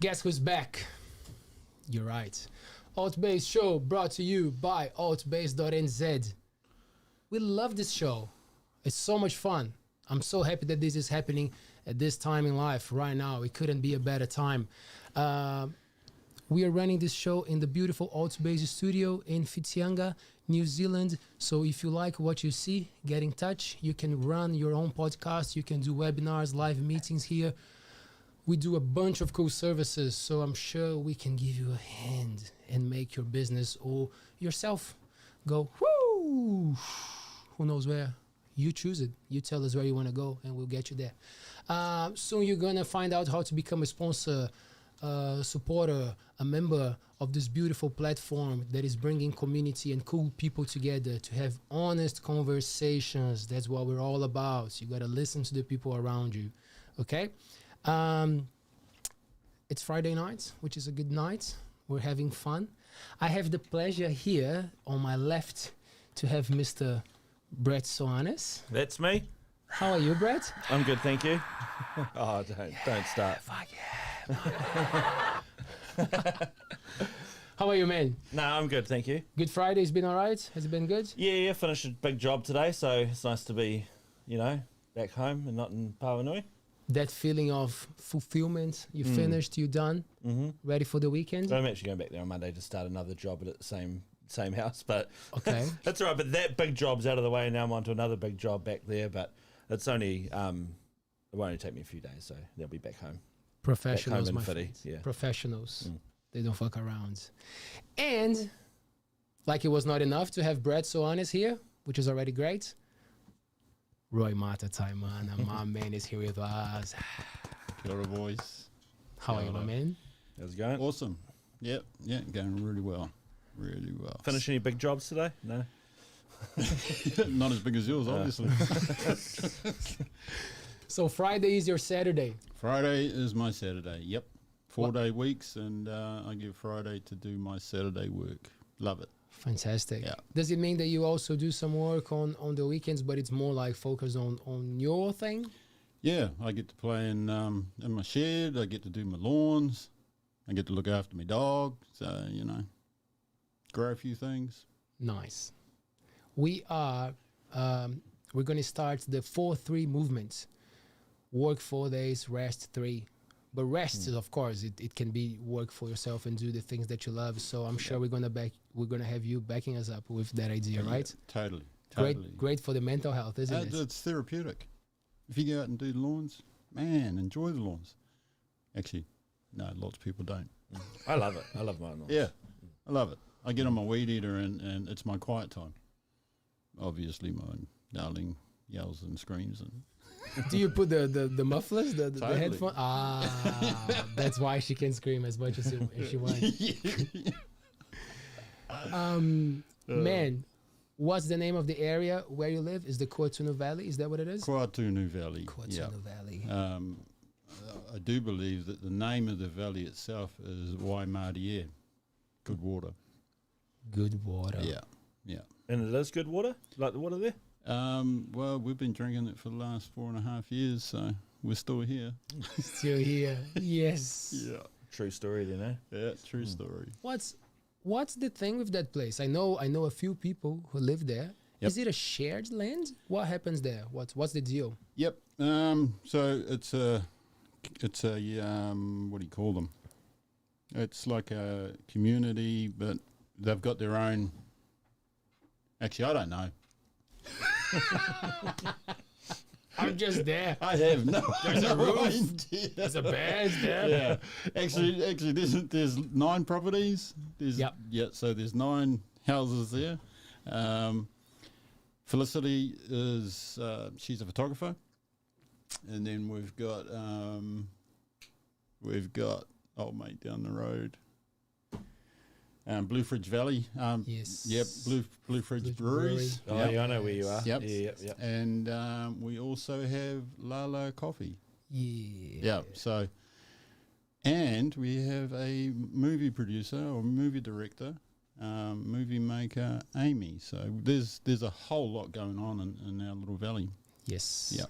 Guess who's back? You're right. ALTBAYS Show brought to you by ALTBAYS.nz. We love this show. It's so much fun. I'm so happy that this is happening at this time in life right now. It couldn't be a better time. We are running this show in the beautiful ALTBAYS studio in Whitianga, New Zealand. So if you like what you see, get in touch. You can run your own podcast. You can do webinars, live meetings here. We do a bunch of cool services, so I'm sure we can give you a hand and make your business or yourself go, whoo! Who knows where? You choose it. You tell us where you want to go, and we'll get you there. Soon you're going to find out how to become a sponsor, supporter, a member of this beautiful platform that is bringing community and cool people together to have honest conversations. That's what we're all about. You got to listen to the people around you, okay? It's Friday night, which is a good night. We're having fun. I have the pleasure here on my left to have Mr. Brett Soanes. That's me. How are you, Brett? I'm good, thank you. Oh, don't start. Fuck yeah. How are you, man? No, I'm good, thank you. Good Friday's been all right? Has it been good? Yeah, finished a big job today, so it's nice to be, back home and not in Pawanui. That feeling of fulfillment, you finished, you done, ready for the weekend? So I'm actually going back there on Monday to start another job at the same house, but okay. That's all right, but that big job's out of the way, and now I'm on to another big job back there, but it's only, it won't only take me a few days, so they'll be back home. Professionals, back home my in Fitty, friends. yeah. Professionals. They don't fuck around. And, like it was not enough to have Brett Soanes here, which is already great, Roimata TAIMANA, my man is here with us. Kia ora, boys. How are you, my man? How's it going? Awesome. Yep, going really well. Really well. Finish any big jobs today? No? Not as big as yours, obviously. So Friday is your Saturday. Friday is my Saturday, yep. 4-day weeks, and I give Friday to do my Saturday work. Love it. Fantastic. Yeah. Does it mean that you also do some work on the weekends, but it's more like focused on your thing? Yeah, I get to play in my shed. I get to do my lawns. I get to look after my dog. So, grow a few things. Nice. We are, we're going to start the 4-3 movement. Work 4 days, rest 3. But rest is, of course, it can be work for yourself and do the things that you love. So I'm sure we're gonna have you backing us up with that idea, right? Totally. Great for the mental health, isn't it? It's therapeutic. If you go out and do the lawns, man, enjoy the lawns. Actually, no, lots of people don't. I love it. I love my lawns. Yeah, I love it. I get on my weed eater and it's my quiet time. Obviously, my darling yells and screams and. Do you put the mufflers, the Totally. headphones? That's why she can scream as much as she wants. Man, what's the name of the area where you live? Is the Kuatunu Valley? Is that what it is? Kuatunu Valley. Kuatunu Valley. I do believe that the name of the valley itself is Waimārie, good water. Good water. Yeah. And it is good water? Like the water there? Well, we've been drinking it for the last 4.5 years, so we're still here. Still here. Yes. Yeah. True story then, eh? Yeah, true story. What's the thing with that place? I know a few people who live there. Yep. Is it a shared land? What happens there? What's the deal? Yep. So it's a what do you call them? It's like a community, but they've got their own. Actually, I don't know. I'm just there. I have no. There's a roof. idea. There's a bed there. Yeah. Actually, there's 9 properties. Yep. Yeah. So there's 9 houses there. Felicity is she's a photographer, and then we've got old mate down the road. Blue Fridge Valley. Yes. Yep. Blue Fridge Breweries. Oh, Yep. yeah, I know where you are. Yep. Yeah. And we also have Lala Coffee. Yeah. Yeah. So, and we have a movie producer or movie director, movie maker, Amy. So there's a whole lot going on in our little valley. Yes. Yeah.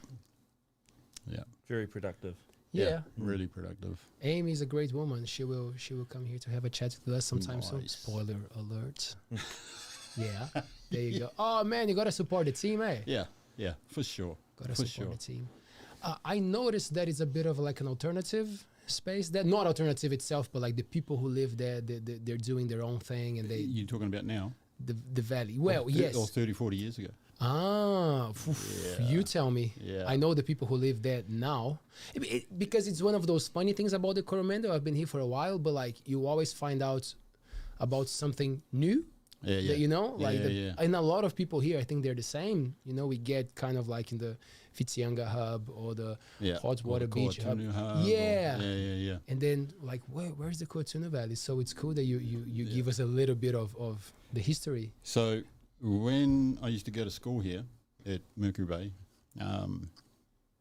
Very productive. Yeah. Really productive. Amy is a great woman. She will come here to have a chat with us sometime soon. Nice. Spoiler alert. Yeah. There you go. Oh man, you gotta support the team, eh? Yeah, for sure. Gotta For support sure. the team. I noticed that it's a bit of like an alternative space. That not alternative itself, but like the people who live there, they're doing their own thing, and You're talking about now? the valley. Well, yes. Or 30, 40 years ago. Ah, you tell me. Yeah. I know the people who live there now. Because it's one of those funny things about the Coromandel. I've been here for a while, but like you always find out about something new. Yeah, That, you know, like yeah. and a lot of people here, I think they're the same. You know, we get kind of like in the Whitianga hub or the Hot Water Beach hub. Yeah. And then like, where's the Kotunu Valley? So it's cool that you give us a little bit of the history. So when I used to go to school here at Mercury Bay,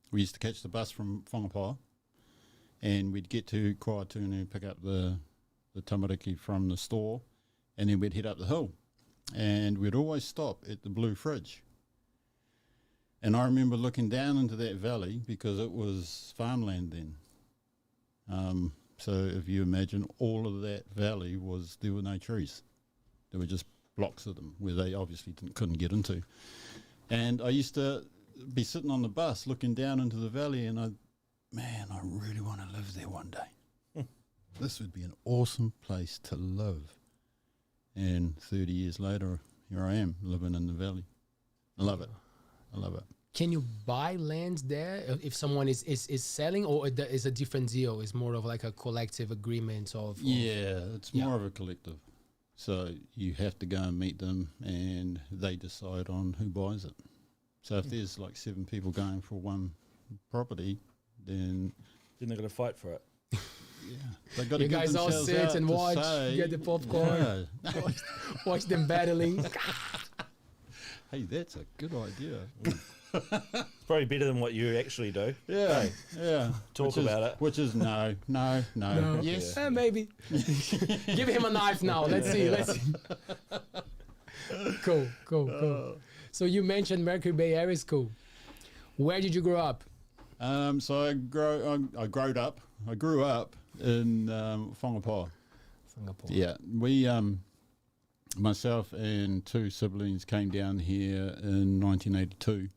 we used to catch the bus from Whangapawa, and we'd get to Koatunu, pick up the tamariki from the store, and then we'd head up the hill. And we'd always stop at the Blue Fridge. And I remember looking down into that valley because it was farmland then. So if you imagine all of that valley there were no trees. There were just blocks of them where they obviously couldn't get into. And I used to be sitting on the bus looking down into the valley, and I really want to live there one day. This would be an awesome place to live. And 30 years later, here I am living in the valley. I love it. I love it. Can you buy land there if someone is selling, or is a different deal? It's more of like a collective agreement of Yeah, it's more of a collective. So you have to go and meet them, and they decide on who buys it. So if there's like 7 people going for one property, then they're going to fight for it. they got you guys all sit and watch, get the popcorn, watch them battling. Hey, that's a good idea. It's probably better than what you actually do. Yeah, yeah. Talk about it. Which is no. Yes. Maybe. Give him a knife now. Let's see. Cool. So you mentioned Mercury Bay area is cool. Where did you grow up? So I grew up in Whangapawa. Yeah, we myself and 2 siblings came down here in 1982,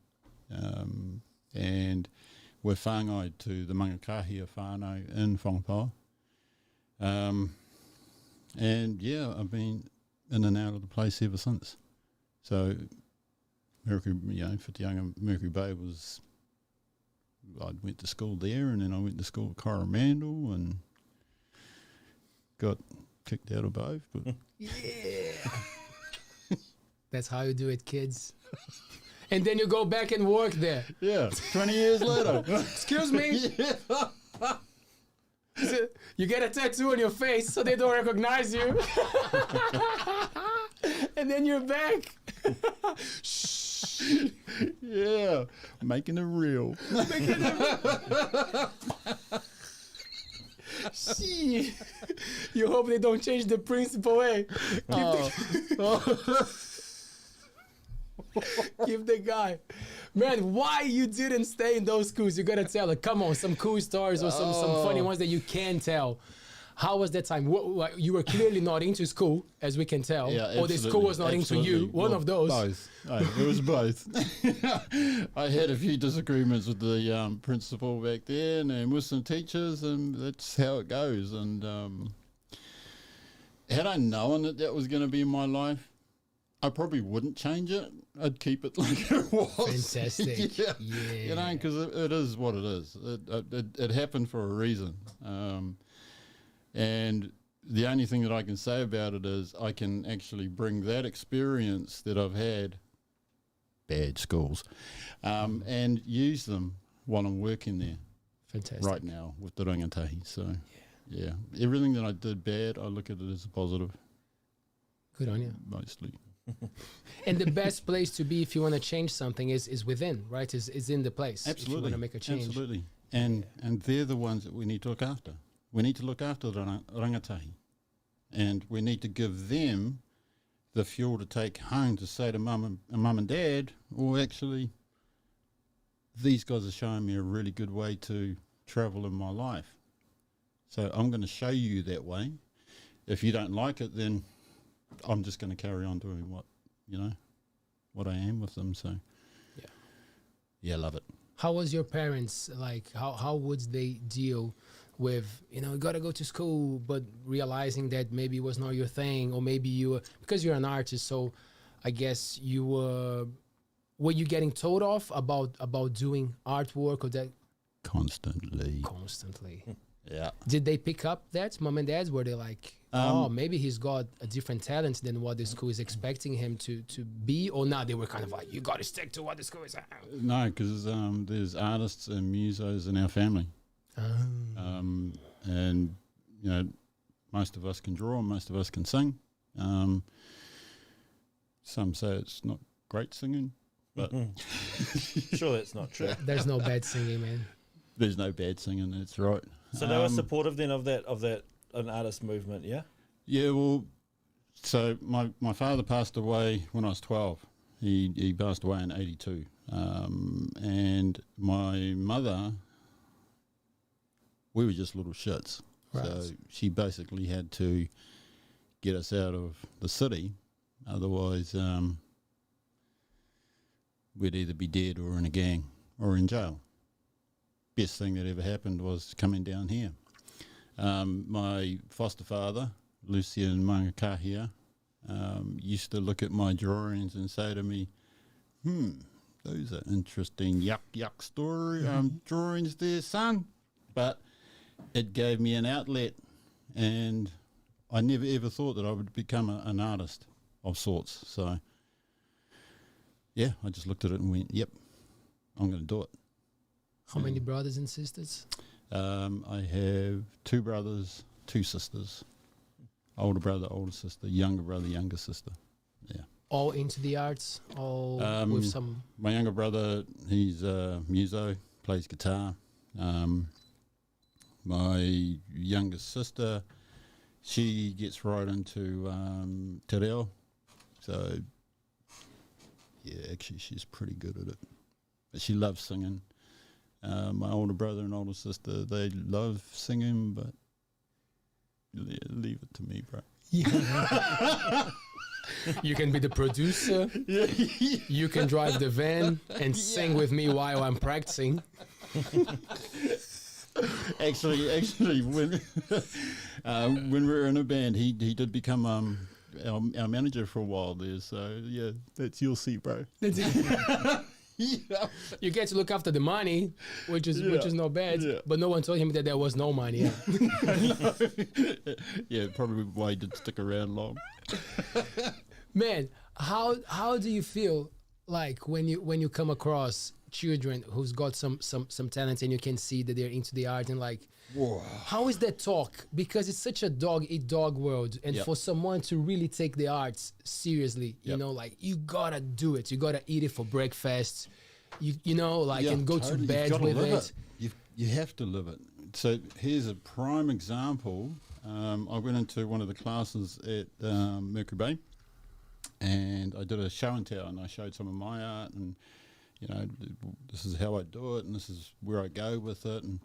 and we're whāngai to the Mangakahia whānau in Whangapawa. And yeah, I've been in and out of the place ever since. So Mercury, Whitianga Mercury Bay was, I went to school there, and then I went to school at Coromandel and got kicked out of both. But Yeah. That's how you do it, kids. And then you go back and work there. yeah, 20 years later. Excuse me? So you get a tattoo on your face so they don't recognize you. And then you're back. Yeah, making it real. Shit. You hope they don't change the principle, eh? Give the guy. Man, why you didn't stay in those schools? You gotta tell it. Come on, some cool stories or some funny ones that you can tell. How was that time? You were clearly not into school, as we can tell. Yeah, or the school was not into you. One of those. Both. It was both. I had a few disagreements with the principal back then and with some teachers, and that's how it goes. And had I known that was going to be my life, I probably wouldn't change it. I'd keep it like it was. Fantastic. Yeah. Yeah. You know, because it is what it is. It happened for a reason. And the only thing that I can say about it is I can actually bring that experience that I've had, bad schools, and use them while I'm working there. Fantastic. Right now with the rangatahi. So, yeah, everything that I did bad, I look at it as a positive. Good on you. Mostly. And the best place to be if you want to change something is within, right? Is in the place. Absolutely. If you want to make a change. Absolutely. And they're the ones that we need to look after. We need to look after the rangatahi. And we need to give them the fuel to take home to say to mum and dad, well, actually, these guys are showing me a really good way to travel in my life. So I'm going to show you that way. If you don't like it, then I'm just going to carry on doing what I am with them. So, yeah, love it. How was your parents like? How would they deal with, you gotta go to school, but realizing that maybe it was not your thing, or maybe because you're an artist, so I guess you were you getting told off about doing artwork or that? Constantly. Yeah. Did they pick up that, mom and dads? Were they like, oh, maybe he's got a different talent than what the school is expecting him to be? Or not, they were kind of like, you got to stick to what the school is. No, because there's artists and musos in our family. And, most of us can draw, most of us can sing. Some say it's not great singing, but... Sure, that's not true. There's no bad singing, man. There's no bad singing, that's right. So they were supportive then of that an artist movement, yeah? Yeah, well, so my father passed away when I was 12. He passed away in 82. And my mother, we were just little shits. Right. So she basically had to get us out of the city. Otherwise, we'd either be dead or in a gang or in jail. Best thing that ever happened was coming down here. My foster father, Lucian Mangakahia, used to look at my drawings and say to me, those are interesting yuck story drawings there, son. But it gave me an outlet, and I never ever thought that I would become an artist of sorts. So, yeah, I just looked at it and went, yep, I'm going to do it. How many brothers and sisters? I have 2 brothers, 2 sisters. Older brother, older sister. Younger brother, younger sister. Yeah. All into the arts? All with some... My younger brother, he's muso, plays guitar. My youngest sister, she gets right into te reo. So, yeah, actually she's pretty good at it. But she loves singing. My older brother and older sister, they love singing, but leave it to me, bro. Yeah. You can be the producer. You can drive the van and sing with me while I'm practicing. Actually, when we were in a band, he did become our manager for a while there. So yeah, that's you'll see, bro. Yeah. You get to look after the money, which is not bad. Yeah. But no one told him that there was no money. Yeah, probably why he did stick around long. Man, how do you feel like when you come across children who's got some talent and you can see that they're into the art and like, whoa. How is that talk? Because it's such a dog-eat-dog world, and for someone to really take the arts seriously, you know, like you gotta do it. You gotta eat it for breakfast. You know, like and go to bed with it. You have to live it. So here's a prime example. I went into one of the classes at Mercury Bay, and I did a show and tell, and I showed some of my art, and you know, this is how I do it, and this is where I go with it, and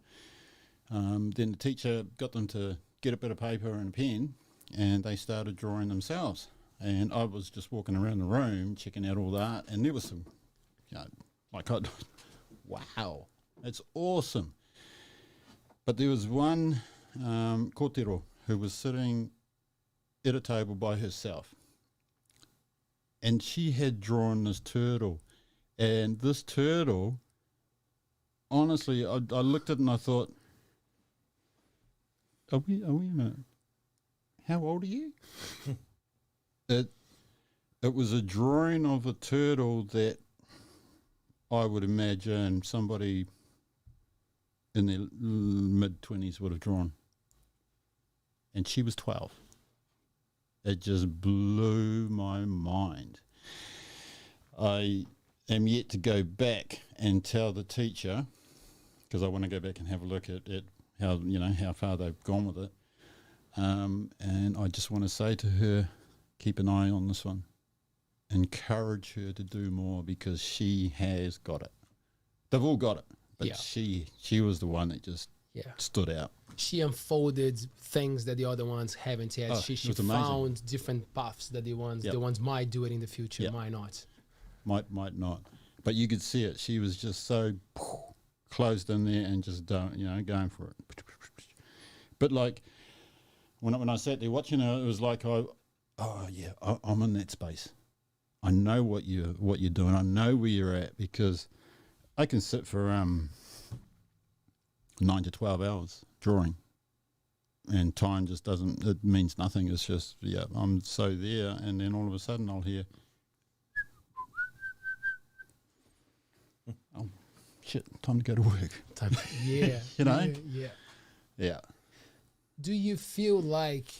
then the teacher got them to get a bit of paper and a pen, and they started drawing themselves. And I was just walking around the room checking out all the art, and there was some, you know, like, wow, that's awesome. But there was one kōtero who was sitting at a table by herself, and she had drawn this turtle. And this turtle, honestly, I looked at it and I thought, are we in a, how old are you? It was a drawing of a turtle that I would imagine somebody in their mid-20s would have drawn. And she was 12. It just blew my mind. I am yet to go back and tell the teacher, because I want to go back and have a look at how, you know, how far they've gone with it. And I just want to say to her, keep an eye on this one. Encourage her to do more, because she has got it. They've all got it. But Yeah. she was the one that just stood out. She unfolded things that the other ones haven't yet. Oh, she it was amazing. found different paths that the ones might do it in the future, might not. Might not. But you could see it. She was just so closed in there and just going for it. But like when I sat there watching her, it was like I'm in that space. I know what you're doing. I know where you're at, because I can sit for 9 to 12 hours drawing, and time just doesn't. It means nothing. It's just I'm so there, and then all of a sudden I'll hear, oh shit, time to go to work. Yeah. You know? Yeah. Do you feel like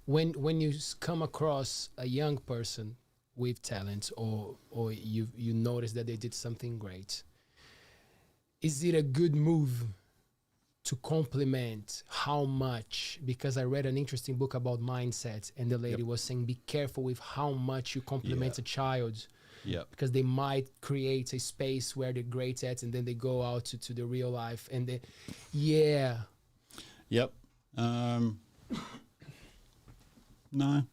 when you come across a young person with talent, or you notice that they did something great, is it a good move to compliment how much? Because I read an interesting book about mindset, and the lady was saying, be careful with how much you compliment a child. Yeah. Because they might create a space where they're great at, and then they go out to the real life, and they, Yep. No,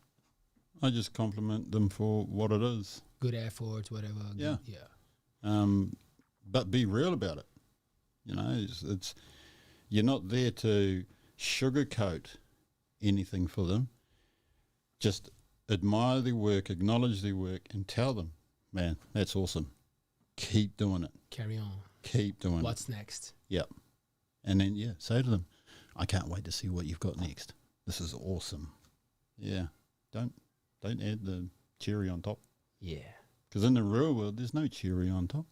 I just compliment them for what it is. good effort, whatever. Yeah. Yeah. But be real about it. You know, it's you're not there to sugarcoat anything for them. Just admire their work, acknowledge their work, and tell them, man, that's awesome. Keep doing it. Carry on. Keep doing What's next? Yep. And then, say to them, I can't wait to see what you've got next. This is awesome. Yeah. Don't add the cherry on top. Yeah. Because in the real world, there's no cherry on top.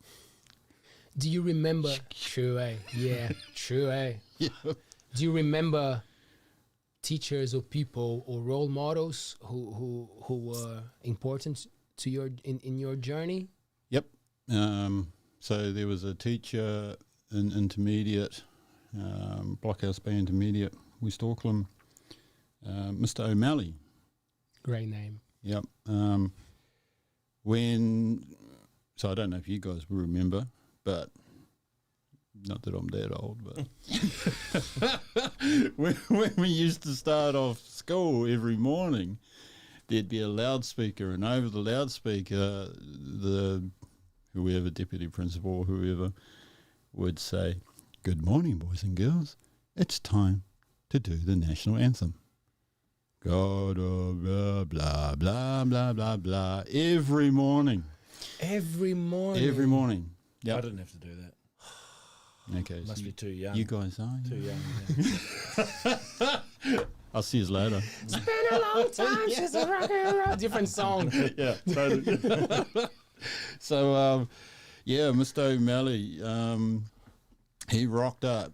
Do you remember? True, eh? Yeah, true, eh? Yeah. Do you remember teachers or people or role models who were important to your in your journey? Yep. So there was a teacher in intermediate, Blockhouse Bay Intermediate, West Auckland, Mr. O'Malley. Great name. Yep. So I don't know if you guys will remember, but not that I'm that old, but when we used to start off school every morning, there'd be a loudspeaker, and over the loudspeaker, whoever, deputy principal or whoever, would say, "Good morning, boys and girls. It's time to do the national anthem." God, blah, blah, blah, blah, blah, blah. Every morning. Every morning. Every morning. I didn't have to do that. Okay. Must be too young. You guys are. Too young. I'll see you later. It's been a long time since I rock and roll. Different song. Yeah, totally. So, Mr. O'Malley, he rocked up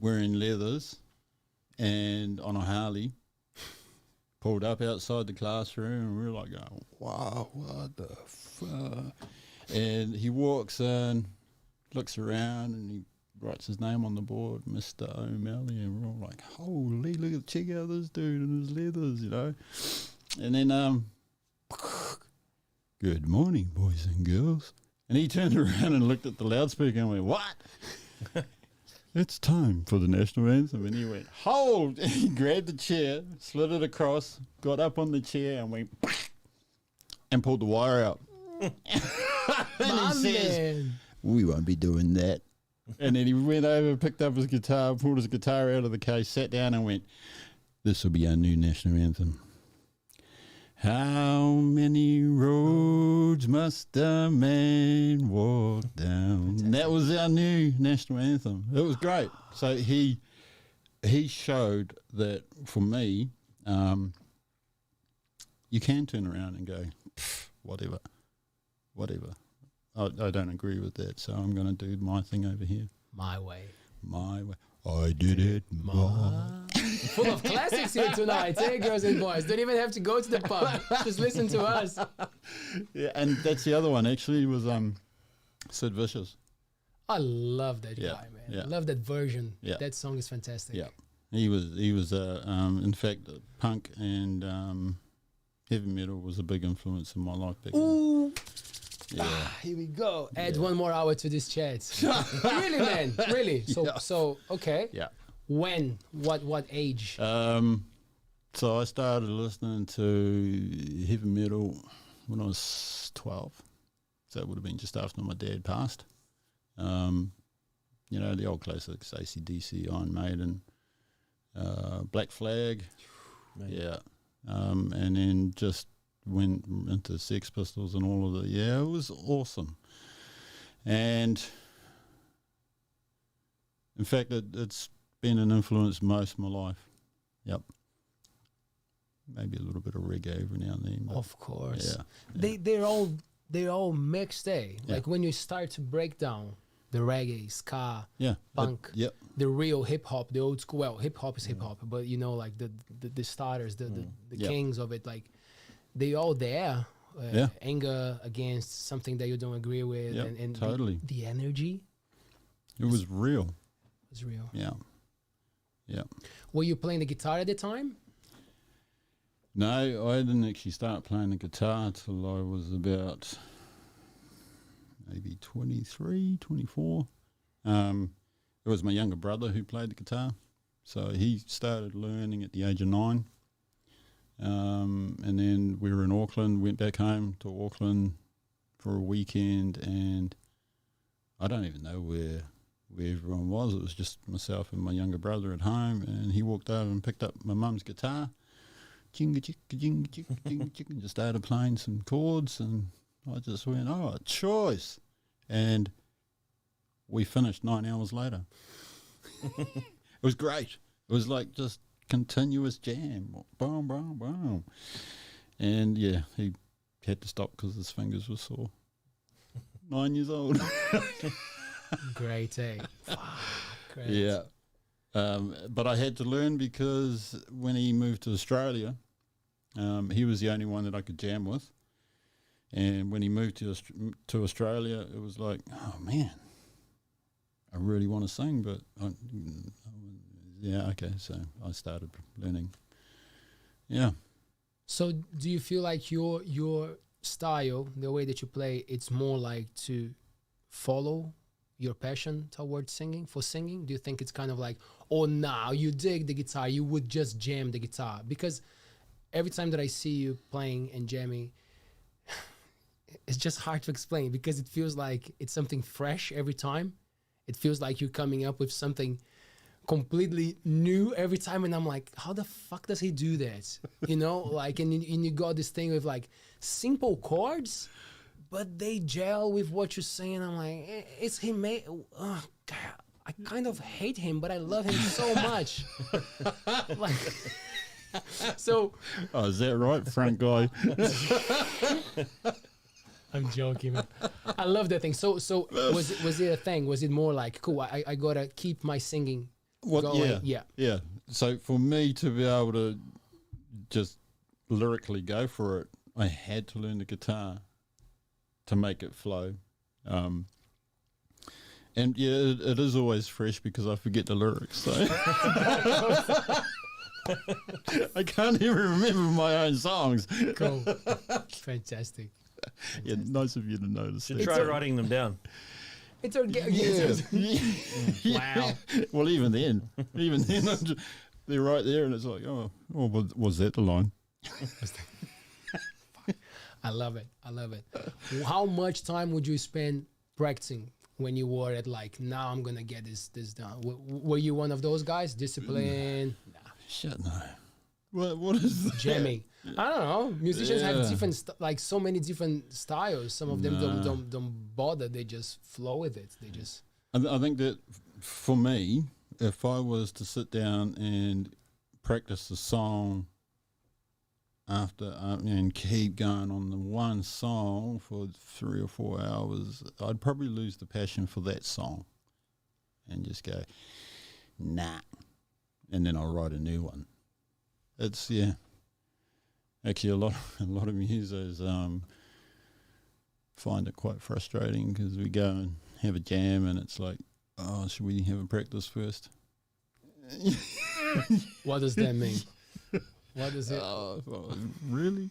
wearing leathers and on a Harley, pulled up outside the classroom, and we were like going, wow, what the fuck? And he walks in, looks around, and he writes his name on the board, Mr. O'Malley, and we're all like, holy, check out this dude and his leathers, you know. And then, good morning, boys and girls. And he turned around and looked at the loudspeaker and went, what? It's time for the national anthem. And he went, hold! And he grabbed the chair, slid it across, got up on the chair and went, and pulled the wire out. And he says, we won't be doing that. And then he went over, picked up his guitar, pulled his guitar out of the case, sat down and went, this will be our new national anthem. How many roads must a man walk down? And that was our new national anthem. It was great. So he showed that for me, you can turn around and go, whatever. I don't agree with that, so I'm going to do my thing over here. My way. I did it. Full of classics here tonight, eh, girls and boys? Don't even have to go to the pub. Just listen to us. Yeah, and that's the other one actually was Sid Vicious. I love that guy, man. Yeah. I love that version. Yeah. That song is fantastic. Yeah, he was in fact punk and heavy metal was a big influence in my life back then. Ooh, Yeah. Here we go. Add 1 more hour to this chat. Really, man? Really? So okay. Yeah. When? What age? So I started listening to heavy metal when I was 12. So it would have been just after my dad passed. You know, the old classics, AC/DC, Iron Maiden, Black Flag. Yeah. And then just went into Sex Pistols and all of it. Yeah, it was awesome. And in fact, it's been an influence most of my life. Yep. Maybe a little bit of reggae every now and then. Of course. Yeah. They're all mixed, eh? Yeah. Like when you start to break down the reggae, ska, Yeah. punk, Yep. the real hip hop, the old school. Well, hip hop is hip hop, but you know, like the starters, the Yep. kings of it, like they all there. Yeah. Anger against something that you don't agree with, Yep, and totally. the energy It was real. is real. Yeah. Yeah. Were you playing the guitar at the time? No, I didn't actually start playing the guitar till I was about maybe 23, 24. It was my younger brother who played the guitar. So he started learning at the age of 9. And then we were in Auckland, went back home to Auckland for a weekend, and I don't even know where everyone was. It was just myself and my younger brother at home, and he walked over and picked up my mum's guitar, jinga chicka jinga chicka jinga chicka, and just started playing some chords, and I just went, oh, choice. And we finished 9 hours later. It was great. It was like just continuous jam. Boom, boom, boom. And yeah, he had to stop because his fingers were sore. 9 years old. Great, eh? Great. Yeah. But I had to learn because when he moved to Australia, he was the only one that I could jam with. And when he moved to Australia, it was like, oh man, I really want to sing, but yeah, okay. So I started learning. Yeah. So do you feel like your style, the way that you play, it's more like to follow your passion towards singing, for singing? Do you think it's kind of like, oh, now you dig the guitar, you would just jam the guitar? Because every time that I see you playing and jamming, it's just hard to explain because it feels like it's something fresh every time. It feels like you're coming up with something completely new every time, and I'm like, how the fuck does he do that? You know, like, and you got this thing with like simple chords, but they gel with what you're saying. I'm like, it's him. God, I kind of hate him, but I love him so much. Like, so. Oh, is that right, Frank guy? I'm joking, man. I love that thing. So was it a thing? Was it more like, cool, I gotta keep my singing going? Yeah. So for me to be able to just lyrically go for it, I had to learn the guitar to make it flow. And yeah, it is always fresh because I forget the lyrics. So I can't even remember my own songs. Cool. Fantastic. Yeah, nice of you to notice. Should try writing them down. It's organic. Wow. Well, even then, they're right there, and it's like, oh, was that the line? I love it. I love it. How much time would you spend practicing when you were at like, now I'm gonna get this done? Were you one of those guys? Discipline? Shit, no. What is that? Jamming? I don't know. Musicians have different, like so many different styles. Some of them don't bother. They just flow with it. They just. I think that for me, if I was to sit down and practice the song after and keep going on the one song for 3 or 4 hours, I'd probably lose the passion for that song and just go, nah, and then I'll write a new one. It's actually a lot of musos find it quite frustrating because we go and have a jam and it's like, oh, should we have a practice first? What does that mean? What is it? Really?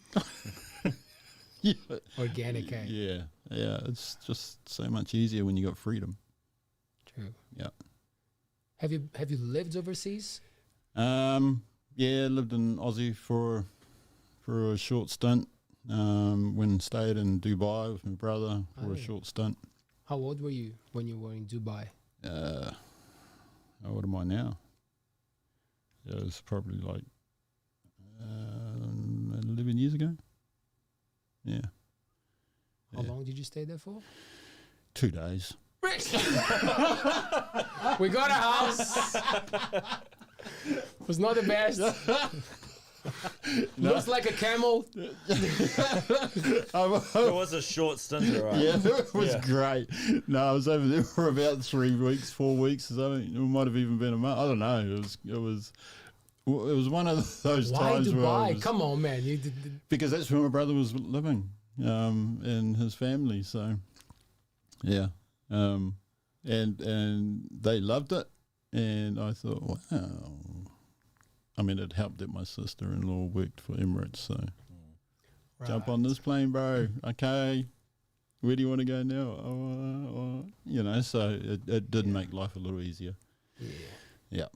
Yeah. Organic, eh? Yeah. Yeah, it's just so much easier when you got freedom. True. Yeah. Have you lived overseas? Yeah, lived in Aussie for a short stint. Stayed in Dubai with my brother for a short stint. How old were you when you were in Dubai? How old am I now? Yeah, it was probably like 11 years ago. Yeah. How long did you stay there for? 2 days. We got a house. Was not the best. Looks like a camel. It was a short stint, right? Yeah, it was great. No, I was over there for about 3 weeks, 4 weeks or something. It might have even been a month. I don't know. It was one of those Why times where I Dubai? was, Come on, man. because that's where my brother was living, and his family. So, yeah, and they loved it, and I thought, wow. I mean, it helped that my sister-in-law worked for Emirates, so jump on this plane, bro. Okay, where do you want to go now? So it did make life a little easier. Yeah.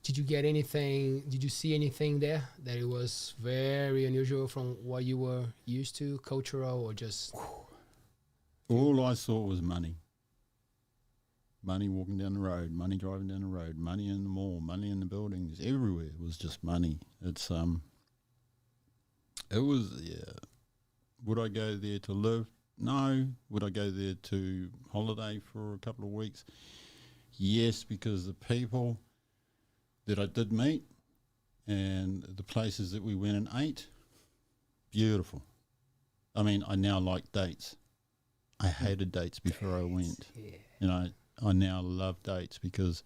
Did you get anything? Did you see anything there that it was very unusual from what you were used to, cultural, or just? All I saw was money. Money walking down the road, money driving down the road, money in the mall, money in the buildings, everywhere was just money. It was, yeah. Would I go there to live? No. Would I go there to holiday for a couple of weeks? Yes, because the people that I did meet and the places that we went and ate, beautiful. I mean, I now like dates. I hated dates before I went. Yeah. I now love dates because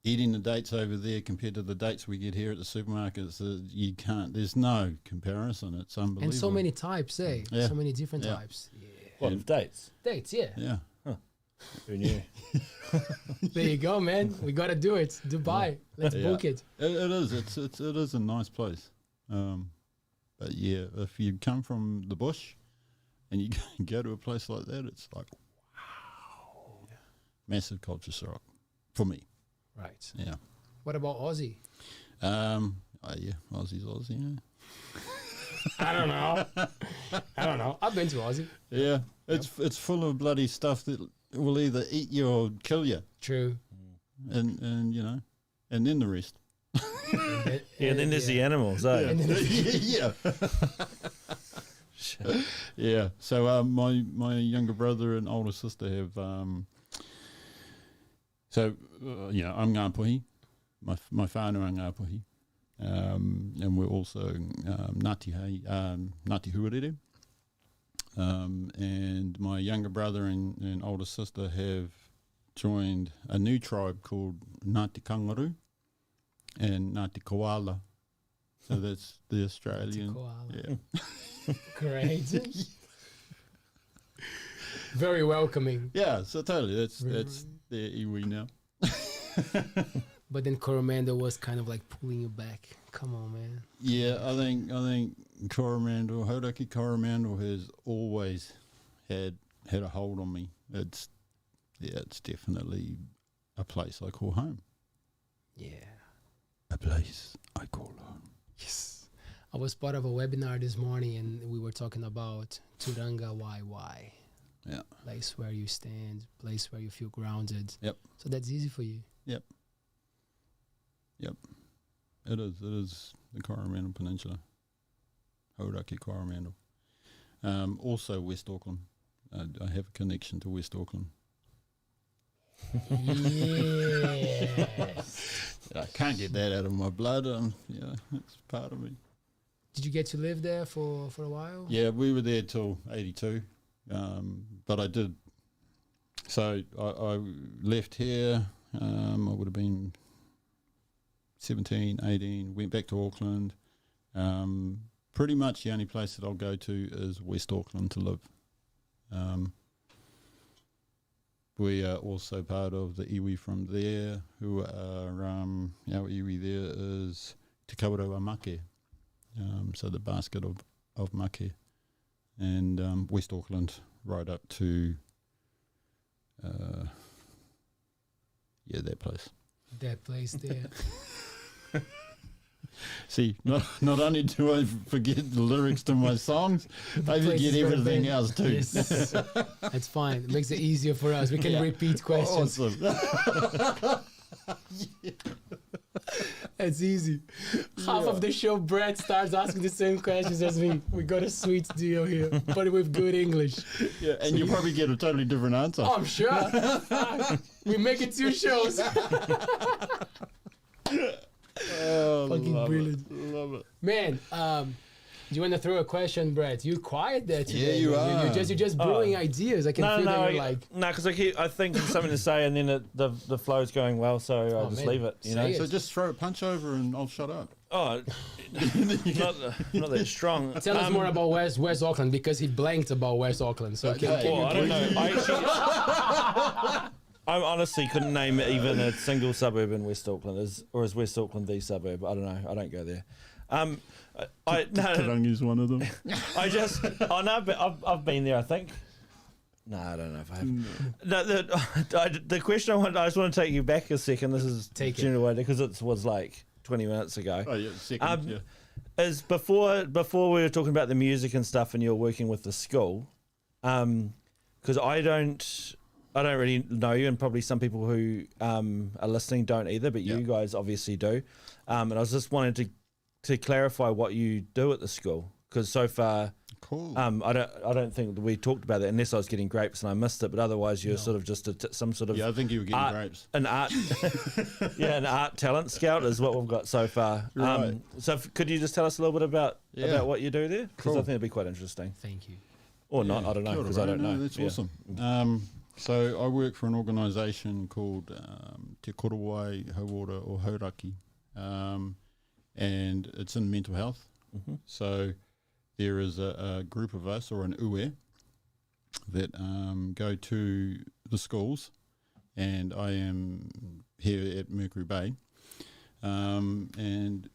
eating the dates over there compared to the dates we get here at the supermarkets, you can't. There's no comparison. It's unbelievable. And so many types, eh? Yeah. So many different types. Yeah. What, of dates? Dates, yeah. Yeah. Who knew? There you go, man. We got to do it. Dubai. Let's book it. It is. It is a nice place. But yeah, if you come from the bush and you go to a place like that, it's like, wow. Yeah. Massive culture shock for me. Right. Yeah. What about Aussie? Yeah, Aussie's Aussie, yeah. I don't know. I've been to Aussie. Yeah. It's full of bloody stuff that will either eat you or kill you. True. And and then the rest. Yeah, then there's the animals, eh? Yeah. Yeah. So my younger brother and older sister have I'm Ngāpuhi, my whānau are Ngāpuhi, and we're also Ngāti Huarere. And my younger brother and older sister have joined a new tribe called Ngāti Kangaru and Ngāti Koala. So that's the Australian. Yeah. Great. Very welcoming. Yeah, so totally. That's their iwi now. But then Coromandel was kind of like pulling you back. Come on, man. Yeah, I think Coromandel, Hauraki Coromandel has always had a hold on me. It's definitely a place I call home. Yeah. A place I call home. Yes. I was part of a webinar this morning and we were talking about Turanga Why. Yeah. Place where you stand, place where you feel grounded. Yep. So that's easy for you. Yep. It is the Coromandel Peninsula. Hauraki Coromandel. Also West Auckland. I have a connection to West Auckland. Yes. I can't get that out of my blood. It's part of me. Did you get to live there for a while? Yeah, we were there till 82. But I did. So I left here. I would have been 17, 18, went back to Auckland. Pretty much the only place that I'll go to is West Auckland to live. We are also part of the iwi from there, who are, our iwi there is Te Kauraua Make, so the basket of make. And West Auckland right up to, that place. That place there. See, not only do I forget the lyrics to my songs, I place forget is very everything big. else too. Yes. That's fine. It makes it easier for us. We can repeat questions. Awesome. It's easy. Half of the show, Brett starts asking the same questions as me. We got a sweet deal here, but with good English. Yeah, and you probably get a totally different answer. Oh, I'm sure. Fuck. We make it 2 shows. Oh, Fucking love brilliant. It, love it. Man, do you want to throw a question, Brett? You're quiet there today. Yeah, you man. are. You're just brewing ideas. I can feel that you're like... No, because I think of something to say, and then the flow's going well, so I'll just man. leave it. You know. Say it. So just throw a punch over and I'll shut up. Oh, not that strong. Tell us more about West Auckland, because he blanked about West Auckland. So can Well, you I don't know. I honestly couldn't name even a single suburb in West Auckland. Is West Auckland the suburb? I don't know. I don't go there. Tarangi's one of them. But I've been there, I think. No, I don't know if I have. No, the question I just want to take you back a second. This is general because it was like 20 minutes ago. Oh, yeah, second, Is before we were talking about the music and stuff, and you're working with the school, because I don't really know you, and probably some people who are listening don't either, but you guys obviously do. And I was just wanting to clarify what you do at the school, because so far, cool. I don't think that we talked about that, unless I was getting grapes and I missed it. But otherwise, you're sort of just some sort of I think you were getting grapes. An art, an art talent scout is what we've got so far. Right. So could you just tell us a little bit about what you do there? Because Cool. I think it'd be quite interesting, Thank you. or not. I don't know, because I don't know. That's awesome. So I work for an organisation called Te Korowai Hauora or Hauraki, and it's in mental health. Mm-hmm. So there is a group of us, or an ue, that go to the schools, and I am here at Mercury Bay. And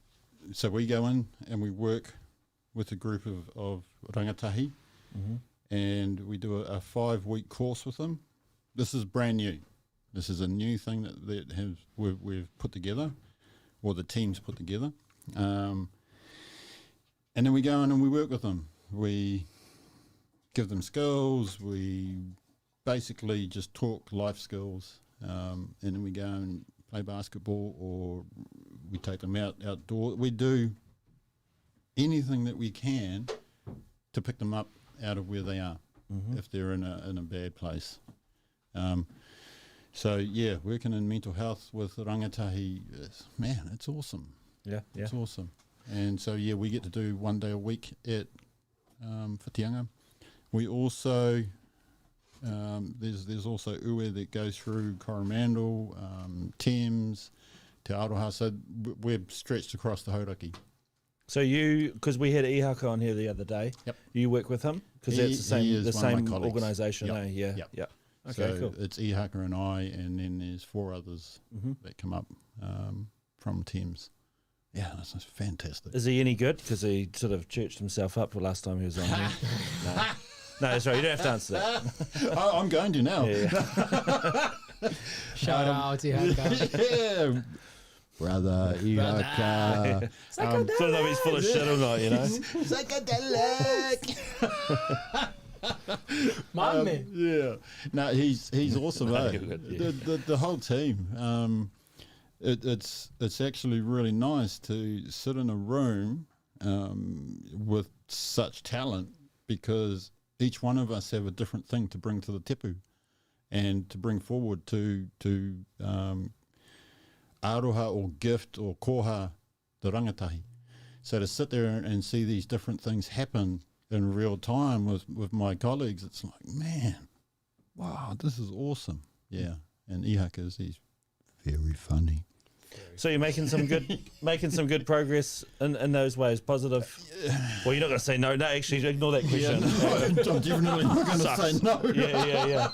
so we go in and we work with a group of rangatahi, and we do a 5-week course with them. This is brand new. This is a new thing that we've put together, or the team's put together. And then we go in and we work with them. We give them skills. We basically just talk life skills. And then we go and play basketball, or we take them outdoor. We do anything that we can to pick them up out of where they are, if they're in a bad place. So working in mental health with rangatahi, it's awesome. Yeah. It's awesome. And so we get to do 1 day a week at Whitianga. We also there's also ue that goes through Coromandel, Thames, Te Aroha. So we're stretched across the Hauraki. So because we had Ihaka on here the other day. Yep. You work with him because that's the same organisation. Yep. Yeah. Okay, So cool. it's Ihaka and I, and then there's 4 others that come up from Thames. Yeah, that's fantastic. Is he any good? Because he sort of churched himself up the last time he was on here. No, that's right. You don't have to answer that. I'm going to now. Shout out to Ihaka. Yeah. Brother Ihaka. Don't know if he's full of shit or not, you know. Psychedelic. My man. Yeah. No, he's awesome. The whole team. It's actually really nice to sit in a room with such talent, because each one of us have a different thing to bring to the tepu and to bring forward to aroha or gift or koha the rangatahi. So to sit there and see these different things happen in real time with my colleagues, it's like, man, wow, this is awesome. Yeah. And Ihaka he's very funny. So you're making some good progress in those ways, positive. Well, you're not going to say no. No, actually, ignore that question. I'm definitely not going to say no. Yeah.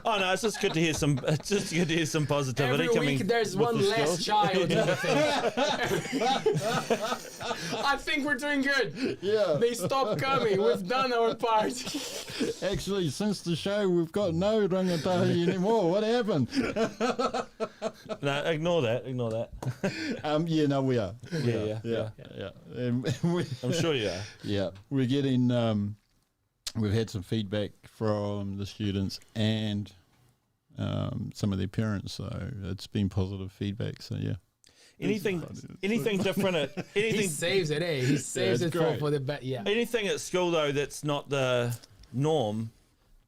Oh no, it's just good to hear some. It's just good to hear some positivity Every coming. week there's with one the less skills. child. I think we're doing good. Yeah. They stopped coming. We've done our part. Actually, since the show, we've got no rangatahi anymore. What happened? No, ignore that. Yeah, no, we are. Yeah. I'm sure you are. Yeah, we're getting. We've had some feedback from the students and some of their parents, so it's been positive feedback. So yeah. Anything different at He anything saves it, eh? He saves it's it great. for the back. Yeah. anything at school though that's not the norm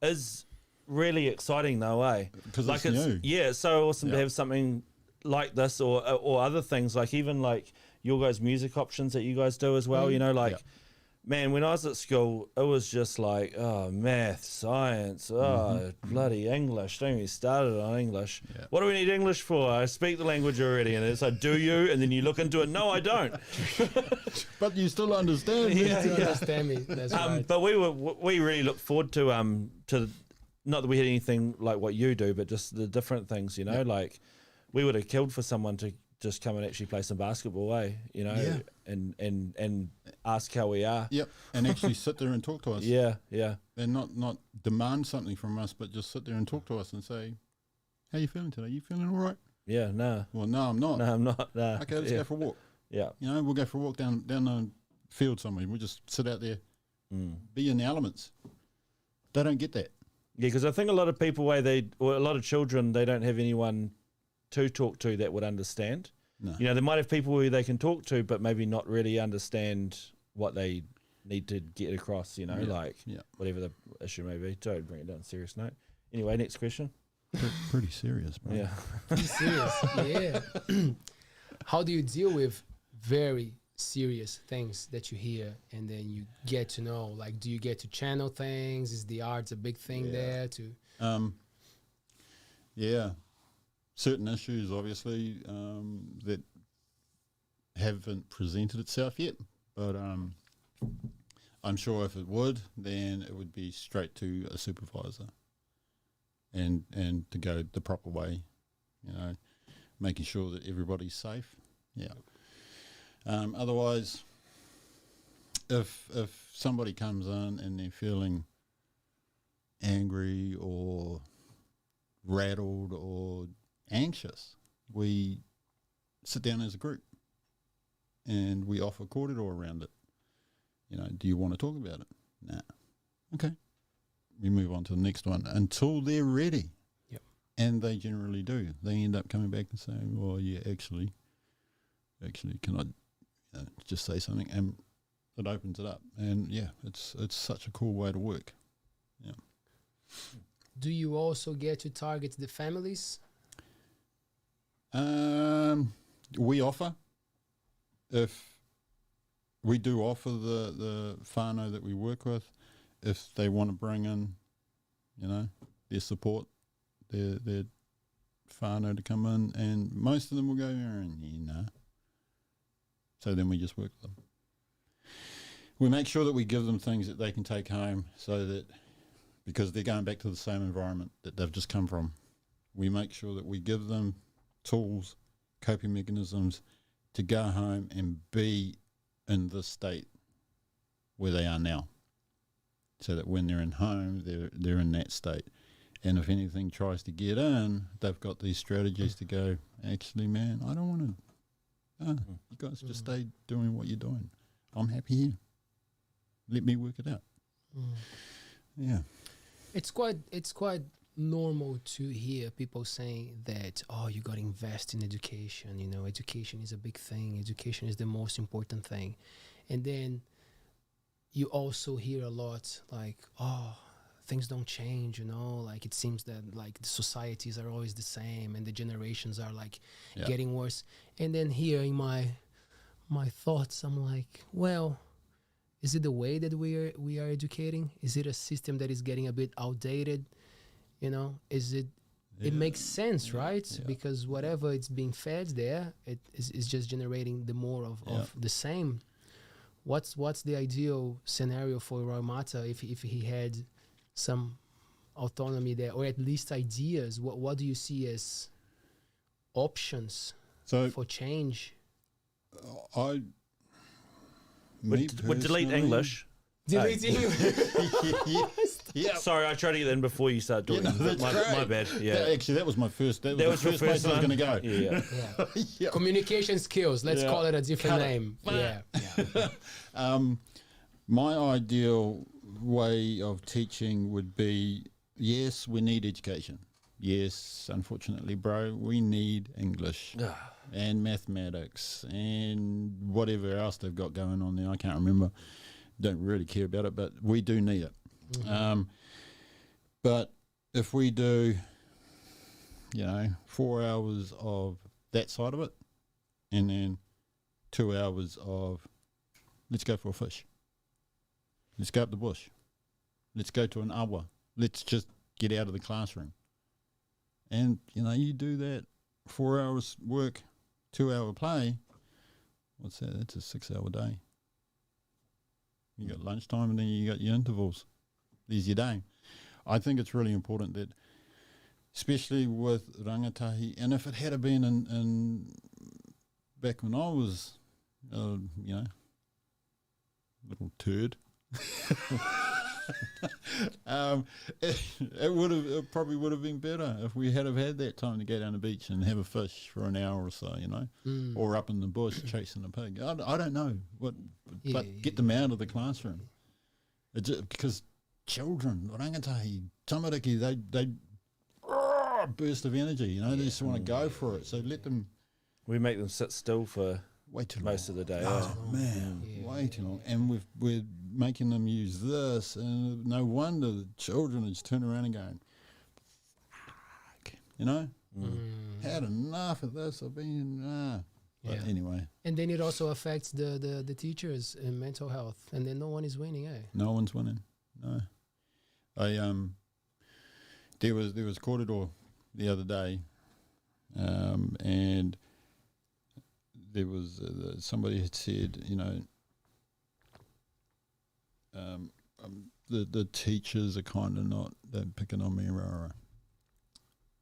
is really exciting though, eh? Because Like it's new. yeah, it's so awesome to Yeah. have something like this or other things, like even like your guys' music options that you guys do as well. You know, like Yeah. man, when I was at school, it was just like, oh, math, science, oh, bloody English. Don't even started on English. Yeah. What do we need English for? I speak the language already. And it's like, do you? And then you look into it. No, I don't. But you still understand. You me. understand me? That's right. But we really look forward to not that we had anything like what you do, but just the different things, you know, like we would have killed for someone to just come and actually play some basketball, you know, Yeah. and ask how we are. Yep, and actually sit there and talk to us. Yeah. And not demand something from us, but just sit there and talk to us and say, "How you feeling today? You feeling all right?" Yeah, no. Well, no, I'm not. No, I'm not. No. Okay, let's yeah. go for a walk. Yeah. You know, we'll go for a walk down the field somewhere. We'll just sit out there, be in the elements. They don't get that. Yeah, because I think a lot of people, a lot of children, they don't have anyone to talk to that would understand. No. You know, they might have people who they can talk to, but maybe not really understand what they need to get across, you know, like whatever the issue may be. Don't bring it down to a serious note. Anyway, next question. Pretty serious, bro. Yeah. Be serious. Yeah. How do you deal with very serious things that you hear and then you get to know? Like, do you get to channel things? Is the arts a big thing there to? Yeah. Certain issues, obviously, that haven't presented itself yet, but I'm sure if it would, then it would be straight to a supervisor and to go the proper way, you know, making sure that everybody's safe. Yeah. Otherwise, if somebody comes in and they're feeling angry or rattled or anxious, we sit down as a group and we offer corridor around it. You know, do you want to talk about it? Nah. Okay. We move on to the next one until they're ready. Yep. And they generally do. They end up coming back and saying, well, yeah, actually, can I just say something? And it opens it up. And yeah, it's such a cool way to work. Yeah. Do you also get to target the families? We offer, if we do offer the whānau that we work with, if they want to bring in, you know, their support, their whānau to come in, and most of them will go, you know. So then we just work with them. We make sure that we give them things that they can take home so that, because they're going back to the same environment that they've just come from, we make sure that we give them tools, coping mechanisms to go home and be in this state where they are now, so that when they're in home, they're in that state. And if anything tries to get in, they've got these strategies to go, actually, man, I don't want to, you guys just stay doing what you're doing. I'm happy here. Let me work it out. Yeah. It's quite normal to hear people saying that, oh, you got to invest in education. You know, education is a big thing. Education is the most important thing. And then you also hear a lot like, oh, things don't change, you know, like it seems that like the societies are always the same and the generations are like getting worse. And then here in my thoughts, I'm like, well, is it the way that we are educating? Is it a system that is getting a bit outdated? You know, is it it makes sense, right? Yeah. Because whatever it's being fed there, it is just generating the more of the same. What's the ideal scenario for Roimata if he had some autonomy there, or at least ideas? What do you see as options for change? I Would delete personally- English. Deleting. Yeah. Sorry, I tried to get in before you started talking. that's my great. bad. Yeah. Actually, that was my first. That was That the was first your place first I was one? going to go. Yeah. Yeah. Yeah. Communication skills. Let's Yeah. call it a different Cut it. name. Yeah. My ideal way of teaching would be, yes, we need education. Yes, unfortunately, bro, we need English and mathematics and whatever else they've got going on there. I can't remember. Don't really care about it, but we do need it. But if we do, 4 hours of that side of it, and then 2 hours of, let's go for a fish. Let's go up the bush. Let's go to an awa. Let's just get out of the classroom. And, you do that, 4 hours work, 2 hour play. What's that? That's a 6 hour day. You got lunchtime and then you got your intervals. There's your day. I think it's really important that, especially with rangatahi, and if it had been in back when I was, little turd, it probably would have been better if we had that time to go down the beach and have a fish for an hour or so, or up in the bush chasing a pig. I don't know but get them out of the classroom. Because children, rangatahi, tamariki, they burst of energy, they just want to go for it. So let them. We make them sit still for way too most long. of the day. Oh man, way too long. And we're making them use this, and no wonder the children just turn around and going, "Fuck," had enough of this. I've been But anyway, and then it also affects the teachers in mental health, and then no one is winning, eh? no one's winning. No, there was corridor the other day, and there was somebody had said, the teachers are kind of not picking on me, rah.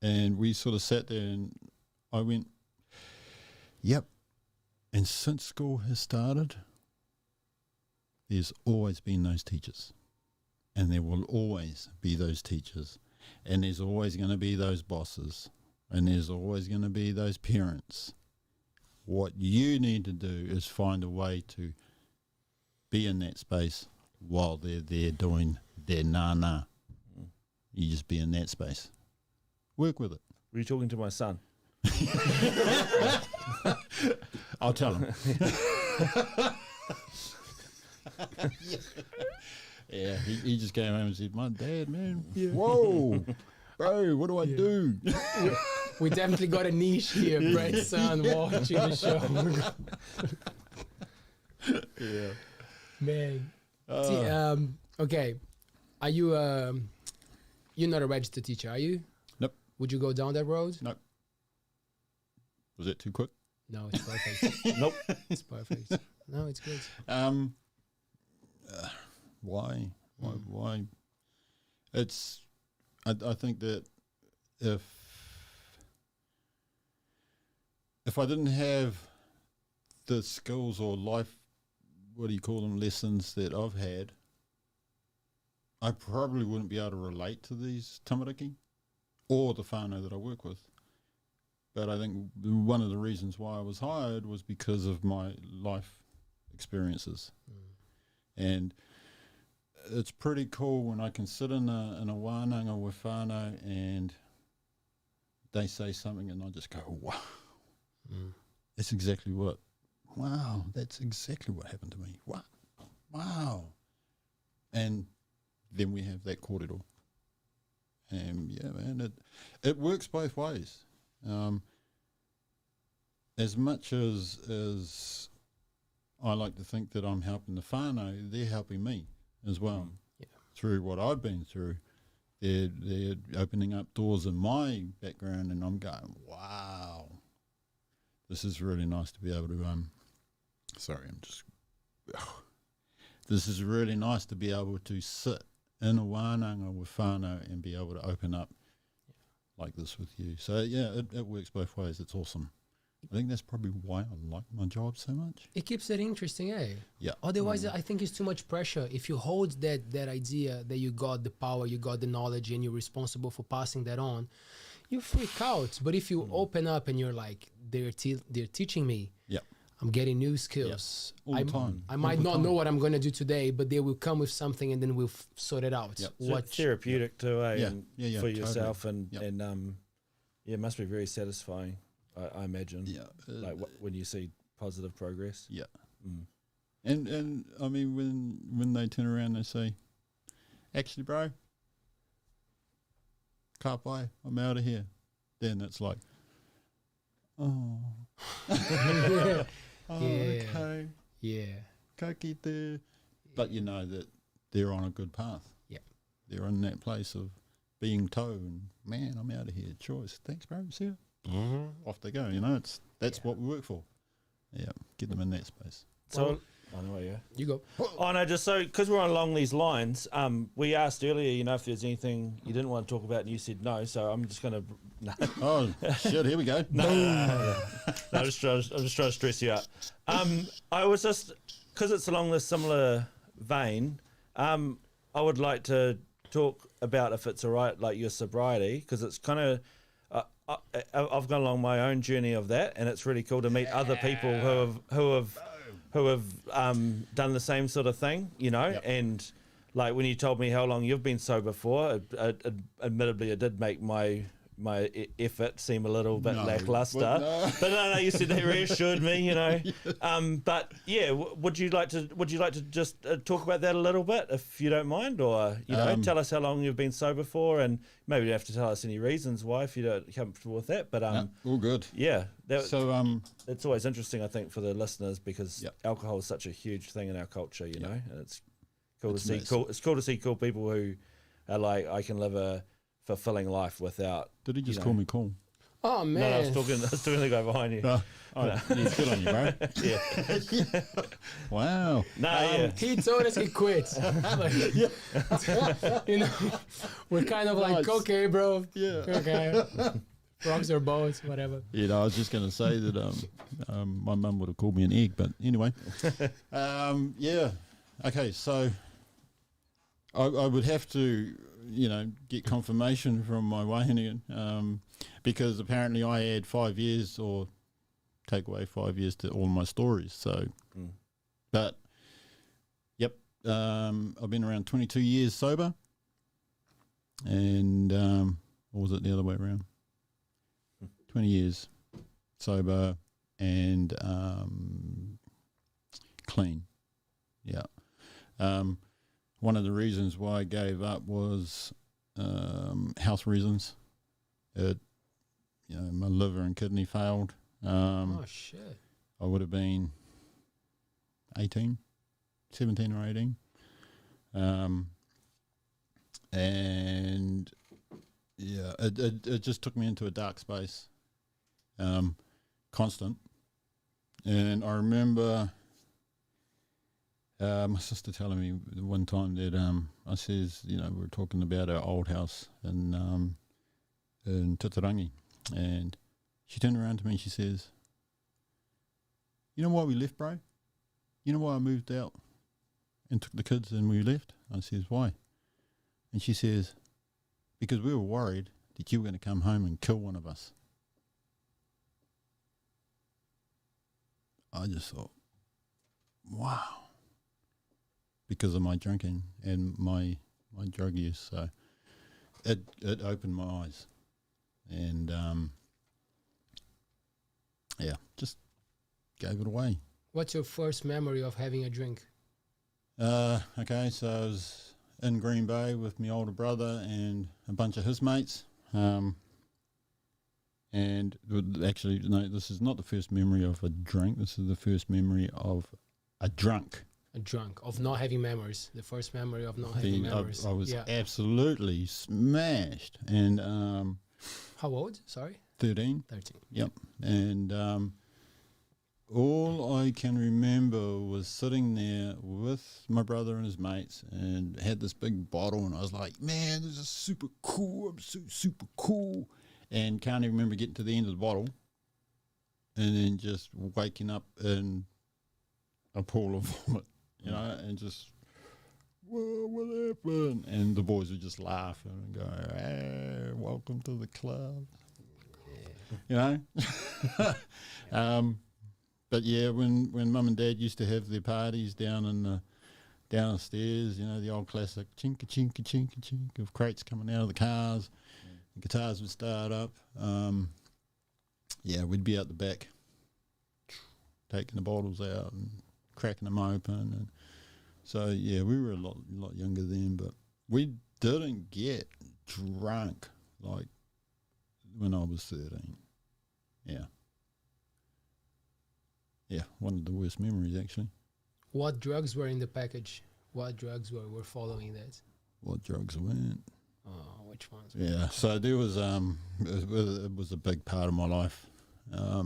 And we sort of sat there, and I went, yep. And since school has started, there's always been those teachers, and there will always be those teachers, and there's always going to be those bosses, and there's always going to be those parents. What you need to do is find a way to be in that space while they're there doing their na. You just be in that space. Work with it. Were you talking to my son? I'll tell him. Yeah, he just came home and said, "My dad, man, whoa, bro, what do I do?" We definitely got a niche here, Brett's son watching the show. Yeah, Man. Okay. Are you you're not a registered teacher, are you? Nope. Would you go down that road? Nope. Was that too quick? No, it's perfect. Nope. It's perfect. No, it's good. Why? It's. I think that if I didn't have the skills or life, what do you call them, lessons that I've had, I probably wouldn't be able to relate to these tamariki or the whānau that I work with. But I think one of the reasons why I was hired was because of my life experiences. And it's pretty cool when I can sit in a wānanga with whānau and they say something and I just go, wow. That's exactly what happened to me. Wow. And then we have that kōrero. And yeah, man, it works both ways. As much as I like to think that I'm helping the whānau, they're helping me as well through what I've been through. they're opening up doors in my background, and I'm going, wow, this is really nice to be able to sorry, I'm just this is really nice to be able to sit in a wānanga with whānau and be able to open up like this with you. So yeah, it works both ways. It's awesome. I think that's probably why I like my job so much. It keeps it interesting, eh? Yeah. Otherwise, I think it's too much pressure. If you hold that idea that you got the power, you got the knowledge, and you're responsible for passing that on, you freak out. But if you open up and you're like, they're teaching me. Yeah. I'm getting new skills. All the time. I might not know what I'm going to do today, but they will come with something, and then we'll sort it out. Yep. It's therapeutic too, eh? Yeah. And Yeah, for totally. yourself, and yeah, it must be very satisfying. I imagine. Yeah. Like when you see positive progress. Yeah. Mm. And I mean, when they turn around and they say, actually, bro, can't buy, I'm out of here. Then it's like, oh. Yeah. Oh, Yeah. okay. Yeah. Go get there. But you know that they're on a good path. Yeah. They're in that place of being told, and man, I'm out of here. Choice. Thanks, bro. See ya. Off they go. You know, that's what we work for. Yeah. Get them in that space. So, I know, yeah. You go. Oh no, just so because we're along these lines, we asked earlier, you know, if there's anything you didn't want to talk about, and you said no. So I'm just gonna. No, Oh shit! Here we go. I'm just trying to stress you out. I was just because it's along this similar vein. I would like to talk about, if it's all right, like your sobriety, because it's kind of. I've gone along my own journey of that, and it's really cool to meet other people who have done the same sort of thing, you know. Yep. And like when you told me how long you've been sober for, admittedly, it did make my effort seem a little bit lackluster. But no, you said they reassured me, you know. But yeah, would you like to just talk about that a little bit, if you don't mind, or you know, tell us how long you've been sober for, and maybe you don't have to tell us any reasons why if you don't comfortable with that. But All good. yeah, So it's always interesting, I think, for the listeners, because Yep. alcohol is such a huge thing in our culture, you know, and it's cool It's to see. massive. It's cool to see cool people who are like, I can live a fulfilling life without. did he just know. call me cool? Oh No, I was man. talking to the guy behind you. Yeah, good on you, bro. Yeah, Wow. no, yeah. He told us he quit. Like, you know, we're kind of like, Nice. okay, bro. Yeah. Okay. Rocks or boats, whatever. You know, I was just going to say that my mum would have called me an egg, but anyway. Yeah. Okay, so I would have to, you know, get confirmation from my wahine, because apparently I add 5 years or take away 5 years to all my stories. So, but, yep, I've been around 22 years sober, and or was it the other way around? 20 years sober and clean. Yeah. One of the reasons why I gave up was health reasons. My liver and kidney failed. Oh shit. I would have been 17 or 18. And yeah, it just took me into a dark space. Constant. And I remember my sister telling me one time that I says, you know, we were talking about our old house in Tutarangi, and she turned around to me and she says, you know why we left, bro? You know why I moved out and took the kids and we left? I says, why? And she says, because we were worried that you were going to come home and kill one of us. I just thought, wow. Because of my drinking and my drug use. So it opened my eyes. And, yeah, just gave it away. What's your first memory of having a drink? Okay, so I was in Green Bay with my older brother and a bunch of his mates. And actually, no, this is not the first memory of a drink. This is the first memory of a drunk. drunk, of not having memories? The first memory of not having memories. I was absolutely smashed. And How old? Sorry? 13. 13. Yep. And all I can remember was sitting there with my brother and his mates and had this big bottle, and I was like, man, this is super cool. I'm super cool. And can't even remember getting to the end of the bottle and then just waking up in a pool of vomit, you know, and just, whoa, what happened? And the boys would just laugh and go, hey, welcome to the club. You know? But yeah, when Mum and Dad used to have their parties down in the downstairs, you know, the old classic chinka chinka chinka chink of crates coming out of the cars, the guitars would start up. Yeah, we'd be out the back, taking the bottles out and cracking them open, and so yeah, we were a lot younger then, but we didn't get drunk like when I was 13. Yeah. Yeah, one of the worst memories, actually. What drugs were in the package? What drugs were following that? What drugs weren't? Oh, which ones? Yeah, so there was it was a big part of my life. Are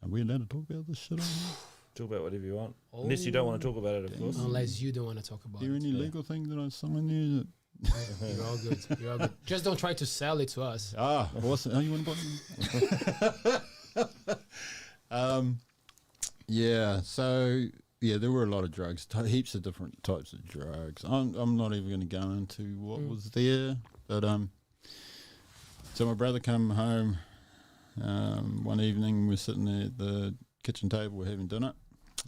we allowed to talk about this shit on here? Talk about whatever you want. Unless you don't want to talk about it, of course. Unless you don't want to talk about Is there it. any legal thing that I signed there? You're all good. You're all good. Just don't try to sell it to us. Awesome. Oh, you want to buy yeah, so yeah, there were a lot of drugs, heaps of different types of drugs. I'm not even going to go into what was there, but so my brother came home one evening. We're sitting there at the kitchen table, we're having dinner,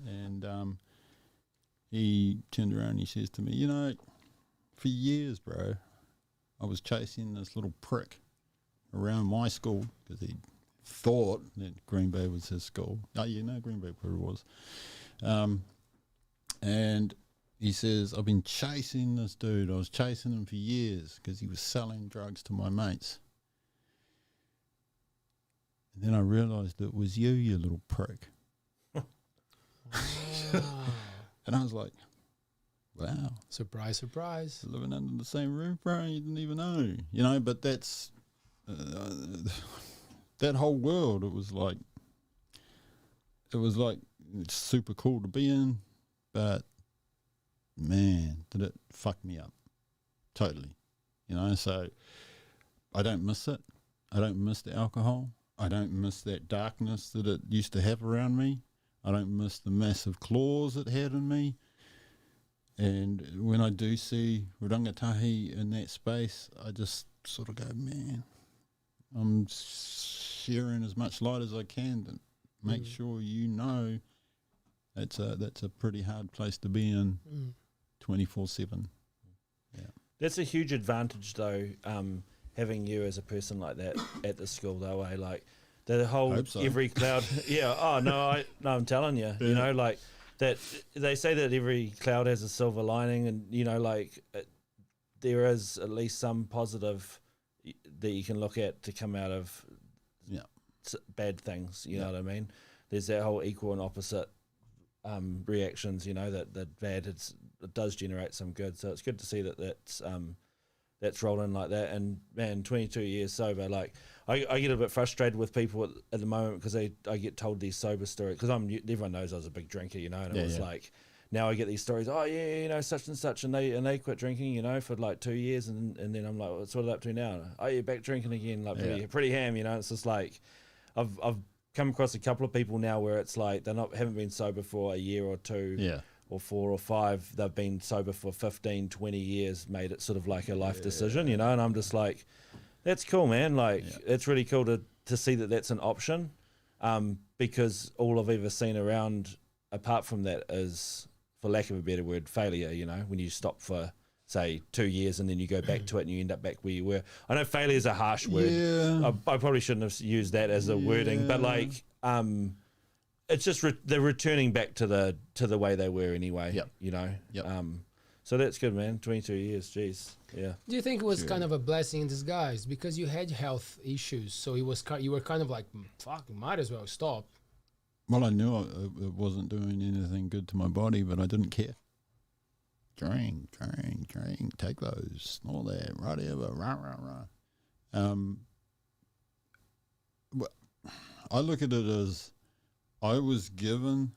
and he turned around and he says to me, you know, for years, bro, I was chasing this little prick around my school because he thought that Green Bay was his school. Oh, you know Green Bay where it was. And he says, I've been chasing this dude. I was chasing him for years because he was selling drugs to my mates. And then I realised it was you little prick. Wow. And I was like, wow. Surprise, surprise. Living under the same roof, bro, you didn't even know. You know, but that's... that whole world, it was like it's super cool to be in, but man, did it fuck me up totally, you know. So I don't miss it. I don't miss the alcohol. I don't miss that darkness that it used to have around me. I don't miss the massive claws it had in me. And when I do see rangatahi in that space, I just sort of go, man, I'm sharing as much light as I can to make sure you know that's a pretty hard place to be in 24/7. Yeah, that's a huge advantage though, having you as a person like that at the school though. Like the whole every cloud. Yeah. Oh no, I'm telling you. Yeah. You know, like that. They say that every cloud has a silver lining, and you know, like there is at least some positive that you can look at to come out of bad things, you know what I mean? There's that whole equal and opposite reactions, you know, that bad it does generate some good. So it's good to see that that's rolled in like that. And man, 22 years sober, like I get a bit frustrated with people at the moment because I get told these sober stories because everyone knows I was a big drinker, you know, and it was like now I get these stories, oh yeah, you know, such and such, and they quit drinking, you know, for like 2 years, and then I'm like, what's it up to now? Oh, you're back drinking again, like pretty ham, you know. It's just like I've come across a couple of people now where it's like they haven't been sober for a year or two, or 4 or 5. They've been sober for 15, 20 years, made it sort of like a life decision, you know. And I'm just like, that's cool, man. Like it's really cool to see that that's an option, because all I've ever seen around apart from that is, for lack of a better word, failure, you know, when you stop for, say, 2 years and then you go back to it and you end up back where you were. I know failure is a harsh word. Yeah. I probably shouldn't have used that as a wording, but like, it's just they're returning back to the way they were anyway, you know? So that's good, man. 22 years, jeez. Yeah. Do you think it was kind of a blessing in disguise because you had health issues? So you were kind of like, fuck, might as well stop. Well, I knew it wasn't doing anything good to my body, but I didn't care. Drink, take those, all that, whatever, rah. I look at it as I was given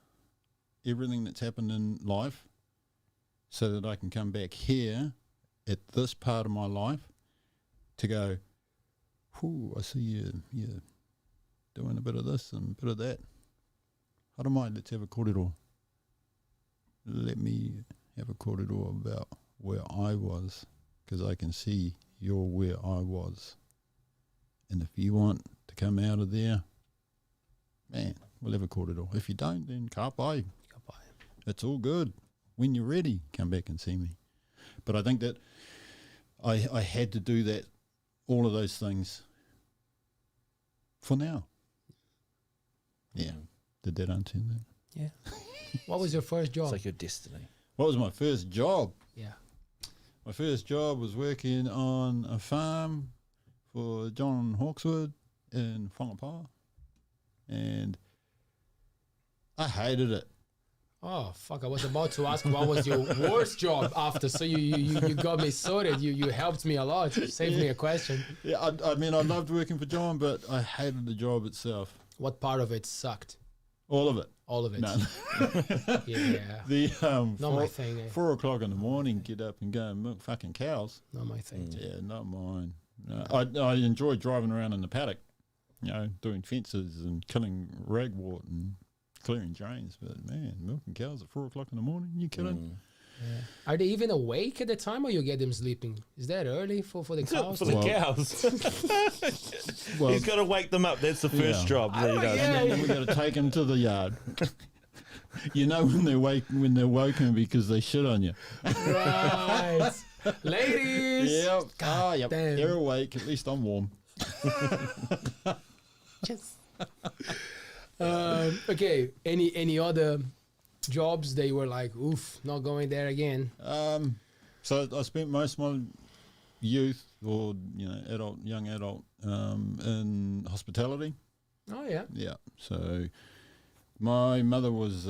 everything that's happened in life so that I can come back here at this part of my life to go, whew, I see you doing a bit of this and a bit of that. I don't mind, let's have a kōrero. Let me have a kōrero about where I was, because I can see you're where I was. And if you want to come out of there, man, we'll have a kōrero. If you don't, then ka pai. It's all good. When you're ready, come back and see me. But I think that I had to do that, all of those things for now. Yeah. Did that answer that? Yeah. What was your first job? It's like your destiny. What was my first job? Yeah. My first job was working on a farm for John Hawkswood in Whangapā. And I hated it. Oh, fuck. I was about to ask what was your worst job after. So you got me sorted. You helped me a lot. You saved me a question. Yeah, I mean, I loved working for John, but I hated the job itself. What part of it sucked? All of it. All of it. No. Yeah. The Not my thing. 4 o'clock in the morning, get up and go and milk fucking cows. Not my thing. Yeah, not mine. No, I enjoy driving around in the paddock, doing fences and killing ragwort and clearing drains. But man, milking cows at 4 o'clock in the morning, you kidding? Yeah. Are they even awake at the time, or you get them sleeping? Is that early for the cows? For the cows. Well, He's got to wake them up. That's the first job that he does. yeah. we got to take them to the yard. You know when they're woken because they shit on you. Right. Ladies. Yep. God Yep. damn. They're awake. At least I'm warm. Yes. Okay. Any other jobs they were like, oof, not going there again? So I spent most of my youth, or young adult, in hospitality. Oh yeah. Yeah. So my mother was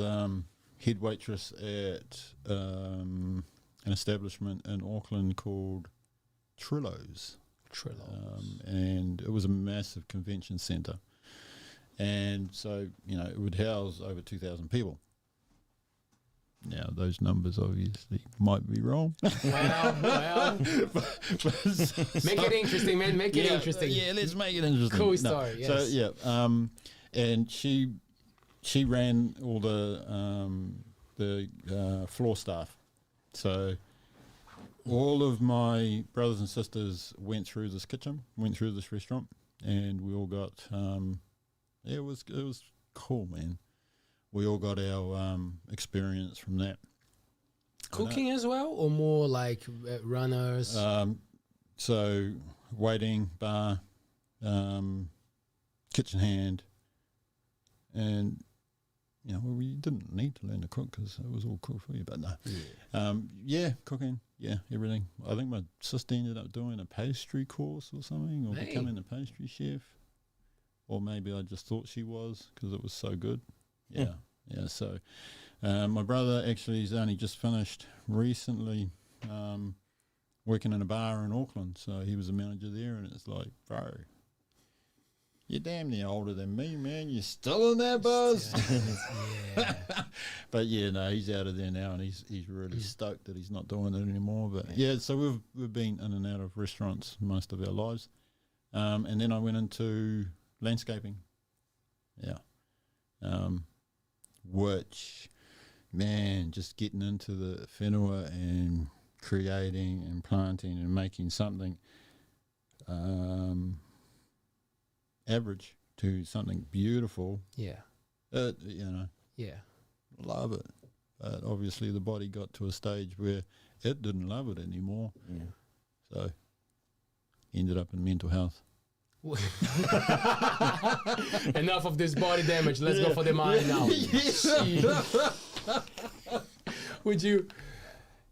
head waitress at an establishment in Auckland called Trillo's. And it was a massive convention centre. And so, it would house over 2,000 people. Now, those numbers obviously might be wrong. Well. Make it interesting, man. Make it interesting. Yeah, let's make it interesting. Cool story, yes. So, yeah. And she ran all the floor staff. So all of my brothers and sisters went through this restaurant, and we all got it was cool, man. We all got our experience from that. Cooking as well, or more like runners? So waiting, bar, kitchen hand, and we didn't need to learn to cook because it was all cooked for you. But no, cooking, everything. I think my sister ended up doing a pastry course or something, or becoming a pastry chef, or maybe I just thought she was because it was so good. Yeah. So my brother actually has only just finished recently working in a bar in Auckland. So he was a manager there, and it's like, bro, you're damn near older than me, man. You're still in that buzz. Yeah. But he's out of there now, and he's really stoked that he's not doing it anymore. But so we've been in and out of restaurants most of our lives, and then I went into landscaping. Yeah. Which, man, just getting into the whenua and creating and planting and making something average to something beautiful. Yeah. Yeah. Love it. But obviously the body got to a stage where it didn't love it anymore. Yeah. So ended up in mental health. Enough of this body damage. Let's go for the mind now.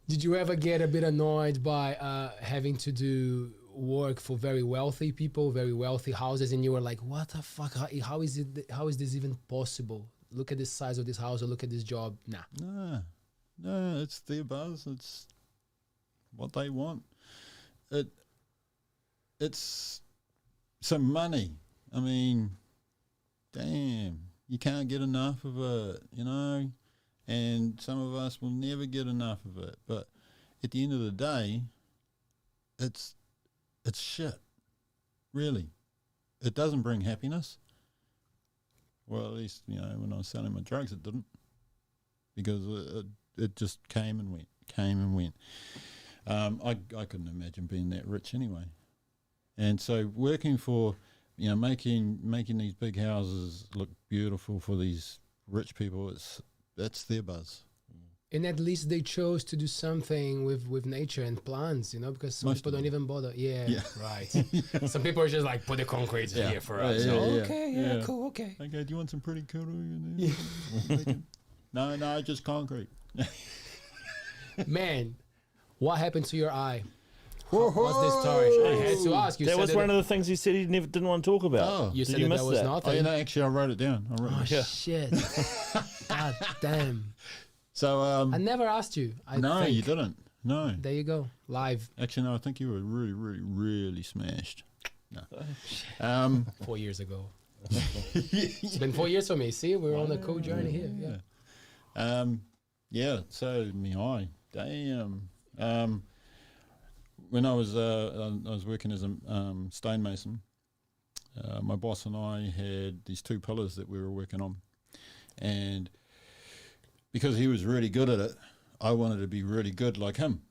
Did you ever get a bit annoyed by having to do work for very wealthy people, very wealthy houses, and you were like, what the fuck, how is this even possible? look at the size of this house or look at this job. Nah. No, it's their buzz. It's what they want. It's some money. I mean, damn, you can't get enough of it, you know, and some of us will never get enough of it. But at the end of the day, it's shit, really. It doesn't bring happiness. Well, at least, you know, when I was selling my drugs, it didn't, because it just came and went. I couldn't imagine being that rich anyway. And so working for, you know, making these big houses look beautiful for these rich people, that's their buzz. And at least they chose to do something with nature and plants, you know, because some people don't even bother. Yeah. Right. Some people are just like, put the concrete here for us. Cool, okay. Okay, do you want some pretty curry? No, just concrete. Man, what happened to your eye? What's this story? I had to ask you. That was one of the things you said you didn't want to talk about. Oh, you Did said you that miss was that? nothing. Oh, no, actually, I wrote it down. Shit. God damn. So, I never asked you. No, you didn't. No. There you go. Live. Actually, no, I think you were really, really, really smashed. No. 4 years ago. It's been 4 years for me. See, we're on a cool journey here. Yeah. So my eye, damn. When I was working as a stonemason, my boss and I had these two pillars that we were working on, and because he was really good at it, I wanted to be really good like him.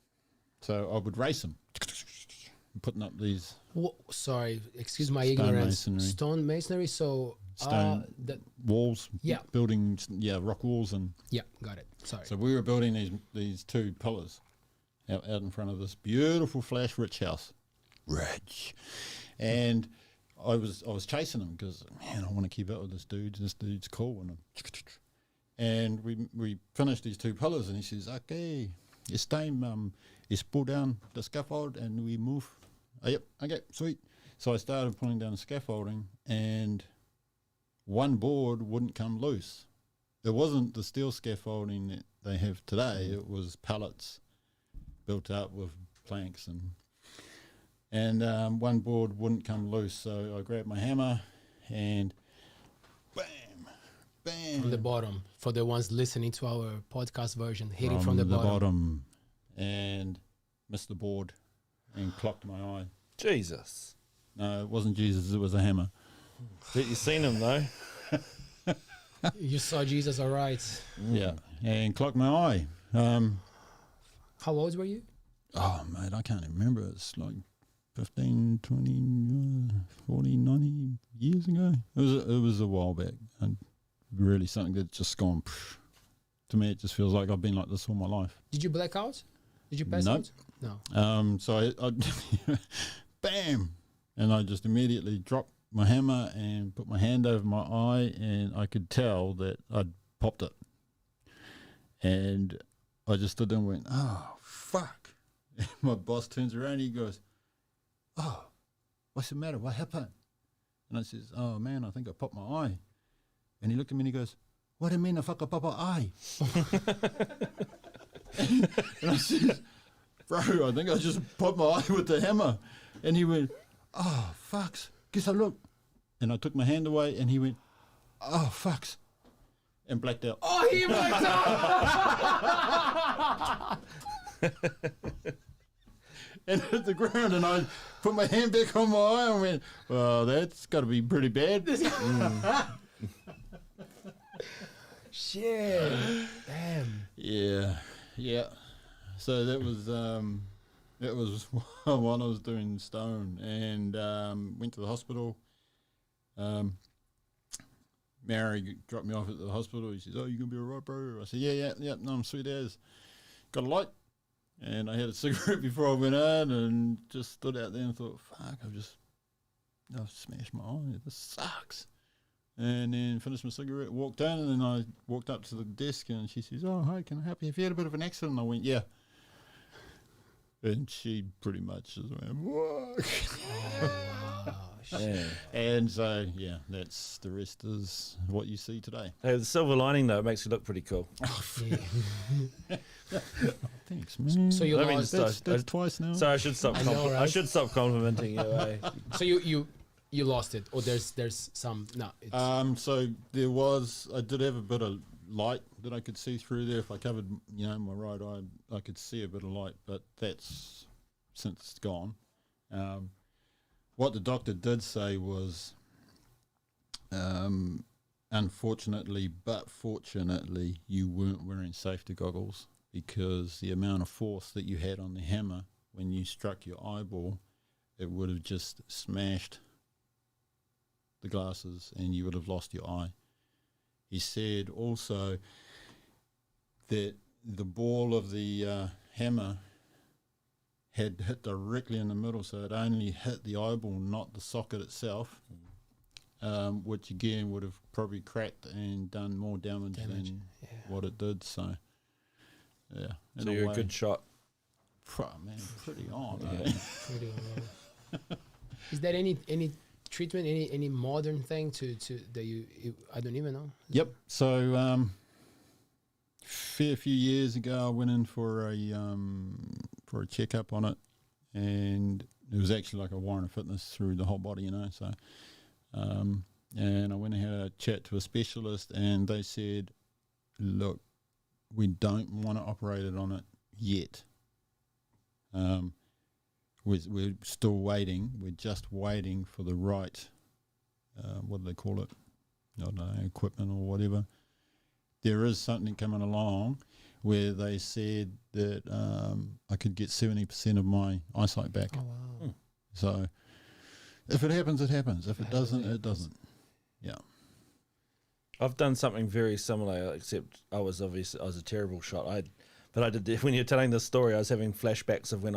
So I would race him, putting up these. Sorry, excuse my Stone ignorance. masonry. Stone masonry. So Stone walls, building, rock walls, and got it. Sorry. so we were building these two pillars out in front of this beautiful flash rich house, and I was chasing him because, man, I want to keep up with this dude. This dude's cool, and we finished these two pillars, and he says, "Okay, it's time. Let's pull down the scaffold and we move." Yep, okay, sweet. So I started pulling down the scaffolding, and one board wouldn't come loose. It wasn't the steel scaffolding that they have today. It was pallets built up with planks, and one board wouldn't come loose. So I grabbed my hammer and bam, bam. From the bottom, for the ones listening to our podcast version, hitting from the bottom. And missed the board and clocked my eye. Jesus. No, it wasn't Jesus, it was a hammer. But you seen him though. You saw Jesus, all right. Yeah, and clocked my eye. How old were you? Oh, mate, I can't even remember. It's like 15, 20, 40, 90 years ago. It was a while back, and really something that's just gone. To me, it just feels like I've been like this all my life. Did you black out? Did you pass Nope. out? No. So I bam, and I just immediately dropped my hammer and put my hand over my eye, and I could tell that I'd popped it. And I just stood there and went, "Oh, fuck." And my boss turns around, he goes, "Oh, what's the matter? What happened?" And I says, "Oh, man, I think I popped my eye." And he looked at me and he goes, "What do you mean the fuck I pop an eye?" And I said, "Bro, I think I just popped my eye with the hammer." And he went, "Oh, fucks. Guess I look." And I took my hand away and he went, "Oh, fucks." And blacked out. Oh, he blacked out! And hit the ground, and I put my hand back on my eye and went, "Well, that's got to be pretty bad." Shit. Damn. Yeah. So that was while I was doing stone, and went to the hospital. Mary dropped me off at the hospital. He says, "Oh, you gonna be all right, bro?" I said, Yeah. No, I'm sweet as. Got a light, and I had a cigarette before I went in, and just stood out there and thought, "Fuck, I've smashed my eye. This sucks." And then finished my cigarette, walked in, and then I walked up to the desk, and she says, "Oh, hi, can I help you? Have you had a bit of an accident?" And I went, "Yeah." And she pretty much just went, "What?" Oh, wow. Yeah. And so, yeah, that's the rest is what you see today. Hey, the silver lining though, it makes you look pretty cool. Yeah. Thanks, man. So you I mean, lost. That's twice now. So I should stop. I know, right? I should stop complimenting you. Eh? So you lost it, or there's some no. It's, So I did have a bit of light that I could see through there. If I covered, my right eye, I could see a bit of light, but that's since gone. What the doctor did say was, unfortunately, but fortunately, you weren't wearing safety goggles, because the amount of force that you had on the hammer when you struck your eyeball, it would have just smashed the glasses and you would have lost your eye. He said also that the ball of the hammer had hit directly in the middle, so it only hit the eyeball, not the socket itself, which again would have probably cracked and done more damage. Than what it did. So, yeah. So you're a good shot. Man, pretty on. Yeah. Eh? pretty well. Is there any treatment, any modern thing to that you I don't even know? Yep. So, fair few years ago, I went in for a checkup on it, and it was actually like a warrant of fitness through the whole body, So, and I went and had a chat to a specialist, and they said, "Look, we don't want to operate it on it yet. We're still waiting. We're just waiting for the right, what do they call it? I don't know, equipment or whatever. There is something coming along where they said that I could get 70% of my eyesight back. Oh wow! So if it happens, it happens. If it doesn't, it doesn't. Yeah. I've done something very similar, except I was a terrible shot. But I did, when you're telling this story, I was having flashbacks of when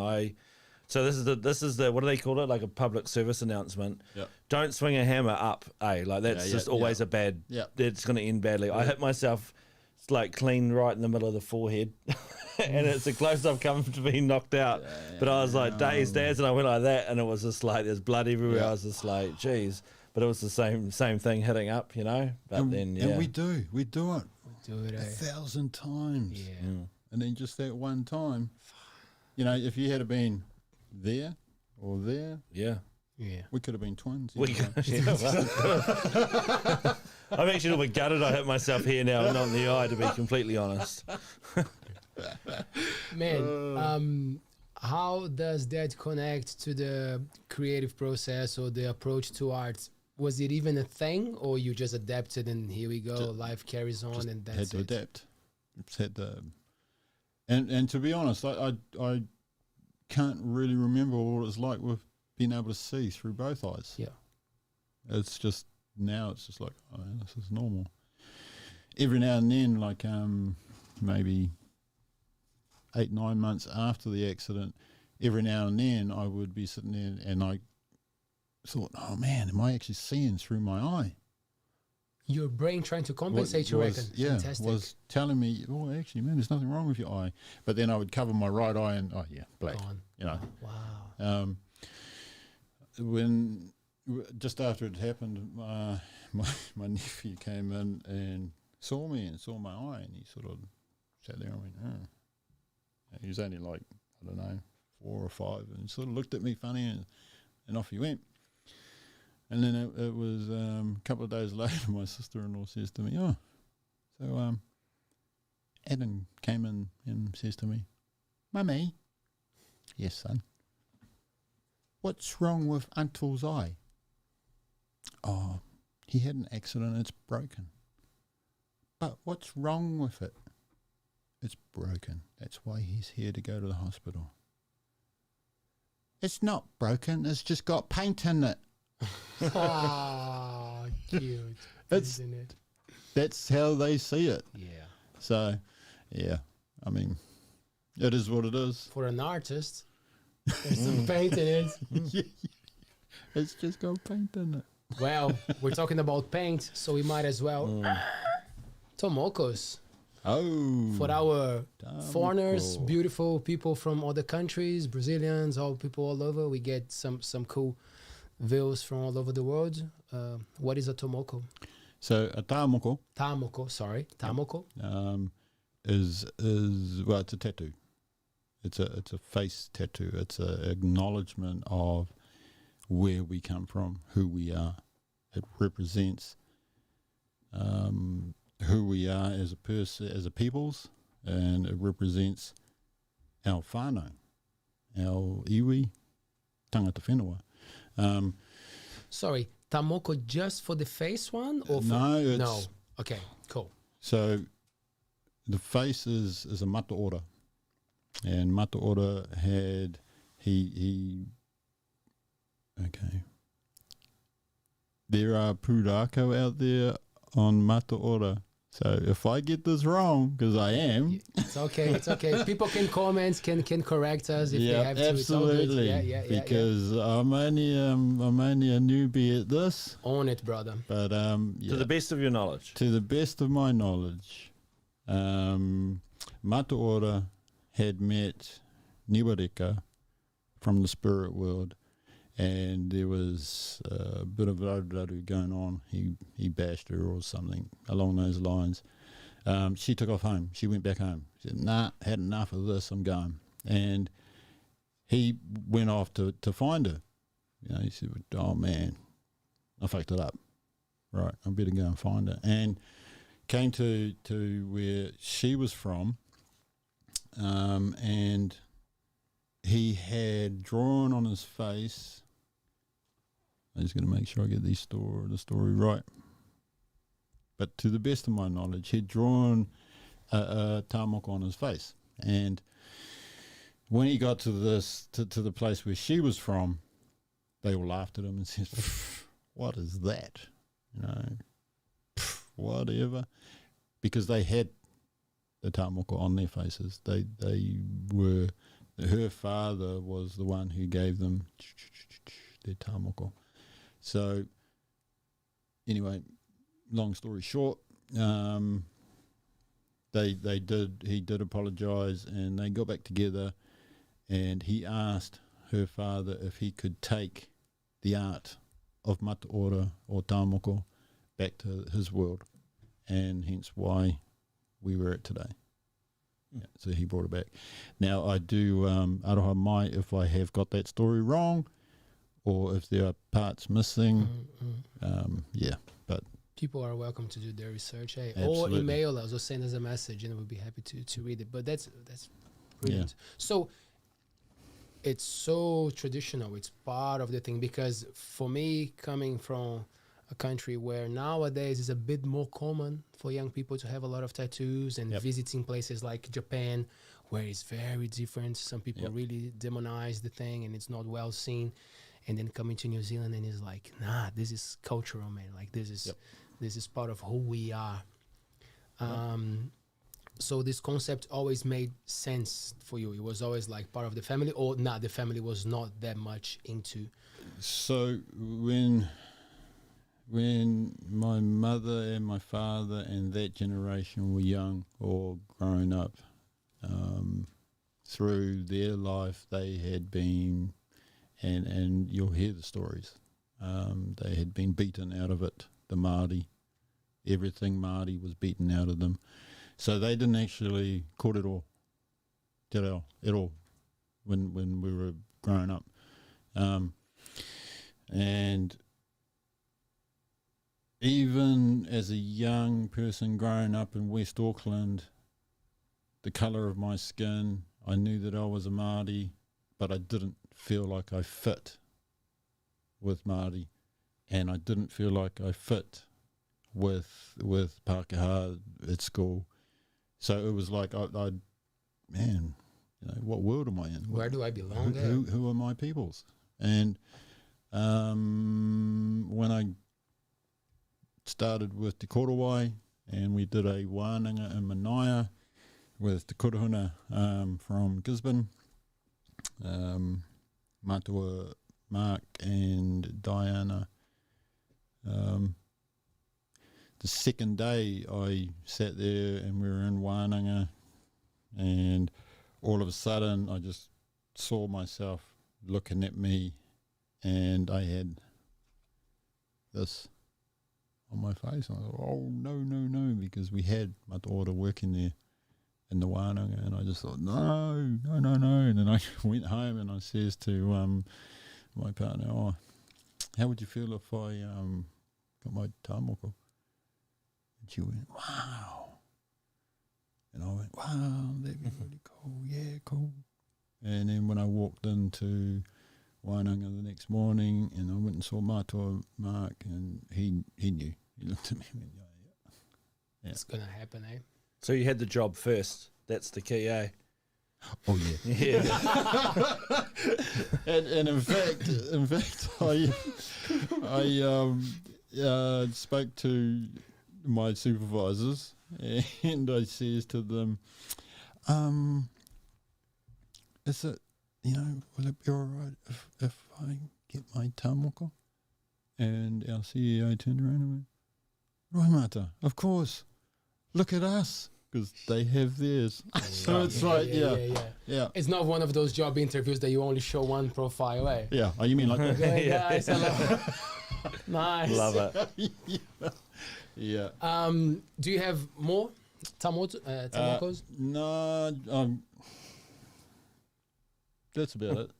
so this is the what do they call it? Like a public service announcement. Yep. Don't swing a hammer up, like that's just always a bad. Yep. It's going to end badly. I hit myself like clean right in the middle of the forehead, and it's the closest I've come to being knocked out. But I was like dazed, and I went like that, and it was just like there's blood everywhere. Yeah. I was just like, geez. But it was the same thing hitting up, But then, and we do it We do it 1,000 times. Yeah. And then just that one time, if you had been there or there, yeah. we could have been twins. I'm actually a little bit gutted I hit myself here now, not in the eye, to be completely honest. Man, how does that connect to the creative process or the approach to art? Was it even a thing, or you just adapted and here we go, life carries on and that's had to it? adapt. Just had to, and to be honest, I can't really remember what it's like with being able to see through both eyes. Yeah. It's just now it's just like, oh, this is normal. Every now and then, like maybe 8-9 months after the accident, every now and then I would be sitting there and I thought, oh man, am I actually seeing through my eye? Your brain trying to compensate, you reckon? Yeah, Fantastic. was telling me, oh, actually, man, there's nothing wrong with your eye. But then I would cover my right eye and, black. Gone. Wow. When just after it happened, my nephew came in and saw me and saw my eye, and he sort of sat there and went, oh. He was only like, I don't know, 4 or 5, and sort of looked at me funny, and off he went. And then it was a couple of days later, my sister-in-law says to me, oh, so Adam came in and says to me, Mummy, yes, son, what's wrong with Uncle's eye? Oh, he had an accident, it's broken. But what's wrong with it? It's broken. That's why he's here to go to the hospital. It's not broken, it's just got paint in it. Ah, cute. Isn't it? That's how they see it. Yeah. So, yeah, I mean, it is what it is. For an artist, there's some paint in it. Yeah. It's just got paint in it. Well, we're talking about paint, so we might as well. Tomokos. Oh. For our foreigners, Tamoko. beautiful people from other countries, Brazilians, all people all over, we get some cool views from all over the world. What is a tomoko? So a tāmoko Tamoko, sorry. Tamoko. is well, it's a tattoo. It's a face tattoo. It's an acknowledgement of where we come from, who we are. It represents who we are as a person, as a peoples, and it represents our whānau, our iwi, tangata whenua. Sorry, tamoko just for the face one? Or for No, no. Okay, cool. So the face is a mata ora, and mata ora had he okay. There are pūrākau out there on mata ora. So if I get this wrong, because I am, It's okay. It's okay. People can comment, can correct us if they have to. absolutely. It's all good. Yeah. Because I'm only a newbie at this, Own it, brother. but To the best of your knowledge. to the best of my knowledge, mata ora had met Niwareka from the spirit world, and there was a bit of raru going on. He bashed her or something along those lines. She took off home. She went back home. She said, nah, had enough of this, I'm going. And he went off to find her. You know, he said, oh man, I fucked it up. Right, I better go and find her. And came to where she was from, and he had drawn on his face. I'm just going to make sure I get the story right. But to the best of my knowledge, he'd drawn a tāmoko on his face. And when he got to the place where she was from, they all laughed at him and said, what is that? You know, whatever. Because they had the tāmoko on their faces. They were, her father was the one who gave them their tāmoko. So, anyway, long story short, he did apologise, and they got back together, and he asked her father if he could take the art of mata ora or tāmoko back to his world, and hence why we were at today. Yeah, so he brought it back. Now I do aroha mai if I have got that story wrong, or if there are parts missing. But People are welcome to do their research, or Absolutely. email us or send us a message, and we'll be happy to read it. But that's brilliant. So it's so traditional. It's part of the thing, because for me, coming from a country where nowadays is a bit more common for young people to have a lot of tattoos, and visiting places like Japan, where it's very different. Some people really demonize the thing, and it's not well seen. And then coming to New Zealand, and it's like, nah, this is cultural, man. Like this is part of who we are. So this concept always made sense for you. It was always like part of the family, or not, the family was not that much into. so when my mother and my father and that generation were young or growing up, through their life, they had been, and you'll hear the stories, they had been beaten out of it, the Māori. Everything Māori was beaten out of them. So they didn't actually kōrero te reo at all when we were growing up. And even as a young person growing up in West Auckland, the colour of my skin, I knew that I was a Māori, but I didn't feel like I fit with Māori, and I didn't feel like I fit with Pākehā at school. So it was like, man, you know, what world am I in? Where do I belong? Who are my peoples? And when I started with Te Korowai, and we did a wānanga in Manaia with Te Kurahuna from Gisborne, Matua, Mark and Diana. The second day I sat there and we were in wānanga, and all of a sudden I just saw myself looking at me, and I had this on my face. I thought, oh, no, because we had my daughter working there in the wānanga, and I just thought, no. And then I went home and I says to my partner, oh, how would you feel if I got my tāmoko? And she went, wow. And I went, wow, that'd be really cool. Yeah, cool. And then when I walked into Wainanga the next morning, and I went and saw Mātua Mark, and he knew. He looked at me and went, yeah. It's going to happen, eh? So you had the job first. That's the key, eh? Oh, yeah. Yeah. and in fact, I spoke to my supervisors, and I says to them, is it, will it be all right if I get my tāmoko? And our CEO turned around and went, Roimata, of course, look at us, because they have theirs. So it's yeah. It's not one of those job interviews that you only show one profile, eh? Yeah. Oh, you mean like that? Hey guys, hello. Nice. Love it. Yeah. Do you have more tamokos? No, that's about it.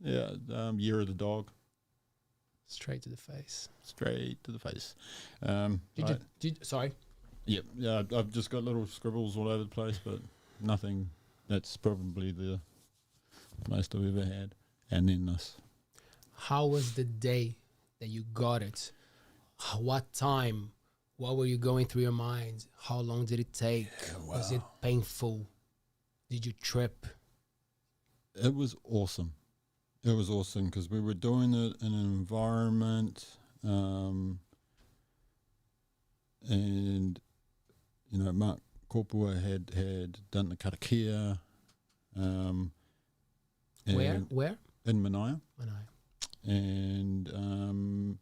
Yeah, year of the dog. Straight to the face. Straight to the face. Sorry. Yeah, I've just got little scribbles all over the place, but nothing. That's probably the most I've ever had. And then this. How was the day that you got it? What time? What were you going through your mind? How long did it take? Was it painful? Did you trip? It was awesome. It was awesome because we were doing it in an environment, and Mark Kopua had done the karakia. Where? In Manaia. And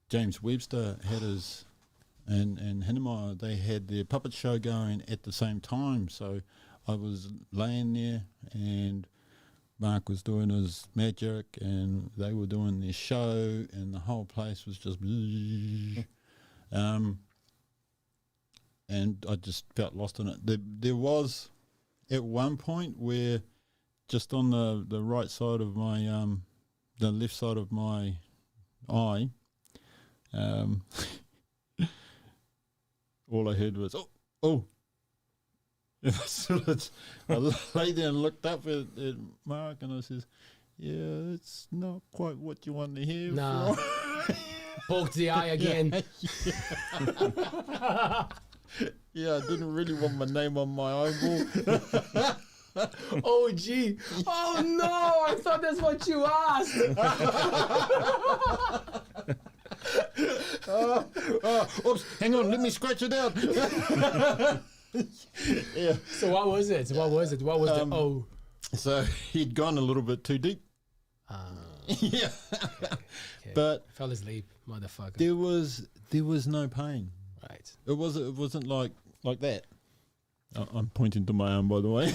James Webster had his, and Hinamai, they had their puppet show going at the same time. So I was laying there and Mark was doing his magic and they were doing their show and the whole place was just and I just felt lost in it. There was at one point where just on the right side of my the left side of my eye, all I heard was oh. I lay there and looked up at Mark and I says, yeah, it's not quite what you want to hear. Nah. Poked the eye again. Yeah, I didn't really want my name on my eyeball. Oh, gee. Oh, no. I thought that's what you asked. Oops, hang on, let me scratch it out. Yeah. So what was it? What was the O? So he'd gone a little bit too deep. Yeah. Okay. But fell asleep, motherfucker. There was no pain. Right. It wasn't like that. I'm pointing to my arm, by the way.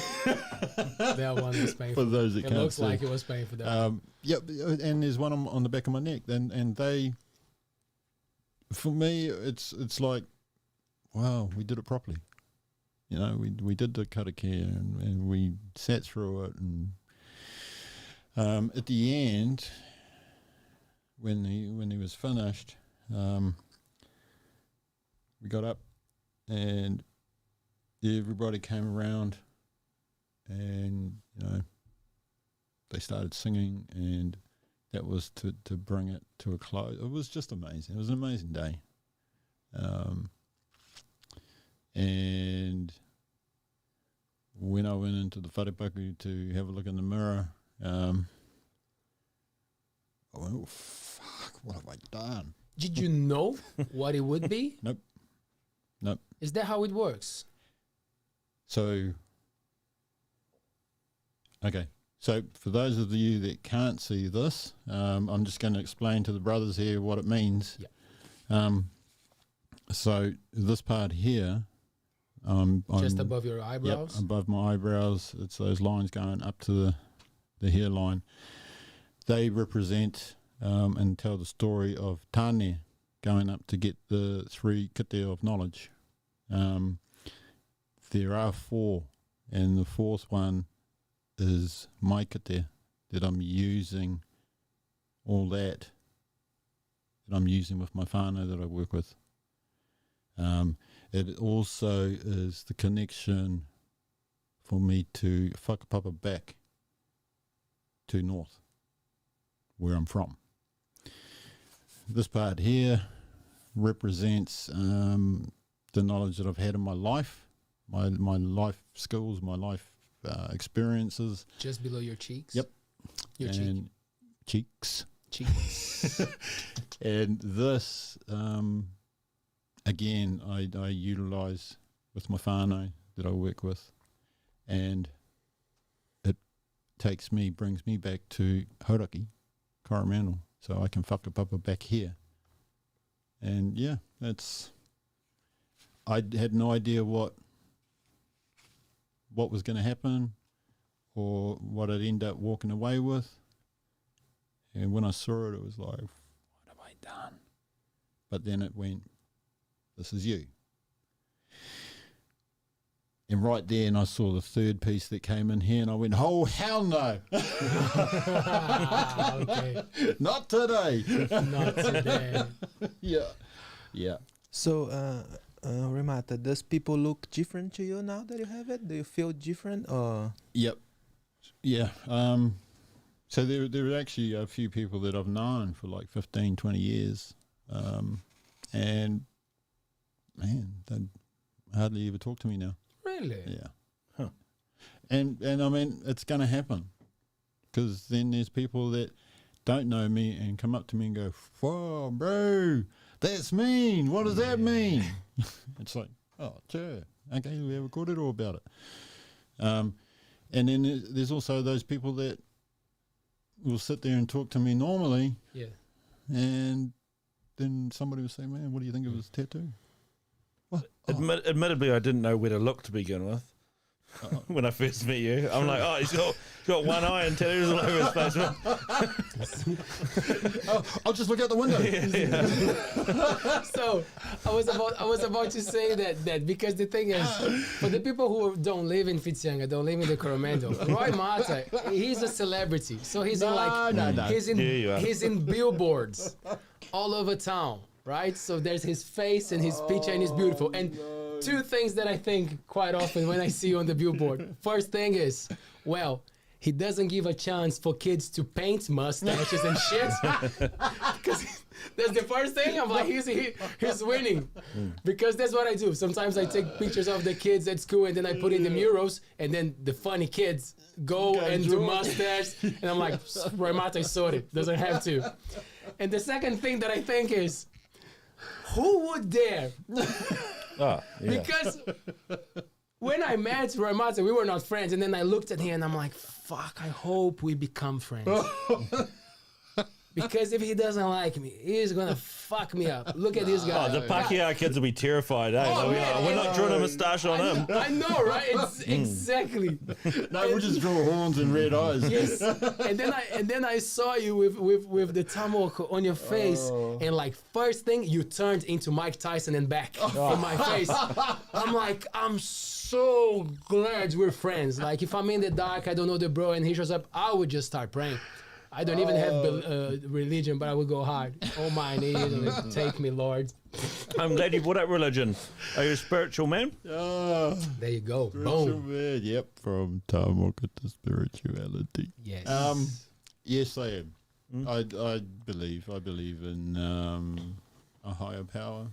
That one was painful. For those that it can't looks see. like it was painful. That Yep, and there's one on the back of my neck, and they. For me, it's like, wow, we did it properly. We did the karakia and we sat through it, and at the end, when he was finished, we got up and everybody came around, and they started singing, and that was to bring it to a close. It was just amazing. It was an amazing day. And when I went into the wharepaku to have a look in the mirror, I went, oh, fuck, what have I done? Did you know what it would be? Nope. Is that how it works? So, okay. So for those of you that can't see this, I'm just going to explain to the brothers here what it means. Yeah. So this part here, just above your eyebrows? Yep, above my eyebrows. It's those lines going up to the hairline. they represent and tell the story of Tāne going up to get the 3 kite of knowledge. There are 4, and the 4th one is my kite that I'm using, all that I'm using with my whānau that I work with. It also is the connection for me to whakapapa back to north, where I'm from. This part here represents the knowledge that I've had in my life, my life skills, my life experiences. Just below your cheeks? Yep. Your and cheeks. cheeks. And this, again, I utilise with my whānau that I work with, and it brings me back to Hauraki, Coromandel, so I can whakapapa back here. And yeah, I had no idea what was going to happen or what I'd end up walking away with. And when I saw it, it was like, what have I done? But then it went, this is you. And right there, and I saw the 3rd piece that came in here, and I went, oh, hell no. Okay. Not today. Not today. Yeah. So, Roimata, does people look different to you now that you have it? Do you feel different? Or? Yep. Yeah. So there are actually a few people that I've known for like 15, 20 years. And, man, they hardly ever talk to me now. Really? Yeah. Huh. And I mean, it's going to happen, because then there's people that don't know me and come up to me and go, whoa, bro, that's mean. What does that mean? It's like, oh, sure. Okay, we have a kōrero about it. And then there's also those people that will sit there and talk to me normally. Yeah. And then somebody will say, man, what do you think of his tattoo? What? Admittedly, I didn't know where to look to begin with. When I first met you, I'm like, oh, he's got one eye and tattoos all over his face. I'll just look out the window. So I was about to say that because the thing is, for the people who don't live in Whitianga, don't live in the Coromandel, Roimata, he's a celebrity. So he's he's in billboards all over town, right? So there's his face and his picture, and he's beautiful. And 2 things that I think quite often when I see you on the billboard. First thing is, well, he doesn't give a chance for kids to paint mustaches and shit. Because that's the first thing. I'm like, he's winning. Because that's what I do. Sometimes I take pictures of the kids at school and then I put in the murals, and then the funny kids go and do mustache. And I'm like, Roimata sorted. Doesn't have to. And the second thing that I think is, who would dare? Oh, yeah. Because when I met Roimata, we were not friends, and then I looked at him and I'm like, fuck, I hope we become friends. Because if he doesn't like me, he's gonna fuck me up. Look at this guy. Oh, the Pākehā kids will be terrified, eh? Oh, We're not drawing a moustache on him. I know, right? It's exactly. No, we'll just draw horns and red eyes. Yes. And then I saw you with the tamoko on your face, and like first thing you turned into Mike Tyson and back in my face. I'm like, I'm so glad we're friends. Like if I'm in the dark, I don't know the bro, and he shows up, I would just start praying. I don't even have religion, but I would go hard. Oh my knees, and take me, Lord. I'm glad you brought up religion. Are you a spiritual man? There you go. Spiritual Boom. man, yep, from Tāmaka to spirituality. Yes. Yes, I am. I believe in a higher power.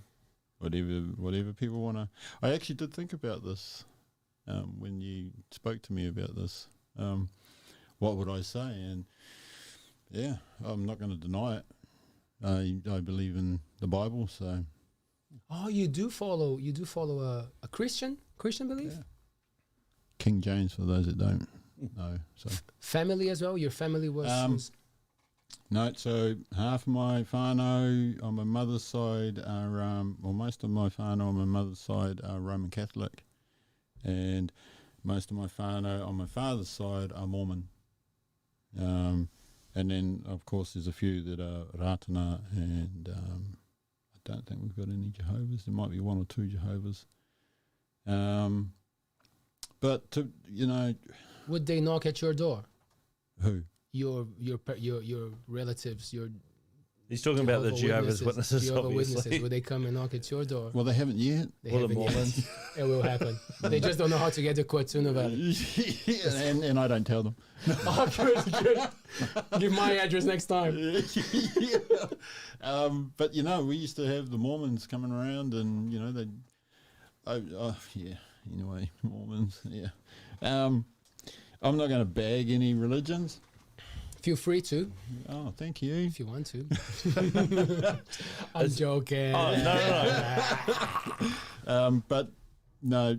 Whatever people want to. I actually did think about this when you spoke to me about this. What would I say? And yeah, I'm not going to deny it. I believe in the Bible, so. Oh, you do follow a Christian belief? Yeah. King James, for those that don't know. So Family as well. Your family was. no, so half of my whānau on my mother's side are, most of my whānau on my mother's side are Roman Catholic, and most of my whānau on my father's side are Mormon. And then, of course, there's a few that are Ratana, and I don't think we've got any Jehovah's. There might be one or two Jehovah's. But to, you know, Would they knock at your door? who? Your relatives, your He's talking about the Jehovah's Witnesses, Jehovah's obviously. Witnesses. Would they come and knock at your door? Well, they haven't yet. They Or the haven't yet. Mormons. It will happen. They just don't know how to get to Coatuna Valley. Yeah, and I don't tell them. Oh, good. Give my address next time. Yeah. But you know, we used to have the Mormons coming around, and you know they. Yeah. Anyway, Mormons. Yeah. I'm not going to bag any religions. Feel free to, Oh, thank you. if you want to. I'm joking. Oh, no. But no,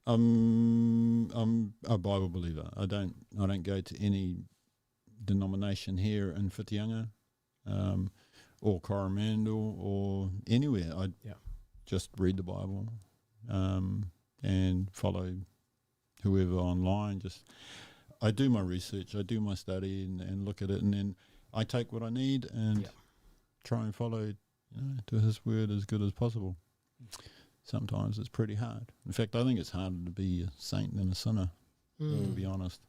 I'm a Bible believer. I don't go to any denomination here in Whitianga, or Coromandel or anywhere. I just read the Bible, and follow whoever online. I do my research, I do my study, and look at it, and then I take what I need and try and follow, to His word as good as possible. Sometimes it's pretty hard. In fact, I think it's harder to be a saint than a sinner, to be honest.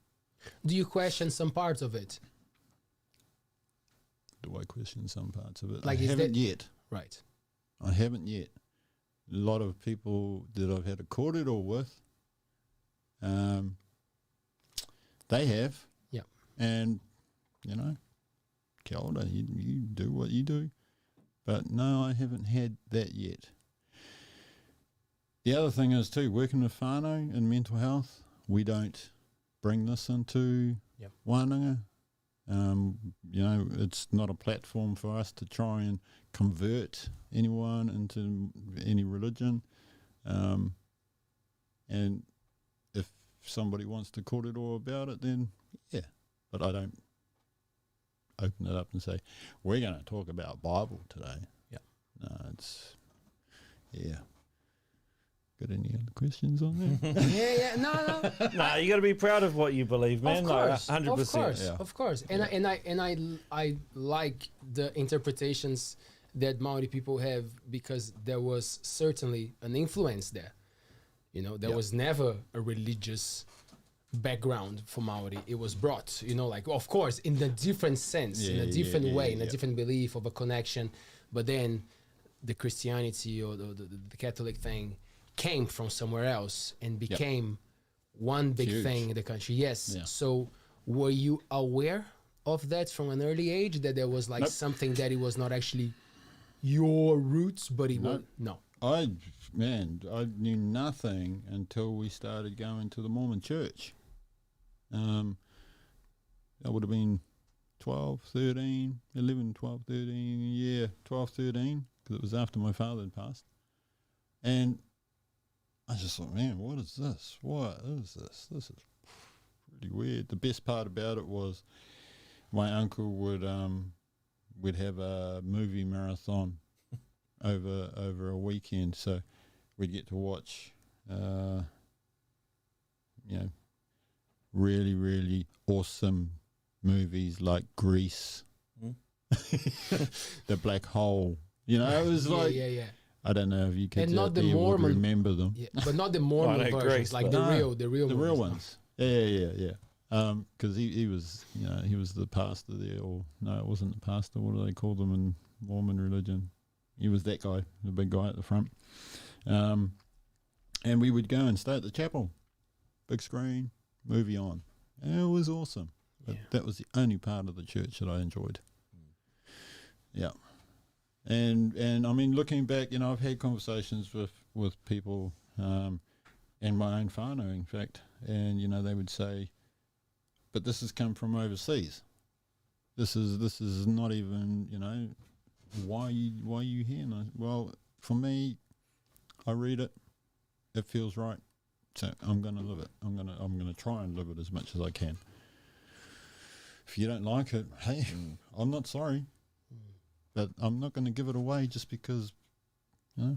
Do you question some parts of it? Do I question some parts of it? Like, I is haven't that- yet. Right. I haven't yet. A lot of people that I've had a cordial with, they have. Yeah. And, kia ora, you do what you do. But no, I haven't had that yet. The other thing is too, working with whānau in mental health, we don't bring this into wānanga. It's not a platform for us to try and convert anyone into any religion. And if somebody wants to kōrero about it, then yeah. But I don't open it up and say, we're going to talk about Bible today. Yeah. No, Got any other questions on that? No. Nah, you got to be proud of what you believe, man. Of course, 100%. of course. And I like the interpretations that Maori people have, because there was certainly an influence there. There was never a religious background for Maori. It was brought, of course, in a different sense, in a different way, in a different belief of a connection. But then the Christianity or the Catholic thing came from somewhere else and became one big thing in the country. Yes. Yeah. So were you aware of that from an early age, that there was something that it was not actually your roots, but it was? No. I knew nothing until we started going to the Mormon church. I would have been 12, 13, 12, 13, 13, because it was after my father had passed. And I just thought, man, what is this? What is this? This is pretty weird. The best part about it was my uncle would have a movie marathon over a weekend, so we'd get to watch, really, really awesome movies like Grease, The Black Hole. It was like, I don't know if you kids out there would remember them. Yeah, but not the Mormon versions, like the real ones. Yeah. Because he was, he was the pastor there, or no, it wasn't the pastor. What do they call them in Mormon religion? He was that guy, the big guy at the front. And we would go and stay at the chapel, big screen, movie on. And it was awesome. But that was the only part of the church that I enjoyed. Yeah. And I mean, looking back, I've had conversations with people, and my own whānau, in fact, and they would say, but this has come from overseas. This is not even, why are you here? And well, for me, I read it, it feels right, so I'm gonna live it. I'm gonna try and live it as much as I can. If you don't like it, hey, I'm not sorry. But I'm not going to give it away just because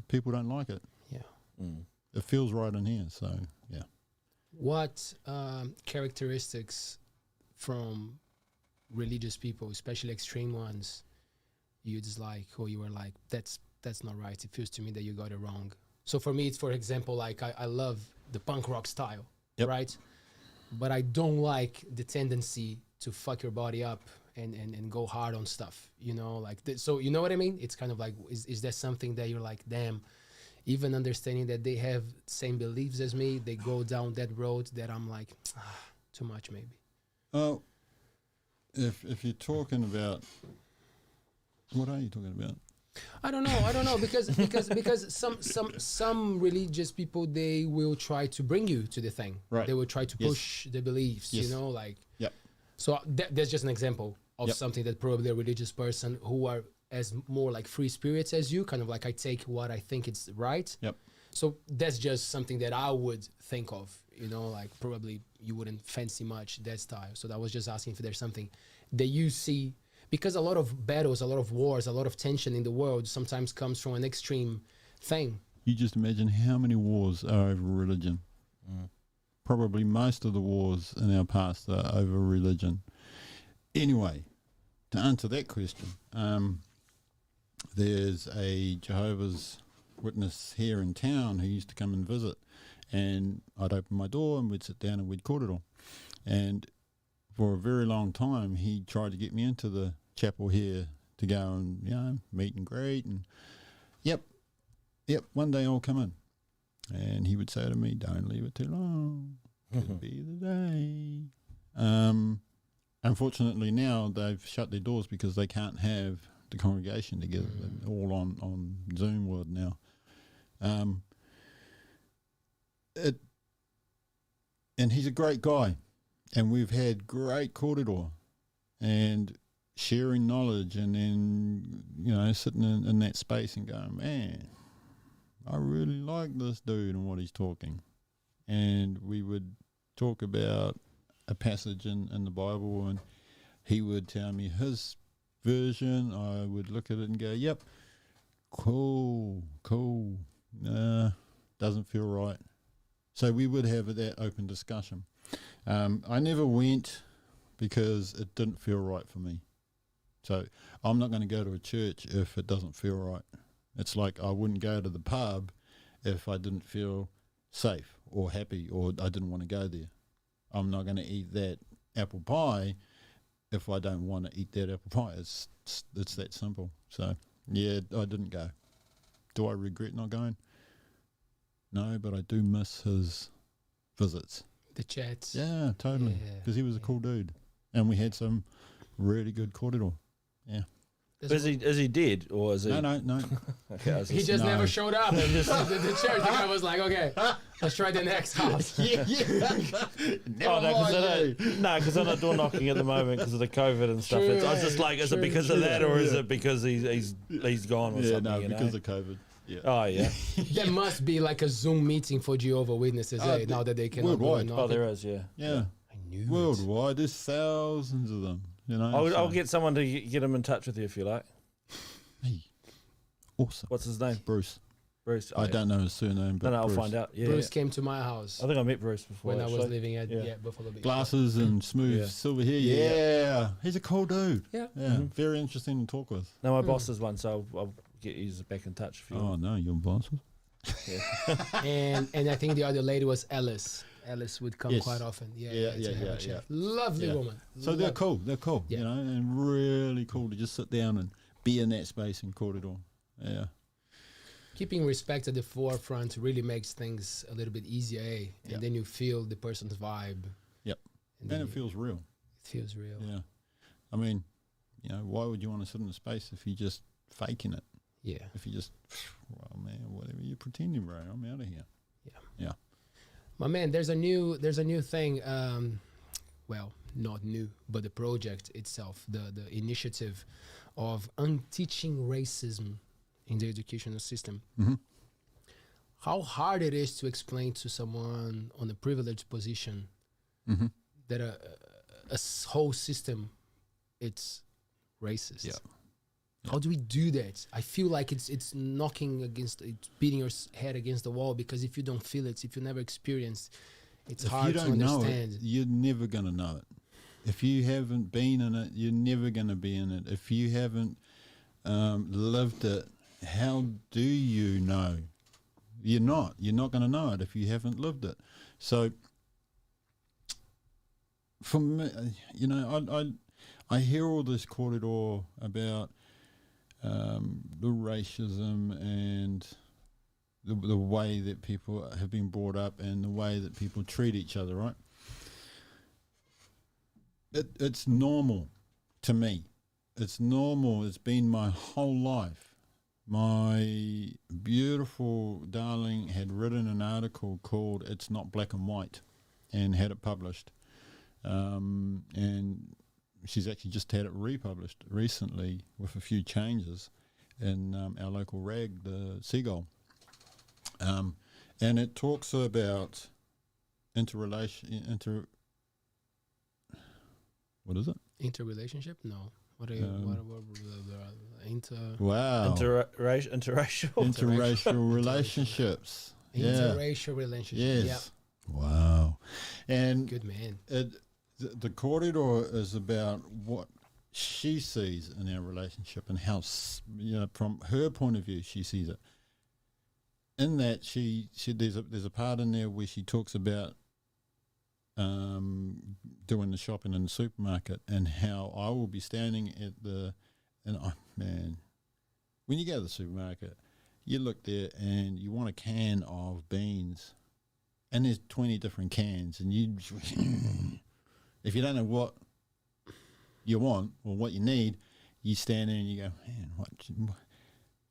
people don't like it. Yeah. It feels right in here, so yeah. what characteristics from religious people, especially extreme ones, you dislike, or you were like, that's not right. It feels to me that you got it wrong. So for me, it's, for example, like I love the punk rock style, right? But I don't like the tendency to fuck your body up and go hard on stuff, you know, like so you know what I mean? It's kind of like, is there something that you're like, damn, even understanding that they have same beliefs as me, they go down that road that I'm like, too much maybe. Oh, if you're talking about, what are you talking about? I don't know because some religious people, they will try to bring you to the thing. Right. They will try to push the beliefs, you know, like. Yep. So that's just an example of something that probably a religious person who are as more like free spirits as you, kind of like, I take what I think it's right. Yep. So that's just something that I would think of, you know, like probably you wouldn't fancy much that style. So I was just asking if there's something that you see, because a lot of battles, a lot of wars, a lot of tension in the world sometimes comes from an extreme thing. You just imagine how many wars are over religion. Probably most of the wars in our past are over religion. Anyway, to answer that question, there's a Jehovah's Witness here in town who used to come and visit, and I'd open my door and we'd sit down and we'd kōrero. And for a very long time, he tried to get me into the chapel here to go and, you know, meet and greet. And yep, one day I'll come in. And he would say to me, don't leave it too long. Could be the day. Unfortunately now they've shut their doors because they can't have the congregation together. They're all on Zoom world now. And he's a great guy. And we've had great kōrero and sharing knowledge, and then, you know, sitting in that space and going, man, I really like this dude and what he's talking. And we would talk about a passage in the Bible, and he would tell me his version. I would look at it and go, yep, cool, doesn't feel right. So we would have that open discussion. I never went because it didn't feel right for me. So I'm not going to go to a church if it doesn't feel right. It's like I wouldn't go to the pub if I didn't feel safe or happy or I didn't want to go there. I'm not going to eat that apple pie if I don't want to eat that apple pie. It's that simple. So, yeah, I didn't go. Do I regret not going? No, but I do miss his visits. The chats. Yeah, totally. Because he was a cool dude. And we had some really good kōrero. Yeah. Is he dead, or is he? No. Okay, he just never showed up. And just the church, the guy was like, okay, let's try the next house. Because I'm not door knocking at the moment because of the COVID and stuff. I was just like, is it because of that, or is it because he's gone or something? No, because of COVID. Yeah. Oh, yeah. There must be like a Zoom meeting for Jehovah Witnesses now that they cannot worldwide. go. Oh, there is, yeah. Yeah. I knew worldwide. There's thousands of them. You know. I'll get someone to get him in touch with you if you like. Hey, awesome. What's his name? Bruce. Bruce. I don't know his surname, but I'll Bruce. find out. Yeah, Bruce came to my house I think I met Bruce before when I was actually. living at Buffalo Beach. Glasses and smooth silver hair. Yeah. He's a cool dude. Yeah. Very interesting to talk with. No, my boss is one, so I'll get you back in touch if you want. No, your boss. and I think the other lady was Alice. Alice would come quite often. Yeah. Lovely woman. So they're cool. Yeah. You know, and really cool to just sit down and be in that space and kōrero. Yeah. Keeping respect at the forefront really makes things a little bit easier, eh? And then you feel the person's vibe. Yep. And it feels real. It feels real. Yeah. I mean, you know, why would you want to sit in a space if you're just faking it? Yeah. If you just, well, man, whatever you're pretending, bro, I'm out of here. Yeah. My man, there's a new thing. Well, not new, but the project itself, the initiative of unteaching racism in the educational system. Mm-hmm. How hard it is to explain to someone on a privileged position that a whole system, it's racist. Yeah. How do we do that? I feel like it's knocking against, it's beating your head against the wall, because if you don't feel it, if you never experienced, It's if hard you to don't know understand. it, you're never going to know it. If you haven't been in it, you're never going to be in it. If you haven't lived it, how do you know? You're not going to know it if you haven't lived it. So, for me, you know, I hear all this corridor about the racism and the way that people have been brought up and the way that people treat each other, right? It's normal to me. It's normal. It's been my whole life. My beautiful darling had written an article called "It's Not Black and White" and had it published. And she's actually just had it republished recently with a few changes in our local rag, the Seagull. And it talks about what is it? Interrelationship? No. What are you? Wow. Interracial. Interracial relationships. Interracial relationship. Yes. Yep. Wow. And Good man. the corridor is about what she sees in our relationship and how, from her point of view, she sees it. In that, there's a part in there where she talks about doing the shopping in the supermarket and how I will be standing at man, when you go to the supermarket, you look there and you want a can of beans, and there's 20 different cans, and you, if you don't know what you want or what you need, you stand there and you go, man,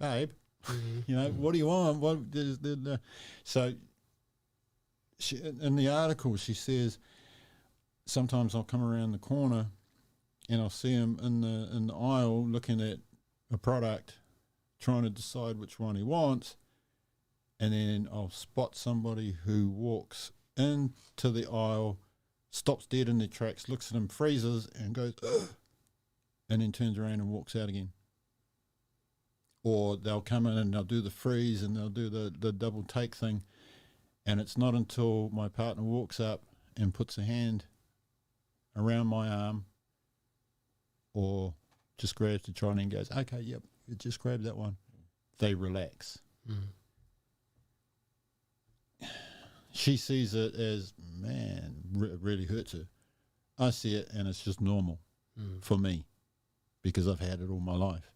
babe, you know, what do you want? So in the article, she says, sometimes I'll come around the corner and I'll see him in the aisle looking at a product, trying to decide which one he wants, and then I'll spot somebody who walks into the aisle, stops dead in their tracks, looks at him, freezes, and goes, ugh, and then turns around and walks out again. Or they'll come in and they'll do the freeze and they'll do the double take thing, and it's not until my partner walks up and puts a hand around my arm or just grabs the trolley and goes, okay, yep, just grab that one, they relax. She sees it as, man, it really hurts her. I see it and it's just normal for me because I've had it all my life.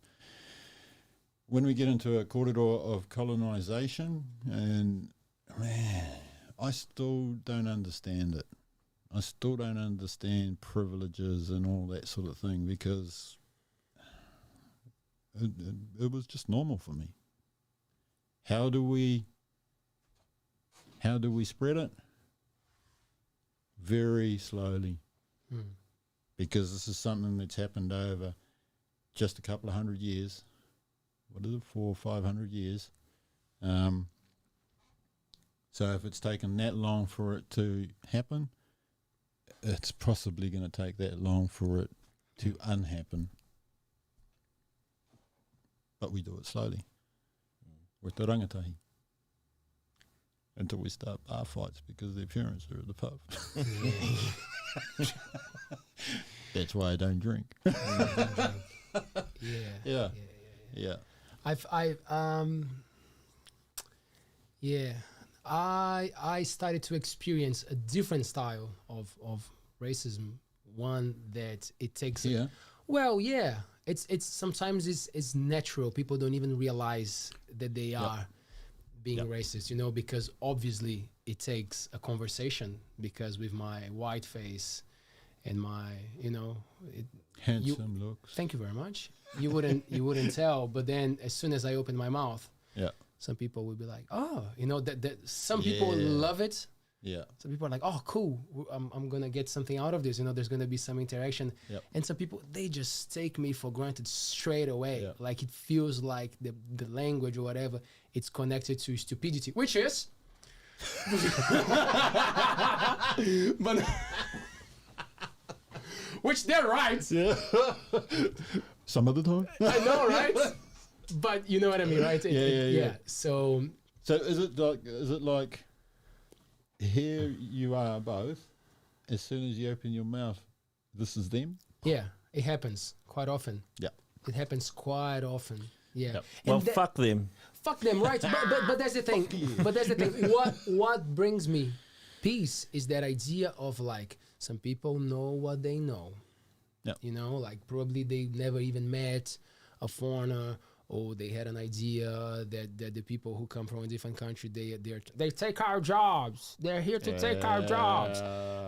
When we get into a corridor of colonization, and man, I still don't understand it. I still don't understand privileges and all that sort of thing because it was just normal for me. How do we spread it? Very slowly. Because this is something that's happened over just a couple of 100 years. What is it, 400 or 500 years? So if it's taken that long for it to happen, it's possibly going to take that long for it to unhappen. But we do it slowly. We're te rangatahi. Until we start bar fights because their parents are at the pub. That's why I don't drink. Yeah. I started to experience a different style of racism, one that it takes it's sometimes it's natural. People don't even realize that they are being racist, you know, because obviously it takes a conversation, because with my white face and my, you know, handsome looks. Thank you very much. You wouldn't tell, but then as soon as I open my mouth, some people would be like, oh, you know, that some people love it. Yeah. Some people are like, oh, cool. I'm going to get something out of this. You know, there's going to be some interaction. Yep. And some people, they just take me for granted straight away. Yep. Like it feels like the language or whatever, it's connected to stupidity, which is... but which they're right. Yeah. Some of the time. I know, right? But you know what I mean, right? Yeah. So is it like here you are both. As soon as you open your mouth, this is them. Yeah, it happens quite often. Yeah. It happens quite often. Yeah. Yep. And Well, fuck them. fuck them, right? but that's the thing. But that's the thing. What brings me peace is that idea of like some people know what they know. Yep. You know, like probably they never even met a foreigner, or they had an idea that the people who come from a different country, they take our jobs. They're here to take our jobs.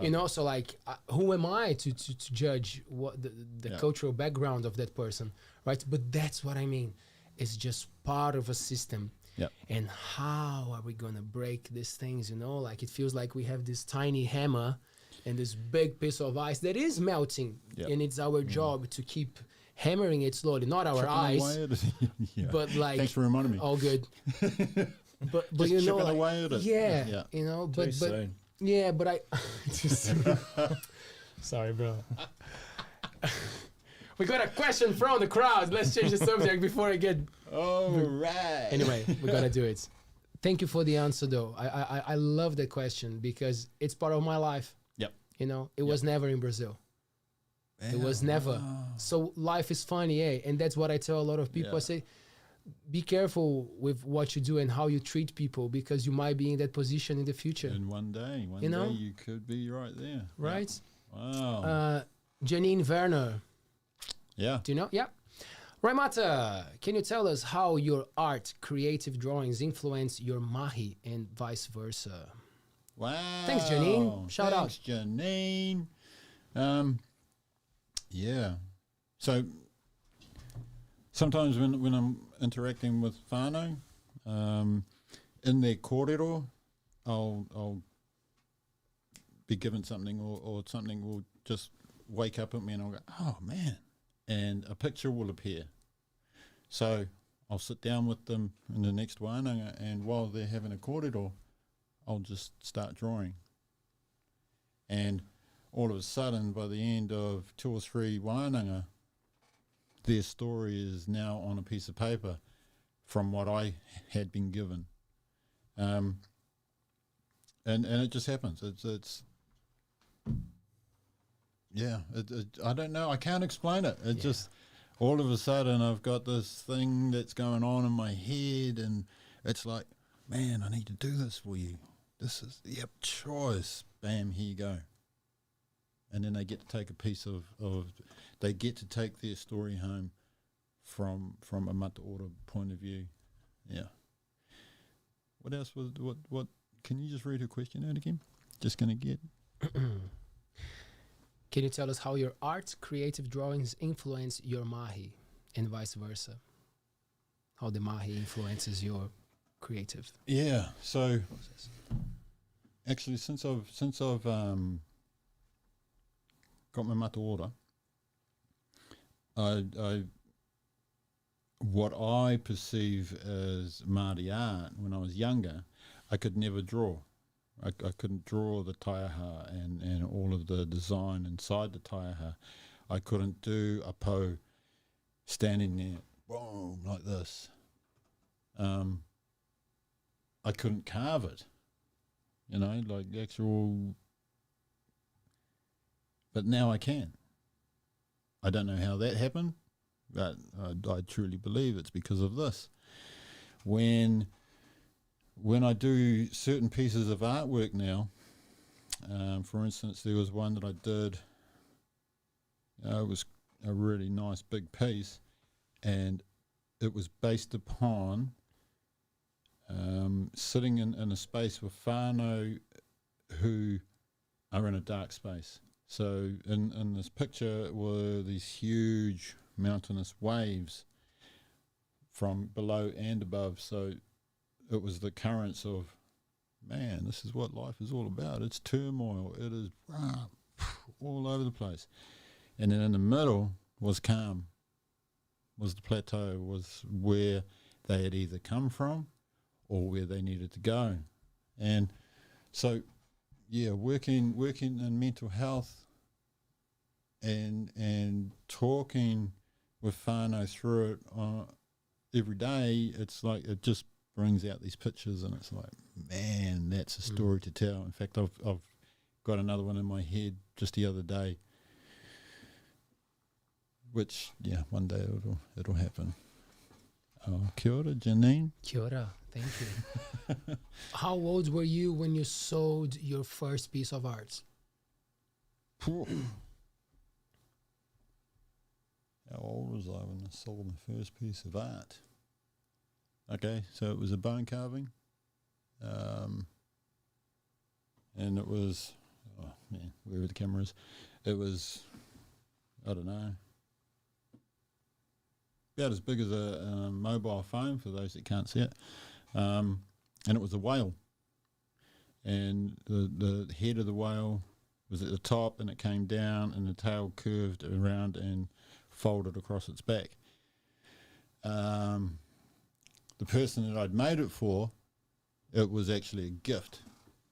You know, so like, who am I to judge what the cultural background of that person, right? But that's what I mean. It's just part of a system. Yep. And how are we gonna break these things? You know, like it feels like we have this tiny hammer and this big piece of ice that is melting, Yep. and it's our job to keep hammering it slowly, not our Chipping eyes, away at it. Yeah. but like, Thanks for reminding me. all good. but Just you know, chipping like, away at it. yeah, Yeah. you know, Too but soon. yeah, but I just sorry, bro. We got a question from the crowd. Let's change the subject before I get. All right. Anyway, we're gonna do it. Thank you for the answer, though. I love that question because it's part of my life. Yep. You know, it was never in Brazil. It was never. So life is funny, eh? And that's what I tell a lot of people. Yeah. I say, be careful with what you do and how you treat people, because you might be in that position in the future, And one day You know? you could be right there. right? Wow. Janine Werner, Yeah. do you know? Yeah. Roimata, can you tell us how your art, creative drawings influence your Mahi and vice versa? Wow. Thanks, Janine. Shout out. Thanks, Janine. Yeah. So sometimes when I'm interacting with whānau, in their kōrero, I'll be given something, or something will just wake up at me and I'll go, oh man, and a picture will appear. So I'll sit down with them in the next wānanga, and while they're having a kōrero, I'll just start drawing. And all of a sudden, by the end of 2 or 3 wānanga, their story is now on a piece of paper from what I had been given. And it just happens. It's yeah, I don't know. I can't explain it. It just, all of a sudden, I've got this thing that's going on in my head, and it's like, man, I need to do this for you. This is, yep, choice. Bam, here you go. And then they get to take a piece of they get to take their story home from a Mataora point of view. Yeah. What else was, what, can you just read her question out again? Just going to get. Can you tell us how your art, creative drawings influence your Mahi and vice versa? How the Mahi influences your creative Yeah, so process? actually since I've got my Mataora, I what I perceive as Māori art when I was younger, I could never draw. I couldn't draw the taiaha and all of the design inside the taiaha. I couldn't do a po standing there, boom, like this. I couldn't carve it, you know, like the actual. But now I can. I don't know how that happened, but I truly believe it's because of this. When I do certain pieces of artwork now, for instance, there was one that I did, it was a really nice big piece, and it was based upon sitting in a space with whānau who are in a dark space. So in this picture were these huge mountainous waves from below and above, so it was the currents of, man, this is what life is all about. It's turmoil. It is all over the place. And then in the middle was calm, was the plateau, was where they had either come from or where they needed to go. And so, yeah, working in mental health and talking with whānau through it every day, it's like it just brings out these pictures, and it's like, man, that's a story to tell. In fact, I've got another one in my head just the other day, which, yeah, one day it'll happen. Oh, kia ora, Janine. Kia ora. Thank you. How old were you when you sold your first piece of art? How old was I when I sold my first piece of art? Okay, so it was a bone carving. And it was, oh man, wherever the camera is, it was, I don't know, about as big as a mobile phone for those that can't see it. And it was a whale. And the head of the whale was at the top, and it came down, and the tail curved around and folded across its back. The person that I'd made it for, it was actually a gift,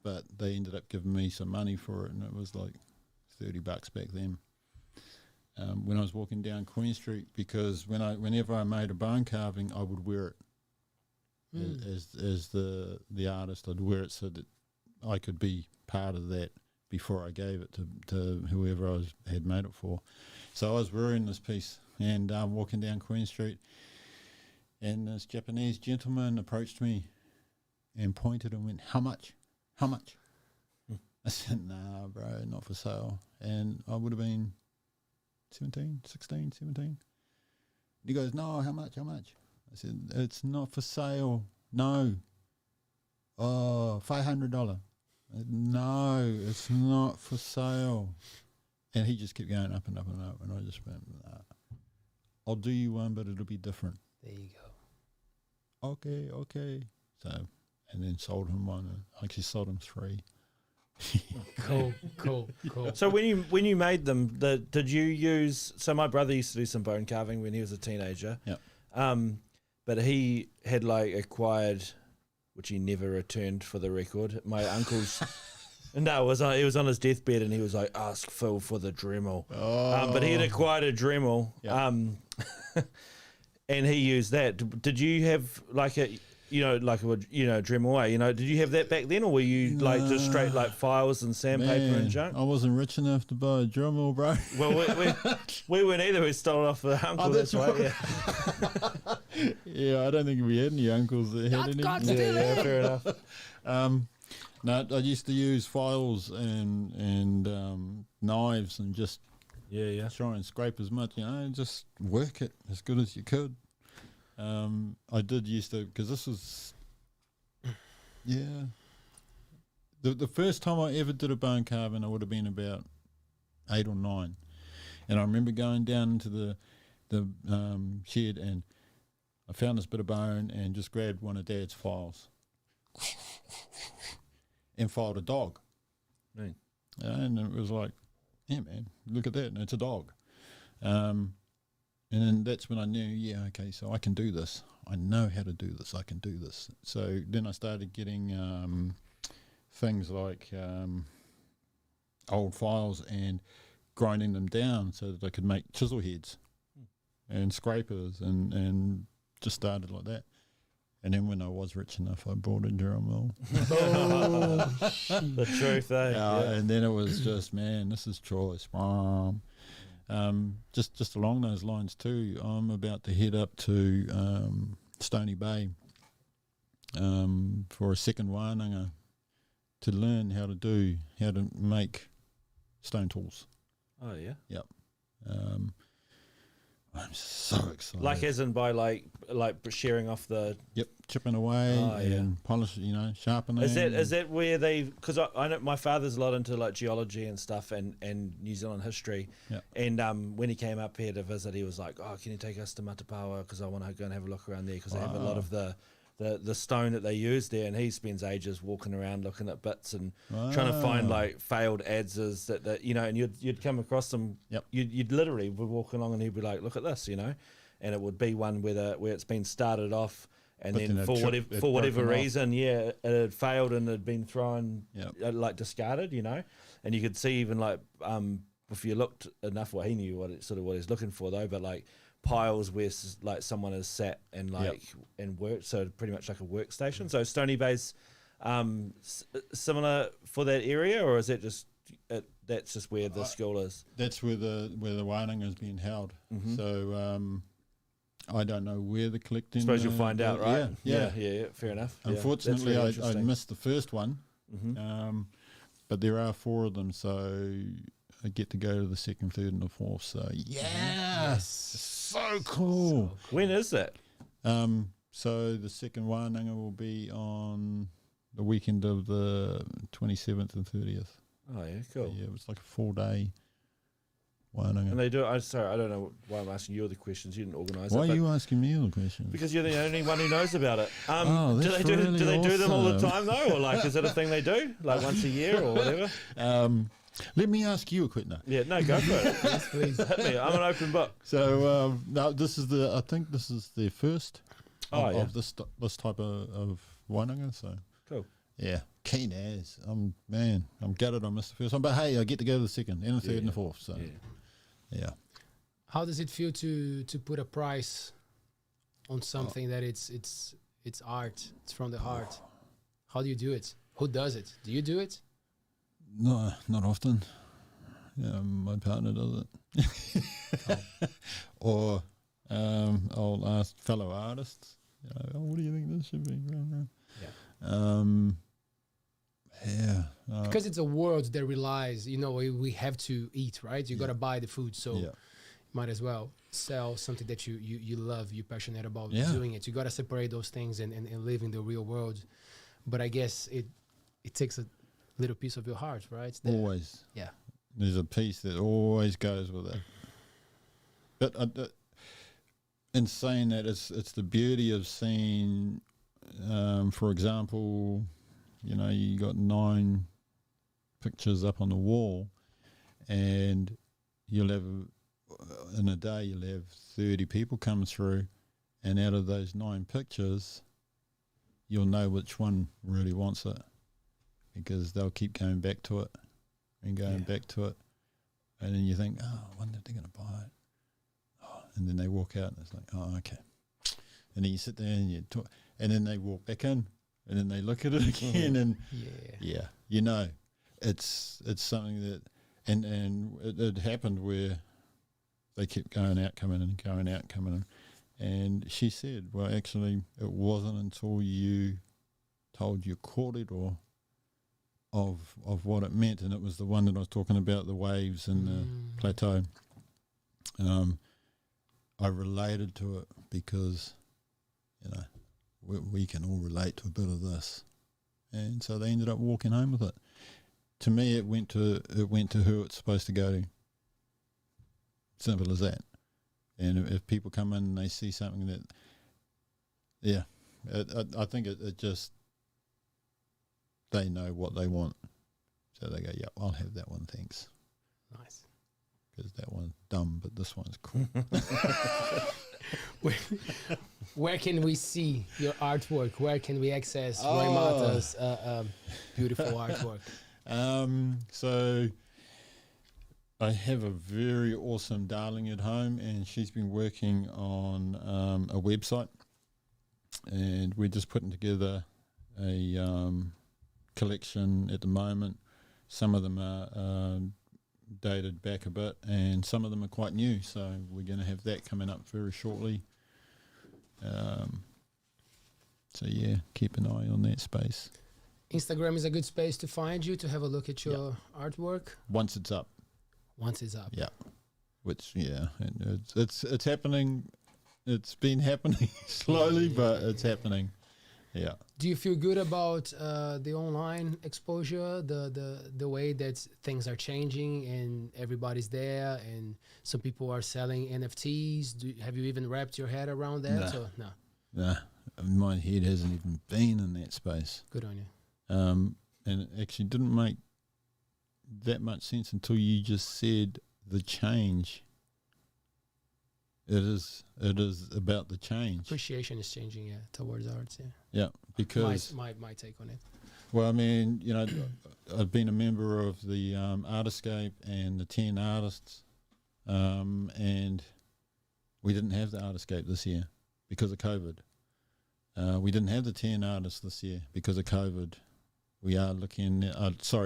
but they ended up giving me some money for it, and it was like $30 back then. When I was walking down Queen Street, because whenever I made a bone carving, I would wear it as the artist. I'd wear it so that I could be part of that before I gave it to whoever I had made it for. So I was wearing this piece and walking down Queen Street, and this Japanese gentleman approached me and pointed and went, "How much? How much?" I said, "Nah, bro, not for sale." And I would have been 17. He goes, "No, how much? How much?" I said, "It's not for sale." "No." "Oh, $500. "No, it's not for sale." And he just kept going up and up and up, and I just went, "Nah, I'll do you one, but it'll be different." There you go. Okay. So, and then sold him one. I actually sold him 3. Cool. So when you made them, did you use? So my brother used to do some bone carving when he was a teenager. Yep. But he had like acquired, which he never returned for the record. My uncle's. No, he was on his deathbed, and he was like, "Ask Phil for the Dremel." But he had acquired a Dremel. Yep. And he used that. Did you have like a Dremel? Did you have that back then, or were you like just straight like files and sandpaper and junk? I wasn't rich enough to buy a Dremel, bro. Well, we weren't either. We stole it off the uncle. That's right. Yeah. Yeah, I don't think we had any uncles that had any. Yeah, fair enough. No, I used to use files and knives and just try and scrape as much, just work it as good as you could. I did used to, because this was, the first time I ever did a bone carving, I would have been about 8 or 9, and I remember going down into the shed, and I found this bit of bone and just grabbed one of Dad's files and filed a dog. Right. And it was like, yeah, man, look at that, and it's a dog. And then that's when I knew, okay, so I can do this. I know how to do this. I can do this. So then I started getting things like old files and grinding them down so that I could make chisel heads and scrapers and just started like that. And then when I was rich enough, I bought a Dremel. The truth, eh? And then it was just, man, this is choice. Just along those lines too, I'm about to head up to Stony Bay for a second wānanga to learn how to make stone tools. Oh yeah. Yep. I'm so excited. Like as in by like sharing off the. Yep, chipping away and polishing, sharpening. Is that where they? Because I know my father's a lot into like geology and stuff and New Zealand history. Yep. And when he came up here to visit, he was like, "Oh, can you take us to Matapawa? Because I want to go and have a look around there because they have a lot of the stone that they use there." And he spends ages walking around looking at bits and trying to find like failed adzes that and you'd come across them. Yep. You'd literally be walking along and he'd be like, "Look at this," and it would be one where it's been started off. And then for whatever reason, it had failed and had been thrown, like discarded, And you could see even like if you looked enough, well, he knew what he's looking for though. But like piles where like someone has sat and and worked, so pretty much like a workstation. So Stony Bay's similar for that area, or is that just that's just where the school is? That's where the wānanga is being held. So I don't know where the collecting. Suppose you'll find out, right? Yeah. Fair enough. Unfortunately, That's really I missed the first one, but there are 4 of them, so I get to go to the 2nd, 3rd, and the 4th. So so cool. When is that? So the second wānanga will be on the weekend of the 27th and 30th. Oh yeah, cool. So, yeah, it was like a 4-day wānanga. And they do. Sorry, I don't know why I'm asking you all the questions. You didn't organise it. Why are you asking me all the questions? Because you're the only one who knows about it. Oh, do that's they really do they do them all the awesome. time though, or like is it a thing they do like once a year or whatever? Let me ask you a quick now. Yeah, no, go for it. Yes, please. Hit me. I'm an open book. So now this is I think this is their first of this type of wānanga. So cool. Yeah, keen as I'm gutted I missed the first one, but hey, I get to go to the 2nd and the 3rd and the 4th. So yeah. How does it feel to put a price on something that it's art? It's from the heart. How do you do it? Who does it? Do you do it? No, not often. My partner does it. Or I'll ask fellow artists, what do you think this should be? Because it's a world that relies, we have to eat, right? You got to buy the food, so might as well sell something that you love, you're passionate about doing it. You got to separate those things and live in the real world. But I guess it takes a little piece of your heart, right? Always. Yeah. There's a piece that always goes with it. But in saying that, it's the beauty of seeing, for example, you got 9 pictures up on the wall, and you'll have, in a day, you'll have 30 people come through, and out of those 9 pictures, you'll know which one really wants it, because they'll keep going back to it and going back to it. And then you think, I wonder if they're going to buy it. And then they walk out and it's like, okay. And then you sit there and you talk, and then they walk back in, and then they look at it again, and it's something that, and it happened where they kept going out, coming in, going out, coming in. And she said, well, actually, it wasn't until you told your kōrero of what it meant, and it was the one that I was talking about, the waves and the plateau. I related to it because, we can all relate to a bit of this. And so they ended up walking home with it. To me, it went to who it's supposed to go to. Simple as that. And if people come in and they see something that, I think it just, they know what they want. So they go, I'll have that one, thanks. Nice. Because that one's dumb, but this one's cool. Where can we see your artwork? Where can we access Roimata's beautiful artwork? So I have a very awesome darling at home, and she's been working on a website, and we're just putting together a collection at the moment. Some of them are dated back a bit, and some of them are quite new, so we're going to have that coming up very shortly. So keep an eye on that space. Instagram is a good space to find you, to have a look at your artwork. Once it's up. Yeah. Which and it's happening. It's been happening slowly, but it's happening. Yeah. Do you feel good about the online exposure, the way that things are changing and everybody's there, and some people are selling NFTs? Have you even wrapped your head around that? No. Nah, my head hasn't even been in that space. Good on you. And it actually didn't make that much sense until you just said the change. It is about the change. Appreciation is changing, towards arts, Yeah, because my take on it. Well, I mean, I've been a member of the Artiscape and the 10 artists, and We didn't have the art escape this year because of COVID. We didn't have the 10 artists this year because of COVID. We are looking at,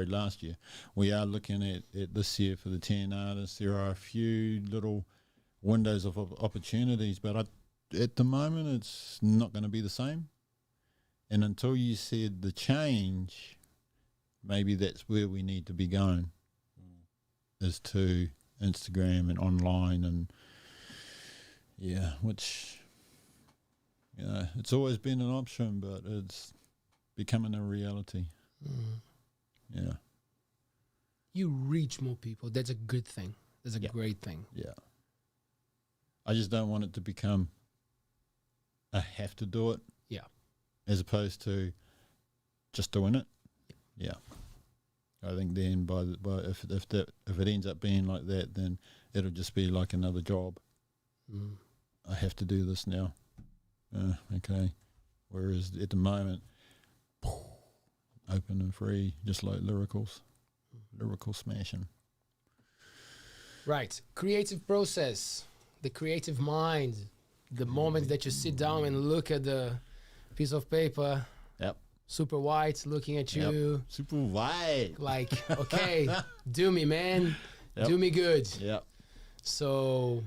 last year. We are looking at this year for the 10 artists. There are a few little windows of opportunities, but at the moment it's not going to be the same. And until you said the change, maybe that's where we need to be going, is to Instagram and online and, which, it's always been an option, but it's becoming a reality. Yeah. You reach more people. That's a good thing. That's a great thing. Yeah. I just don't want it to become I have to do it. Yeah. As opposed to just doing it. Yeah. I think then if it ends up being like that, then it'll just be like another job. I have to do this now. Okay. Whereas at the moment, open and free, just like lyrical smashing. Right. Creative process, the creative mind, the moment that you sit down and look at the piece of paper. Yep. Super white, looking at you. Yep. Super white. Like, okay, do me, man. Yep. Do me good. Yeah. So,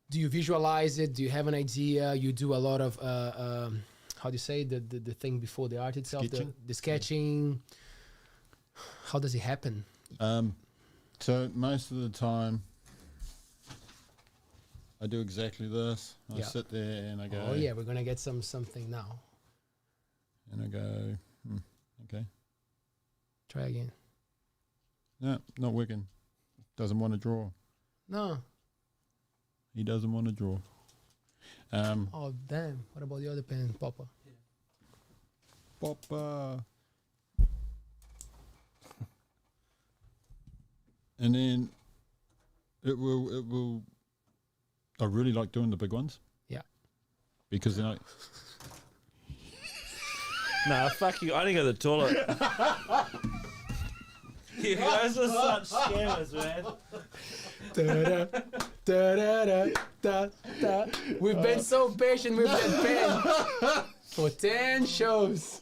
do you visualize it? Do you have an idea? You do a lot of, how do you say, the thing before the art itself? Sketching. The sketching. How does it happen? So most of the time, I do exactly this. I sit there and I go. Oh yeah, we're gonna get something now. And I go, okay. Try again. No, not working. Doesn't want to draw. No. He doesn't want to draw. Oh damn! What about the other pen, Papa? Papa. And then it will. I really like doing the big ones. Yeah. Because then Nah, fuck you. I didn't go to the toilet. You guys are such scammers, man. We've been so patient with that pen for 10 shows.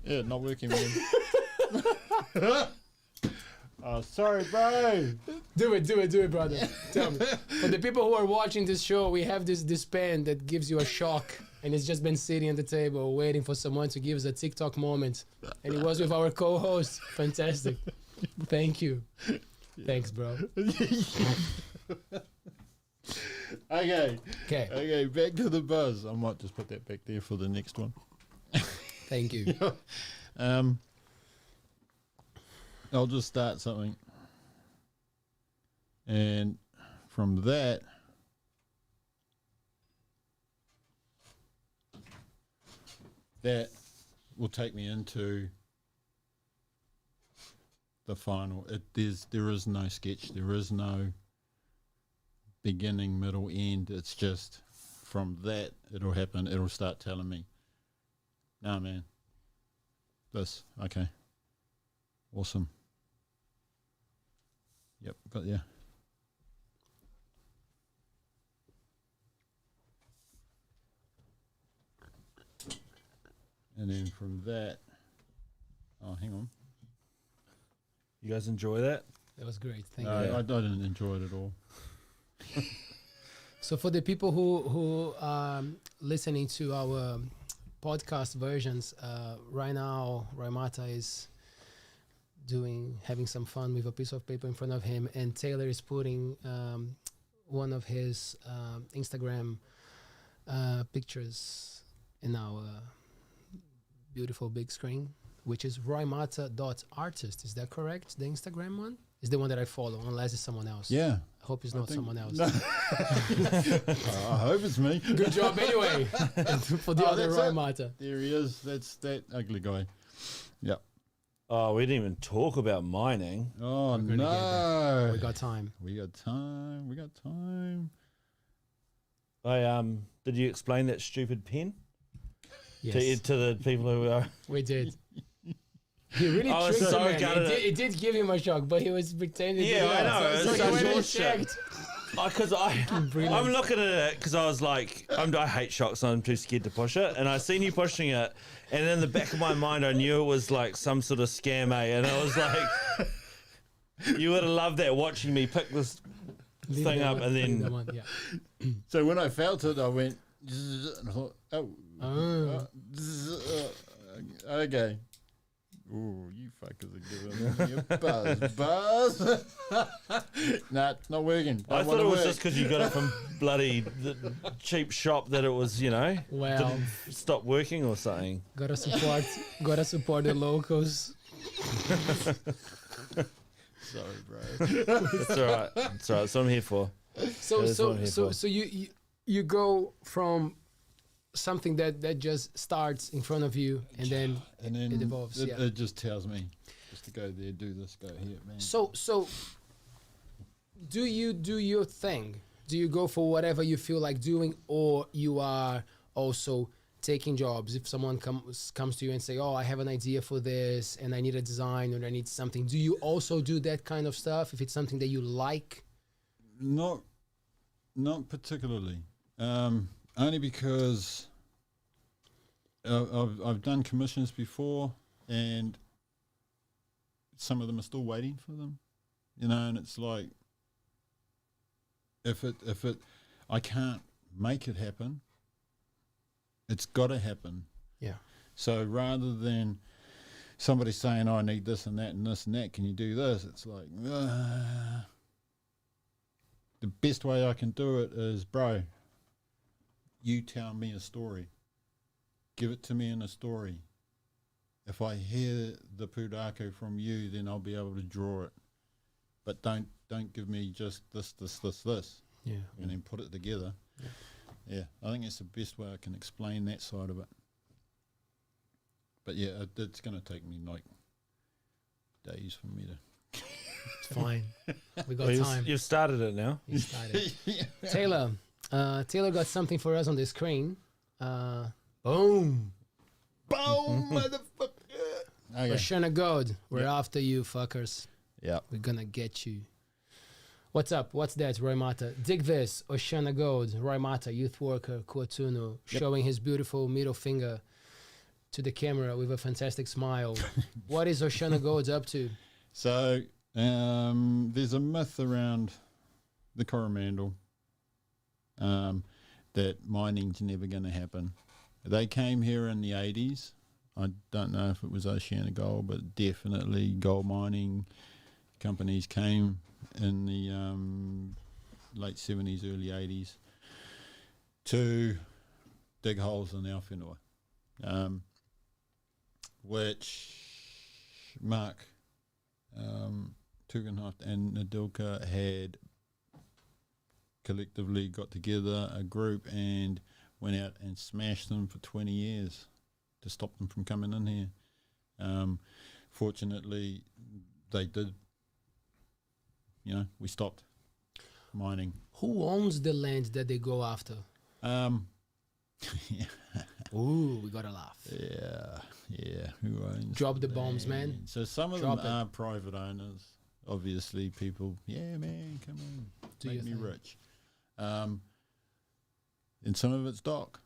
yeah, not working, man. Oh, sorry, bro. Do it, brother. Tell me. For the people who are watching this show, we have this pen that gives you a shock, and it's just been sitting at the table waiting for someone to give us a TikTok moment. And it was with our co-host. Fantastic. Thank you. Thanks, bro. Okay, back to the buzz. I might just put that back there for the next one. Thank you. I'll just start something. And from that, that will take me into the final. There is no sketch. There is no beginning, middle, end. It's just from that it'll happen. It'll start telling me, nah, man, this, okay, awesome. Yep, got ya. And then from that, oh, hang on. You guys enjoy that? That was great. Thank No, you. I didn't enjoy it at all. So for the people who listening to our podcast versions, right now Roimata is having some fun with a piece of paper in front of him, and Taylor is putting one of his Instagram pictures in our beautiful big screen, which is roimata.artist. Is that correct? The Instagram one is the one that I follow, unless it's someone else. Yeah. I hope it's not someone else. No. I hope it's me. Good job anyway. For the other that's it. Roimata. There he is. That's that ugly guy. Yep. Oh, we didn't even talk about mining. Oh, We're gonna get no. there. We got time. We got time. We got time. Did you explain that stupid pen Yes, to the people who are? we did. He really I was tricked so him, man. gutted. It did give him a shock, but he was pretending. Yeah, I know. So It's he such went and bullshit. checked. Because I'm looking at it because I was like, I hate shocks, so I'm too scared to push it. And I seen you pushing it, and in the back of my mind, I knew it was like some sort of scam, and I was like, you would have loved that watching me pick this Leave thing that up, one, and leave then that one, yeah. So when I felt it, I went, zzz, and I thought, okay. Ooh, you fuckers are giving me a buzz. Nah, it's not working. I thought it was just because you got it from bloody the cheap shop that it was, Well, didn't stop working or something. gotta support the locals. Sorry, bro. It's all right. It's all right. That's what I'm here for. So That is what I'm here for. you go from something that just starts in front of you, and then it evolves. It just tells me just to go there, do this, go here, man. So do you do your thing? Do you go for whatever you feel like doing, or you are also taking jobs? If someone comes to you and say, oh, I have an idea for this and I need a design or I need something, do you also do that kind of stuff if it's something that you like? Not particularly. Only because I've done commissions before, and some of them are still waiting for them, and it's like if it I can't make it happen, it's got to happen. Yeah. So rather than somebody saying, oh, I need this and that and this and that, can you do this? It's like the best way I can do it is, bro, you tell me a story. Give it to me in a story. If I hear the pūrākau from you, then I'll be able to draw it. But don't give me just this. Yeah. And then put it together. Yeah, I think it's the best way I can explain that side of it. But yeah, it's going to take me like days for me to... It's fine. We got Well, time. You've started it now. You started. Taylor got something for us on the screen. Boom. Boom, motherfucker. Okay. Oshana God, we're after you, fuckers. Yeah. We're gonna get you. What's up? What's that, Roimata? Dig this. Oshana God, Roimata, youth worker, Kuatunu, showing his beautiful middle finger to the camera with a fantastic smile. What is Oshana God up to? So there's a myth around the Coromandel that mining's never going to happen. They came here in the 80s. I don't know if it was Oceana Gold, but definitely gold mining companies came in the late 70s, early 80s to dig holes in our whenua, which Mark Tugendhaft and Nadilka had collectively got together a group and went out and smashed them for 20 years to stop them from coming in here. Fortunately, they did. We stopped mining. Who owns the land that they go after? Ooh, we gotta laugh. Yeah. Who owns? Drop the bombs, man. So some of Drop them it. are private owners. Obviously, people. Yeah, man, come on, Do make your me thing. rich. And some of it's dock.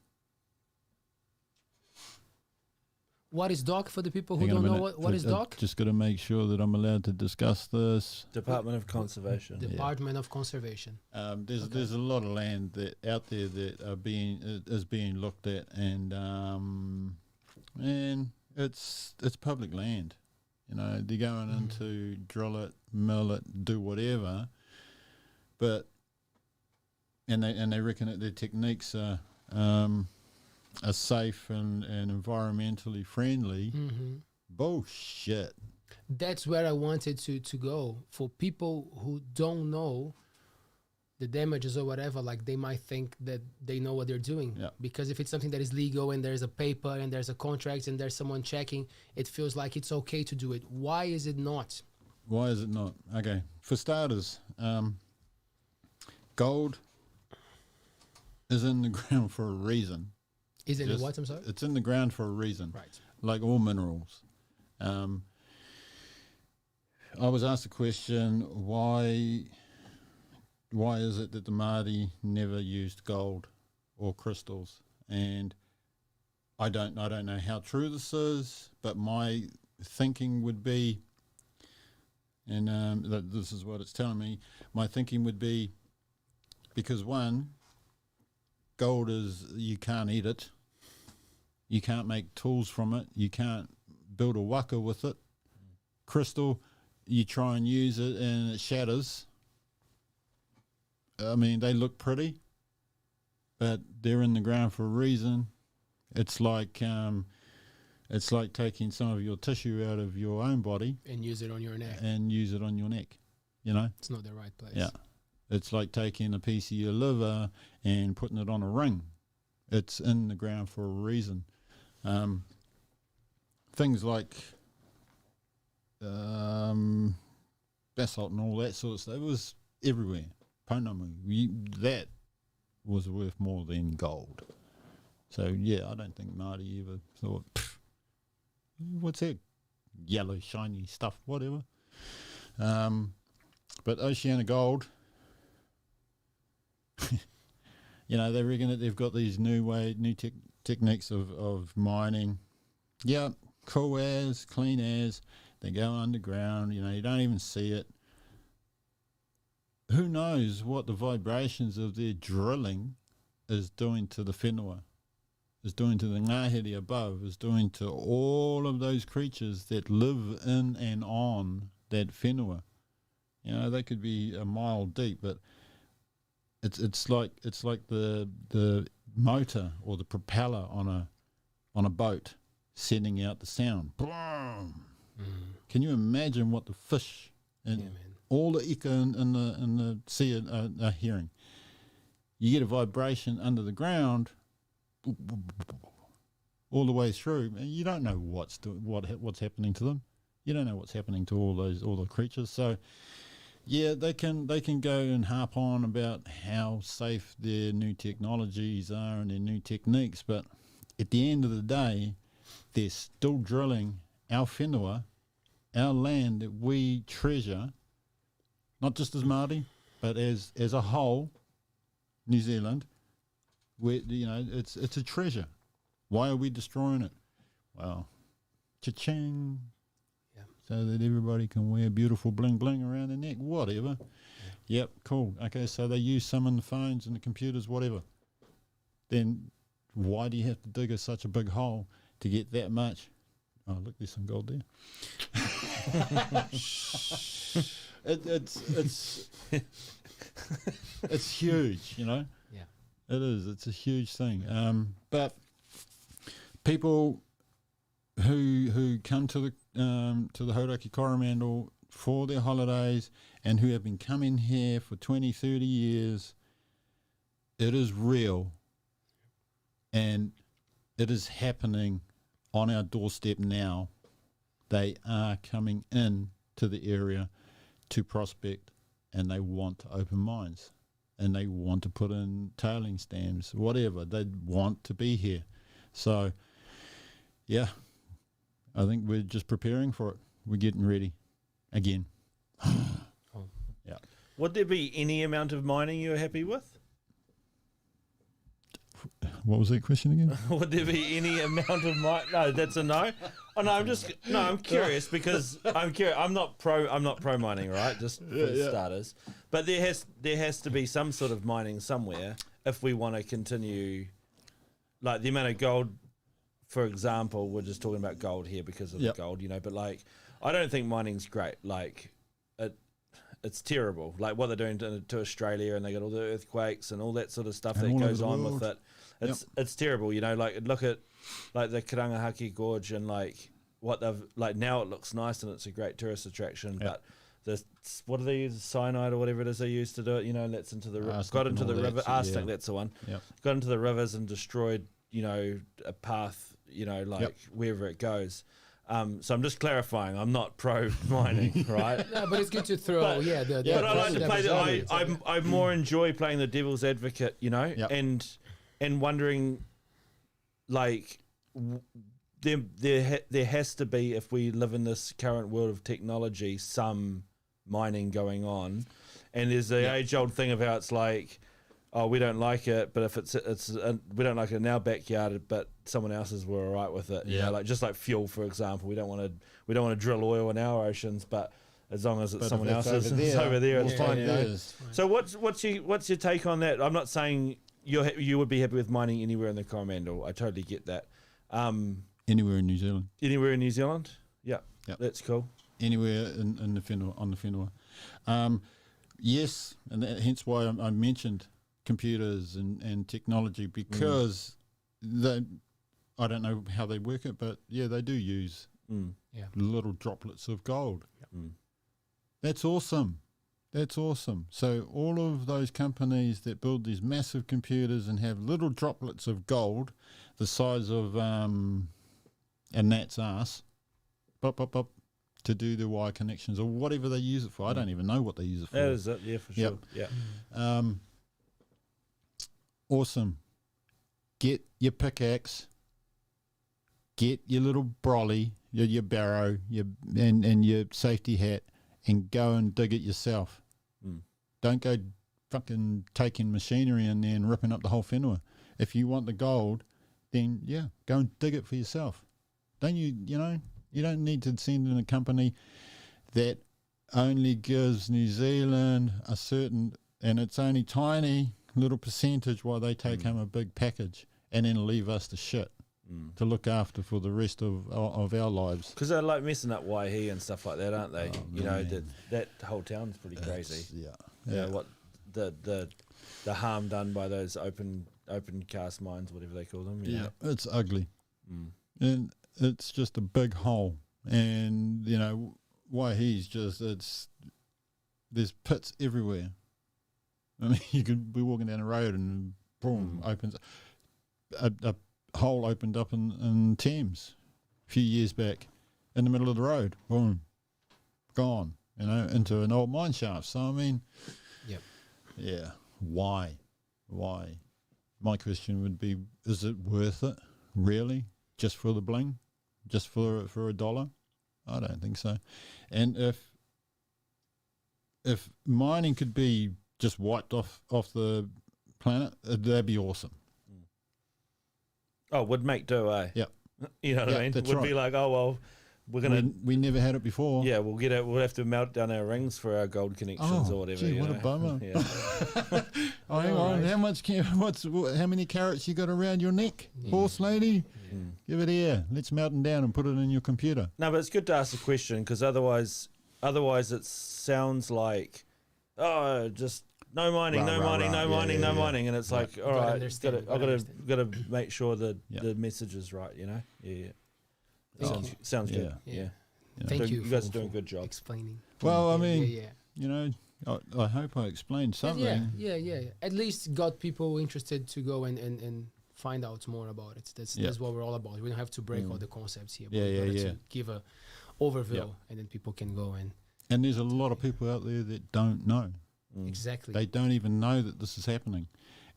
What is DOC for the people who Hang on a don't know minute. what is DOC? Just got to make sure that I'm allowed to discuss this. Department of Conservation. Department of Conservation. There's a lot of land that out there that is being looked at, and it's public land. They're going in to drill it, mill it, do whatever, but they reckon that their techniques are safe and environmentally friendly. Bullshit. That's where I wanted to go. For people who don't know the damages or whatever, like they might think that they know what they're doing. Yeah. Because if it's something that is legal and there's a paper and there's a contract and there's someone checking, it feels like it's okay to do it. Why is it not? Why is it not? Okay, for starters, gold is in the ground for a reason. Is it what? I'm sorry? It's in the ground for a reason. Right. Like all minerals. I was asked the question, why is it that the Māori never used gold or crystals? And I don't know how true this is, but my thinking would be, and this is what it's telling me, my thinking would be, because one, gold is, you can't eat it, you can't make tools from it, you can't build a waka with it. Crystal, you try and use it and it shatters. I mean, they look pretty, but they're in the ground for a reason. It's like taking some of your tissue out of your own body And use it on your neck. and use it on your neck. You know? It's not the right place. Yeah. It's like taking a piece of your liver and putting it on a ring. It's in the ground for a reason. Things like basalt and all that sort of stuff, it was everywhere. Pounamu, that was worth more than gold. So, yeah, I don't think Māori ever thought, what's that yellow, shiny stuff, whatever. But Oceania Gold, you know, they reckon that they've got these new techniques of mining. Yeah, cool as, clean as. They go underground, you know, you don't even see it. Who knows what the vibrations of their drilling is doing to the whenua, is doing to the ngāhere above, is doing to all of those creatures that live in and on that whenua. You know, they could be a mile deep, but it's like the motor or the propeller on a boat sending out the sound. Boom. Can you imagine what the fish and all the ika in the sea are hearing? You get a vibration under the ground all the way through, and you don't know what's happening to them. You don't know what's happening to all the creatures. So, yeah, they can go and harp on about how safe their new technologies are and their new techniques, but at the end of the day, they're still drilling our whenua, our land that we treasure, not just as Māori, but as a whole, New Zealand, where, you know, it's a treasure. Why are we destroying it? Well, cha-ching. Yeah. So that everybody can wear beautiful bling-bling around their neck, whatever. Yeah. Yep, cool. Okay, so they use some in the phones and the computers, whatever. Then why do you have to dig such a big hole to get that much? Oh, look, there's some gold there. It's huge, you know. Yeah, it is. It's a huge thing. But people who come to the Hauraki Coromandel for their holidays and who have been coming here for 20, 30 years, it is real, and it is happening on our doorstep now. They are coming in to the area to prospect, and they want to open mines, and they want to put in tailing dams, whatever. They want to be here. So, yeah, I think we're just preparing for it. We're getting ready again. Yeah. Would there be any amount of mining you're happy with? What was that question again? Would there be any amount of mining? No, that's a no. Oh no, I'm curious because I'm curious. I'm not pro mining, right? Just for starters. But there has to be some sort of mining somewhere if we want to continue. Like the amount of gold, for example, we're just talking about gold here because of the gold, you know. But like, I don't think mining's great. Like, it's terrible. Like what they're doing to Australia, and they got all the earthquakes and all that sort of stuff that goes on with it. It's terrible, you know. Like look at like the Karangahaki Gorge and like what they've like now. It looks nice and it's a great tourist attraction, but what do they use, cyanide or whatever it is they use to do it, you know, and that's into the got into the river, arsenic, that's the one, got into the rivers and destroyed, you know, a path, you know, like wherever it goes. So I'm just clarifying, I'm not pro mining, right? No, but it's good to throw, but I like to play I more enjoy playing the devil's advocate, you know, and wondering, like, there has to be, if we live in this current world of technology, some mining going on, and there's the age-old thing of how it's like, oh, we don't like it, but if we don't like it in our backyard, but someone else's were all right with it. You know, like just like fuel, for example, we don't want to drill oil in our oceans, but as long as it's someone else's over there, it's fine. You know? So what's your take on that? I'm not saying you would be happy with mining anywhere in the Coromandel. I totally get that. Anywhere in New Zealand. Anywhere in New Zealand? Yeah, Yep. that's cool. Anywhere in the whenua, on the whenua. Yes, and hence why I mentioned computers and technology, because I don't know how they work it, but they do use little droplets of gold. That's awesome. That's awesome. So all of those companies that build these massive computers and have little droplets of gold, the size of a gnat's ass, to do the wire connections or whatever they use it for. I don't even know what they use it for. That is it, yeah, for sure. Yep. Yeah. Awesome. Get your pickaxe, get your little brolly, your barrow, and your safety hat, and go and dig it yourself. Don't go fucking taking machinery in there and ripping up the whole whenua. If you want the gold, then go and dig it for yourself. Don't you don't need to send in a company that only gives New Zealand a certain, and it's only tiny little percentage while they take home a big package and then leave us the shit to look after for the rest of our lives. Because they're like messing up Waihi and stuff like that, aren't they? That whole town's pretty crazy. What the harm done by those open cast mines, whatever they call them. It's ugly. And it's just a big hole. And, Waihi's just, there's pits everywhere. I mean, you could be walking down the road and boom, opens a hole opened up in Thames a few years back in the middle of the road. Boom, gone, into an old mine shaft. So, I mean, why? My question would be, is it worth it, really, just for the bling, just for $1? I don't think so. And if mining could be just wiped off the planet, that'd be awesome. Oh, would make do, eh? Yep. You know what I mean? Would be like, oh, well, we're going to... We never had it before. Yeah, we'll have to melt down our rings for our gold connections or whatever. Gee, what a bummer. Yeah. Hang on. How many carrots you got around your neck, horse lady? Give it here. Let's melt them down and put it in your computer. No, but it's good to ask the question, because otherwise it sounds like, just... No mining, no mining, and it's like, all right, I've got to make sure that the message is right, Sounds good. Yeah. Thank you. You guys are doing a good job explaining. Well, I mean, I hope I explained something. Yeah. At least got people interested to go and find out more about it. That's what we're all about. We don't have to break all the concepts here. But to give a overview, and then people can go and. And there's a lot of people out there that don't know. Exactly. They don't even know that this is happening.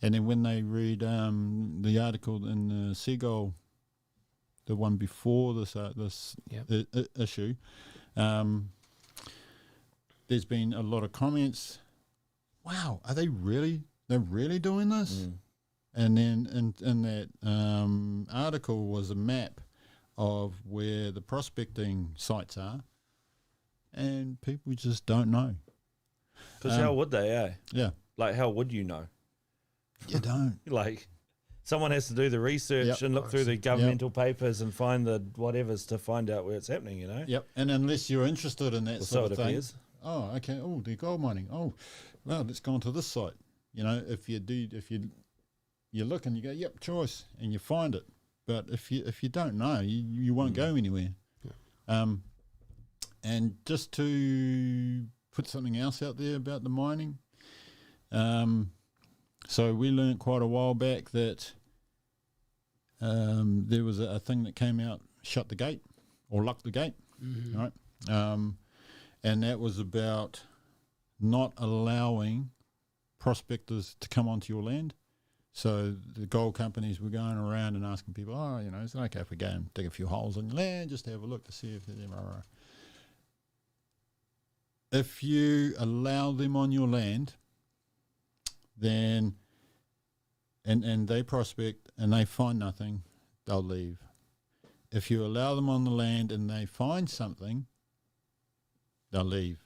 And then when they read the article in the Seagull, the one before this issue, there's been a lot of comments. Wow, are they really? They're really doing this? And then in that article was a map of where the prospecting sites are, and people just don't know. Because how would they, eh? Yeah. Like, how would you know? You don't. Like, someone has to do the research and look through the governmental papers and find the whatevers to find out where it's happening, Yep. And unless you're interested in that sort of thing. Appears. Oh, okay. Oh, they're gold mining. Oh, well, let's go on to this site. If you look and you go, yep, choice, and you find it. But if you don't know, you won't go anywhere. Yeah. And just to put something else out there about the mining. So we learnt quite a while back that there was a thing that came out, shut the gate or lock the gate, right? And that was about not allowing prospectors to come onto your land. So the gold companies were going around and asking people, oh, you know, is it okay if we go and dig a few holes in your land just to have a look to see if there's MRI? If you allow them on your land, then and they prospect and they find nothing, they'll leave. If you allow them on the land and they find something, they'll leave.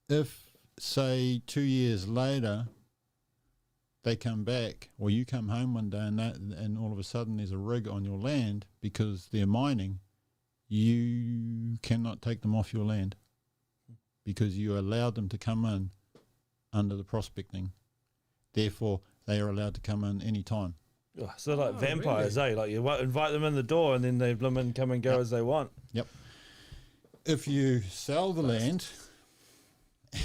If, say, 2 years later, they come back, or you come home one day and all of a sudden there's a rig on your land because they're mining, you cannot take them off your land because you allowed them to come in under the prospecting. Therefore, they are allowed to come in any time. Oh, so like vampires, really? Like you invite them in the door and then they come and go as they want. Yep. If you sell the land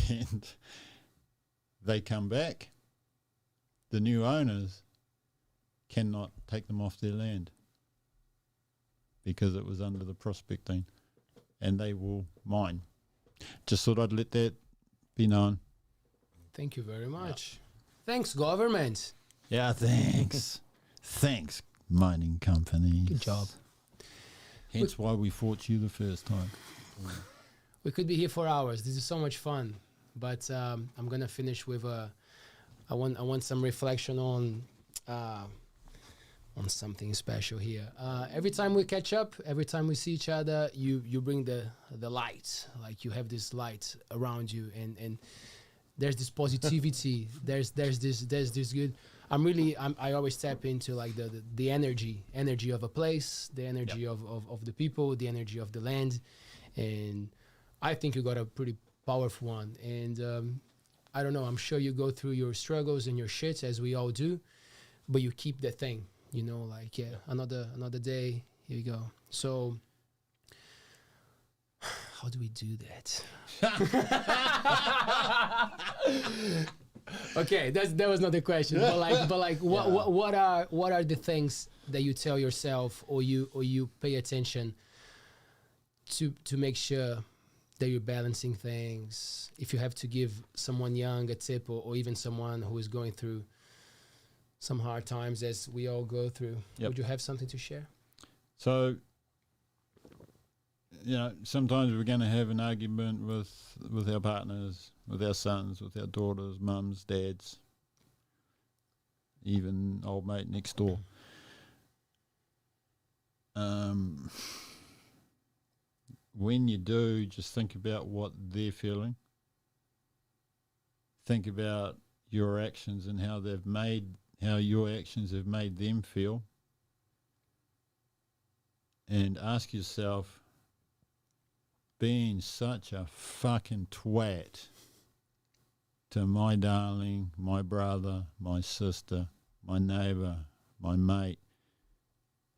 and they come back, the new owners cannot take them off their land because it was under the prospecting and they will mine. Just thought I'd let that be known. Thank you very much. Yeah. Thanks, government. Yeah, thanks. Thanks, mining companies. Good job. Hence why we fought you the first time. We could be here for hours. This is so much fun. But I'm gonna finish with I want some reflection on something special here. Every time we catch up, every time we see each other, you bring the light. Like you have this light around you, and there's this positivity. there's this good. I always tap into like the energy of a place, the energy of the people, the energy of the land, and I think you got a pretty powerful one. And I don't know, I'm sure you go through your struggles and your shits as we all do, but you keep that thing, you know, like another day, here you go. So how do we do that? Okay, that was not the question. But what are the things that you tell yourself or you pay attention to make sure that you're balancing things? If you have to give someone young a tip or even someone who is going through some hard times as we all go through, would you have something to share? So, you know, sometimes we're going to have an argument with our partners, with our sons, with our daughters, mums, dads, even old mate next door. When you do, just think about what they're feeling. Think about your actions and how your actions have made them feel. And ask yourself, being such a fucking twat to my darling, my brother, my sister, my neighbour, my mate,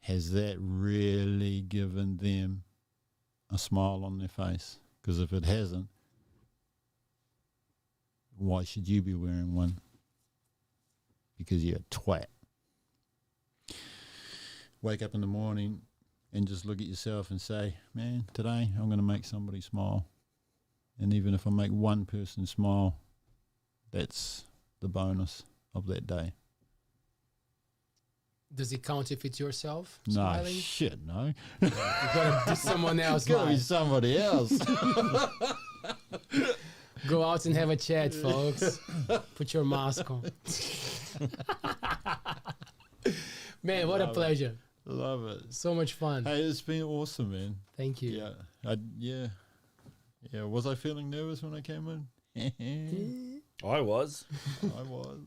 has that really given them a smile on their face? Because if it hasn't, why should you be wearing one? Because you're a twat. Wake up in the morning and just look at yourself and say, man, today I'm going to make somebody smile. And even if I make one person smile, that's the bonus of that day. Does it count if it's yourself No, smiling? shit, no. You gotta do someone else. It's got to be somebody else. Go out and have a chat, folks. Put your mask on. Man, what a pleasure. Love it. So much fun. Hey, it's been awesome, man. Thank you. Yeah. Was I feeling nervous when I came in? I was. I was.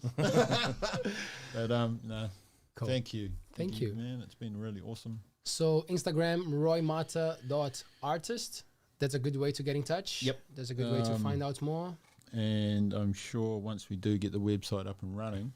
But no. Cool. Thank you. Thank you, man. It's been really awesome. So Instagram, roimata.artist. That's a good way to get in touch. Yep. That's a good way to find out more. And I'm sure once we do get the website up and running,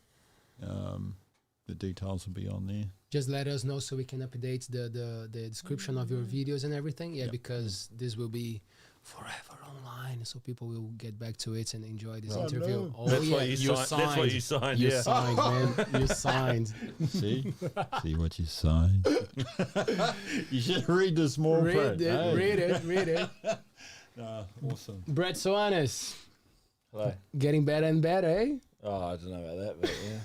the details will be on there. Just let us know so we can update the description of your videos and everything. Yeah, because this will be forever online, so people will get back to it and enjoy this interview. No. Oh, That's yeah, what you signed. That's what you signed. You Yeah. signed, man. You signed. See what you signed. You should read the small print. Read it. Awesome. Brett Soanes, Hello. getting better and better, eh? Oh, I don't know about that, but yeah.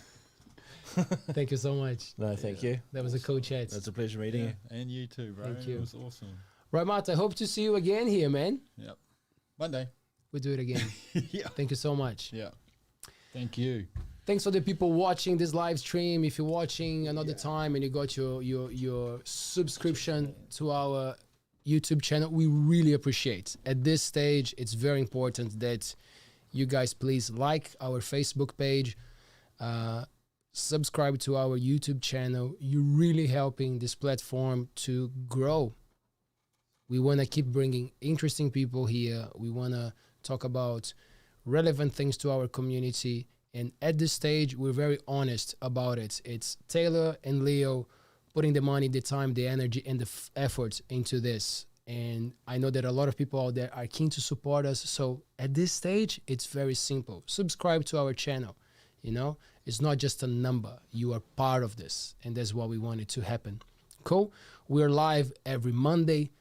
Thank you so much. No, thank you. That was a cool chat. It's a pleasure meeting you. And you too, bro. Thank you. It was awesome. Roimata, I hope to see you again here, man. Yep. One day. We'll do it again. Yeah. Thank you so much. Yeah. Thank you. Thanks for the people watching this live stream. If you're watching another time and you got your subscription to our YouTube channel, we really appreciate. At this stage, it's very important that you guys please like our Facebook page, subscribe to our YouTube channel. You're really helping this platform to grow. We want to keep bringing interesting people here. We want to talk about relevant things to our community. And at this stage, we're very honest about it. It's Taylor and Leo putting the money, the time, the energy, and the effort into this. And I know that a lot of people out there are keen to support us. So at this stage, it's very simple. Subscribe to our channel. You know, it's not just a number. You are part of this. And that's what we wanted to happen. Cool. We're live every Monday,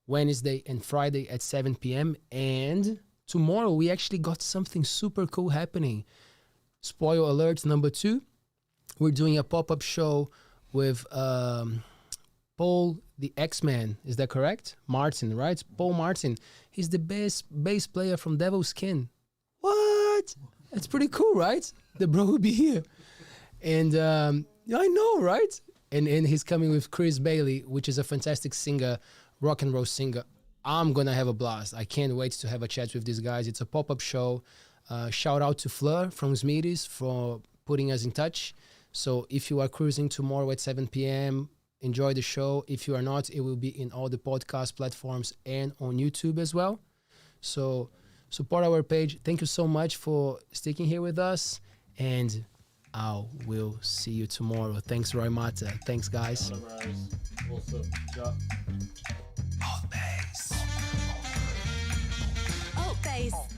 Wednesday, and Friday at 7 p.m. And tomorrow, we actually got something super cool happening. Spoiler alert number 2. We're doing a pop-up show with Paul, the X-Man. Is that correct? Martin, right? Paul Martin. He's the best bass player from Devil's Skin. What? That's pretty cool, right? The bro will be here. And I know, right? And he's coming with Chris Bailey, which is a fantastic singer, rock and roll singer. I'm going to have a blast. I can't wait to have a chat with these guys. It's a pop-up show. Shout out to Fleur from Smeaties for putting us in touch. So if you are cruising tomorrow at 7 p.m., enjoy the show. If you are not, it will be in all the podcast platforms and on YouTube as well. So support our page. Thank you so much for sticking here with us. And I will see you tomorrow. Thanks, Roimata. Thanks, guys. Awesome. ALTBAYS. ALTBAYS.